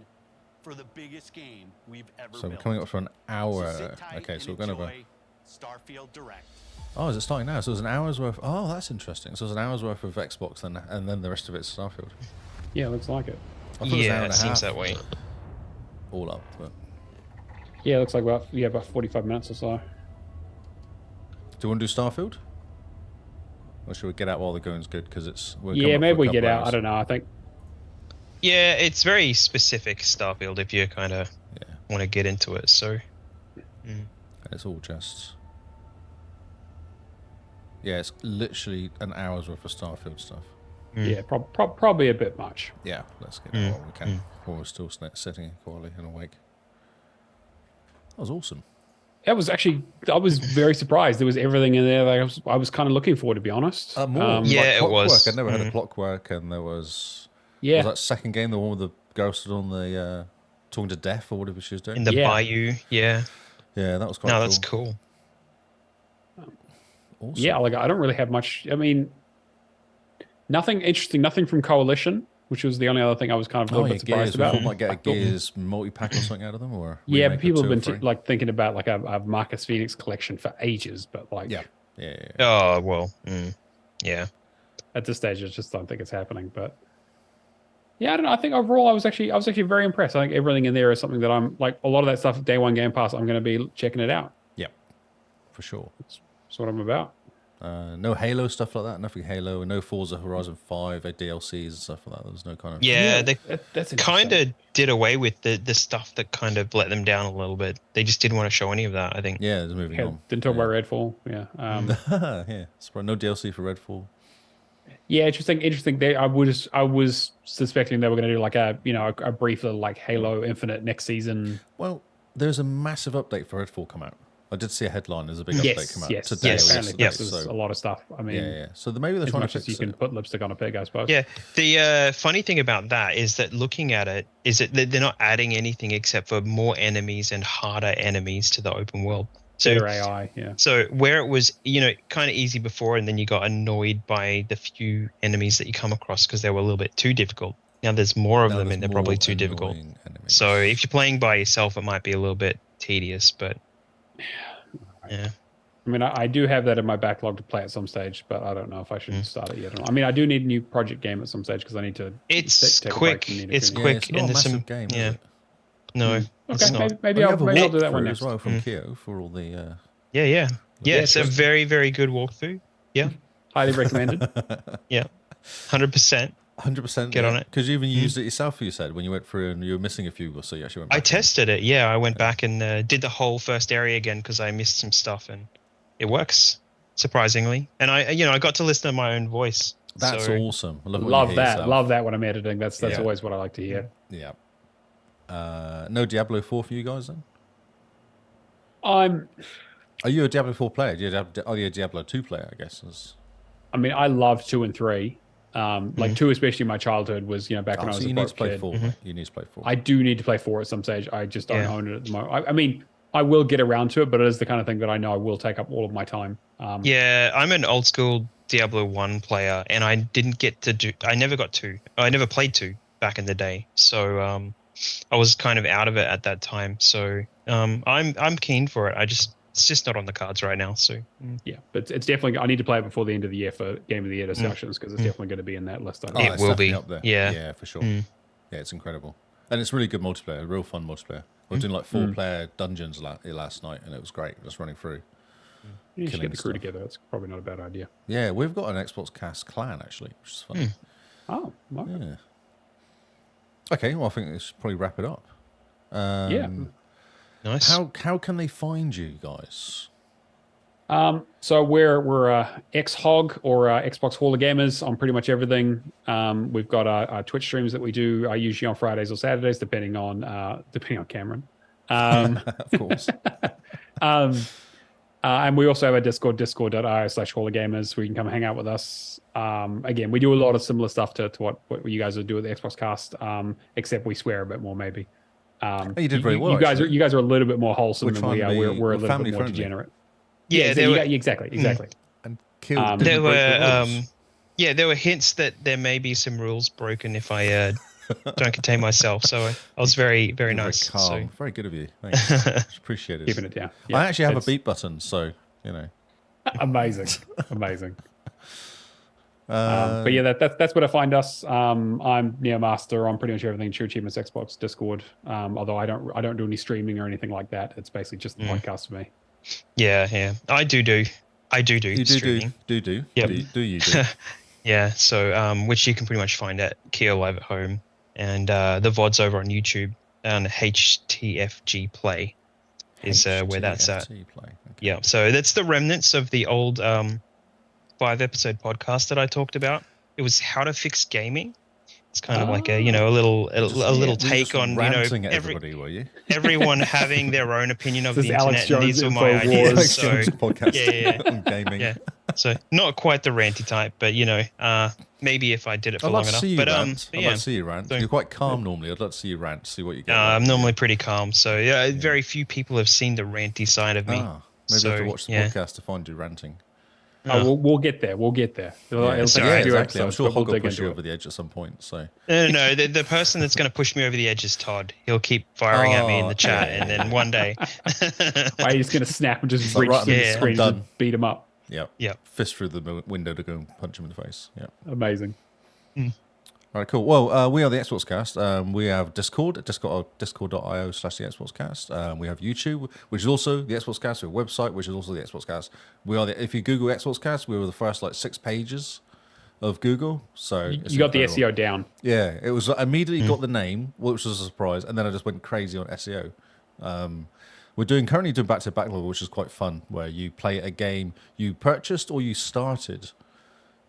for the biggest game we've ever So we're built. coming up for an hour. So sit tight Okay, and so we're going to. enjoy Starfield Direct. Oh, is it starting now? So there's an hour's worth. Oh, that's interesting. So there's an hour's worth of Xbox, and then the rest of it's Starfield. Yeah, looks like it. I thought it was an hour Yeah, and it a seems half that way. all up. But Yeah, it looks like about 45 minutes or so. do you want to do Starfield? Or should we get out while the going's good? Because it's. We're coming Yeah, up for maybe a we couple get out. hours. I don't know. I think. Yeah, it's very specific Starfield if you kind of Yeah, want to get into it. So it's all just. Yeah, it's literally an hour's worth of Starfield stuff. Yeah, probably a bit much. Yeah, let's get it while we can. While we're still sitting quietly and awake. That was awesome. That was actually. I was very surprised. There was everything in there that I was kind of looking for, to be honest. More. Yeah, like it Clockwork. was. I'd never heard of Clockwork, and there was. Yeah. Was that second game the one with the girl stood on the talking to death or whatever she was doing? in the Yeah. bayou, yeah. Yeah, that was quite No, cool. that's cool. Awesome. Yeah, like I don't really have much. I mean, nothing interesting. Nothing from Coalition, which was the only other thing I was kind of a Oh, little yeah, bit surprised Gears. We about. thought might get a Gears multi-pack or something out of them, or Yeah, remake of people 2 have or been 3. like thinking about like a Marcus Phoenix collection for ages, but like yeah. Oh well, yeah. at this stage, I just don't think it's happening. But yeah, I don't know. I think overall, I was actually very impressed. I think everything in there is something that I'm like a lot of that stuff. Day one Game Pass, I'm going to be checking it out. Yep, for sure. That's what I'm about. No Halo stuff like that. Nothing Halo. No Forza Horizon 5, DLCs and stuff like that. There was no kind of. Yeah, they that's kind of did away with the stuff that kind of let them down a little bit. They just didn't want to show any of that, I think. Yeah, it's moving on. Didn't talk about Redfall. Yeah. Yeah. No DLC for Redfall. Yeah, interesting. I was suspecting they were going to do like a brief little like Halo Infinite next season. Well, there's a massive update for Redfall come out. I did see a headline. There's a big update come out today. Apparently, there's a lot of stuff. I mean, yeah. So maybe they're as trying much to as fix you can put lipstick on a pig, I suppose. Yeah. The funny thing about that is that looking at it is that they're not adding anything except for more enemies and harder enemies to the open world. So better AI, yeah. So where it was, kind of easy before, and then you got annoyed by the few enemies that you come across because they were a little bit too difficult. Now there's more of them, and they're probably too difficult. Enemies. So if you're playing by yourself, it might be a little bit tedious, but yeah. I mean, I do have that in my backlog to play at some stage, but I don't know if I should start it yet. I mean, I do need a new project game at some stage because I need to. It's quick. It's quick, it's not and a there's massive some game. Yeah. No. Okay, maybe I'll do that one next. As well from Kyo for all the. Yeah. It's a very, very good walkthrough. Yeah. Highly recommended. Yeah. 100%. 100%. Get on it. Because you even used it yourself, you said, when you went through and you were missing a few, so you actually went back. I tested it. Yeah, I went back and did the whole first area again because I missed some stuff, and it works surprisingly. And I got to listen to my own voice. That's awesome. I love that. Yourself. Love that when I'm editing. That's always what I like to hear. Yeah. No Diablo 4 for you guys then? Are you a Diablo 4 player? Are you a Diablo 2 player? I guess. I mean, I loved 2 and 3. Like 2, especially in my childhood, was back when I was a broke kid. You need to play 4. I do need to play 4 at some stage. I just don't own it at the moment. I mean, I will get around to it, but it is the kind of thing that I know I will take up all of my time. Yeah, I'm an old school Diablo 1 player, and I didn't get to do. I never got 2. I never played 2 back in the day, so I was kind of out of it at that time. So I'm keen for it. It's just not on the cards right now. So yeah, but it's definitely. I need to play it before the end of the year for Game of the Year discussions because it's definitely going to be in that list. It will be up there. Yeah, for sure. Yeah, it's incredible, and it's really good multiplayer. Real fun multiplayer. We're doing like 4-player dungeons last night, and it was great. Just running through. You should get the crew together. That's probably not a bad idea. Yeah, we've got an XboxCast clan actually, which is fun. Oh, okay. Yeah. Okay, well, I think this should probably wrap it up. Nice. How can they find you guys? So we're XHOG or Xbox Hall of Gamers on pretty much everything. We've got our Twitch streams that we do usually on Fridays or Saturdays, depending on Cameron. Of course. And we also have a Discord, discord.io/Hall of Gamers, where you can come hang out with us. Again, we do a lot of similar stuff to what you guys would do with the Xbox Cast, except we swear a bit more, maybe. You did very well. You guys are a little bit more wholesome than we are. We're a little bit more degenerate. Yeah, exactly. And killed. There were hints that there may be some rules broken if I don't contain myself. So I was very, very nice. Very calm. So. Very good of you. Thanks. Appreciate it. Keeping it down. Yeah, I actually have a beat button, so Amazing. But yeah, that's where to find us. I'm Neo Master on pretty much everything. True Achievements, Xbox, Discord. Although I don't do any streaming or anything like that. It's basically just the podcast for me. Yeah. I do streaming. Yep. Do you do? Yeah. So which you can pretty much find at Keo Live at Home, and the VOD's over on YouTube on HTFG Play is where that's at. Play. Okay. Yeah. So that's the remnants of the old 5-episode podcast that I talked about. It was how to fix gaming. It's kind of like a little take on everybody, were you? Everyone having their own opinion of the internet. Alex Jones and these are my ideas. So podcast on gaming. Yeah. So not quite the ranty type, but maybe if I did it for long enough. I'd like to see you rant. You're quite calm normally. I'd like to see you rant, see what you get. I'm normally pretty calm. So very few people have seen the ranty side of me. Maybe I have to watch the podcast to find you ranting. We'll get there. We'll get there. Exactly. I'm sure Hog will push you over the edge at some point. So no. The person that's going to push me over the edge is Todd. He'll keep firing at me in the chat, and then one day, he's just going to snap and just reach the screen and beat him up. Yeah. Fist through the window to go and punch him in the face. Yeah. Amazing. All right, cool. Well, we are the XboxCast. We have Discord, discord.io/the XboxCast. We have YouTube, which is also the XboxCast. We have a website, which is also the XboxCast. We are if you Google XboxCast, we were the first 6 pages of Google. So you got the SEO down. Yeah, it was immediately got the name, which was a surprise, and then I just went crazy on SEO. We're currently doing Back to Backlog, which is quite fun, where you play a game you purchased or you started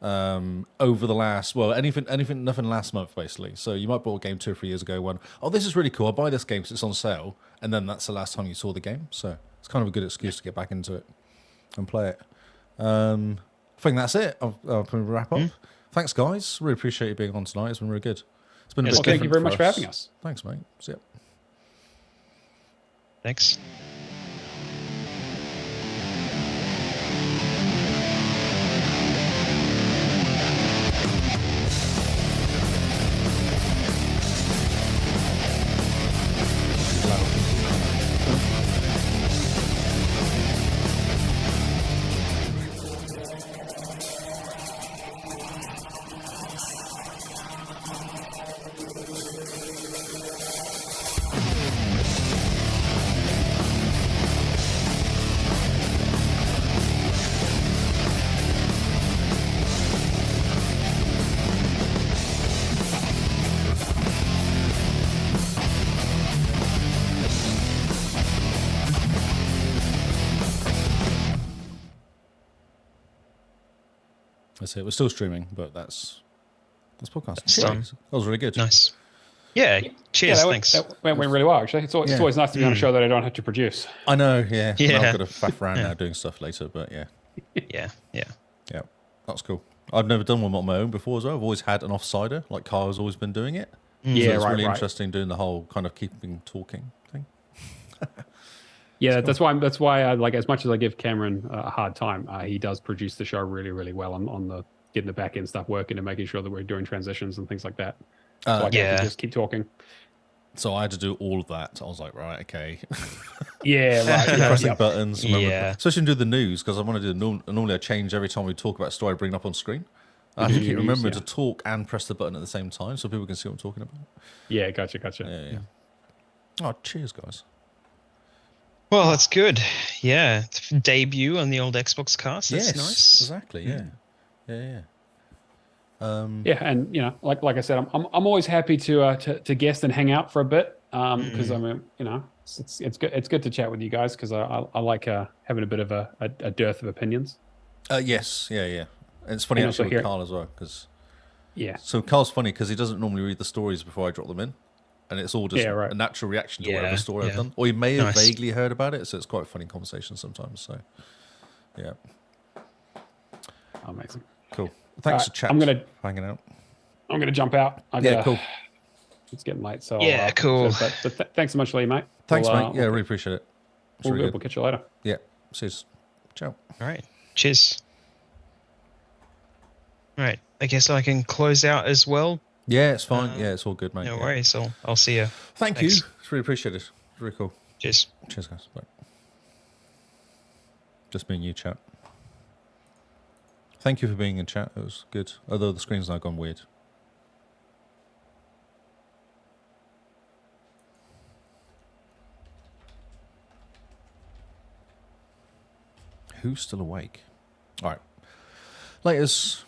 over the last, nothing last month basically. So you might bought a game 2 or 3 years ago. This is really cool. I'll buy this game because it's on sale, and then that's the last time you saw the game. So it's kind of a good excuse to get back into it and play it. I think that's it. I'll wrap up. Thanks, guys. Really appreciate you being on tonight. It's been really good. It's been a bit different. Thank you very much for having us. Thanks, mate. See ya. Thanks. That's it. We're still streaming, but that's podcast. That was really good. Nice. Yeah. Cheers. Thanks. That went really well, actually. It's always nice to be on a show that I don't have to produce. I know. Yeah. Yeah. I've got to faff around now doing stuff later, but yeah. Yeah. That's cool. I've never done one on my own before as well. I've always had an offsider, like Carl's always been doing it. Yeah, so it's right, really right. interesting doing the whole kind of talking thing. Yeah, that's why I like, as much as I give Cameron a hard time, he does produce the show really, really well on the getting the back end stuff working and making sure that we're doing transitions and things like that. So I can just keep talking. So I had to do all of that. I was like, right, okay. Yeah, right. Pressing buttons. Yeah. Especially do the news, because I want to do normally I change every time we talk about a story, I bring it up on screen. I have to keep remembering to talk and press the button at the same time so people can see what I'm talking about. Yeah, gotcha. Yeah. Oh, cheers, guys. Well, that's good. Yeah. Debut on the old Xbox cast. That's nice. Exactly. Yeah. Yeah. Yeah, and like I said, I'm always happy to guest and hang out for a bit because I mean, it's good to chat with you guys because I like having a bit of a dearth of opinions. Yes. Yeah. And it's funny And actually also with Carl as well because yeah. So Carl's funny because he doesn't normally read the stories before I drop them in, and it's all just a natural reaction to whatever story I've done, or he may have vaguely heard about it. So it's quite a funny conversation sometimes. So yeah, amazing. Cool. Thanks for chat. Hanging out. I'm gonna jump out. Cool. It's getting late, so cool. But thanks so much, Lee, mate. Thanks, mate. Yeah, really appreciate it. All good. We'll catch you later. Yeah. Cheers. Ciao. All right. Cheers. All right. I guess I can close out as well. Yeah, it's fine. Yeah, it's all good, mate. No worries. I'll see you. Thanks. You. It's really appreciated. Really cool. Cheers. Cheers, guys. Bye. Just me and you, chat. Thank you for being in chat. It was good. Although the screen's now gone weird. Who's still awake? All right. Laters.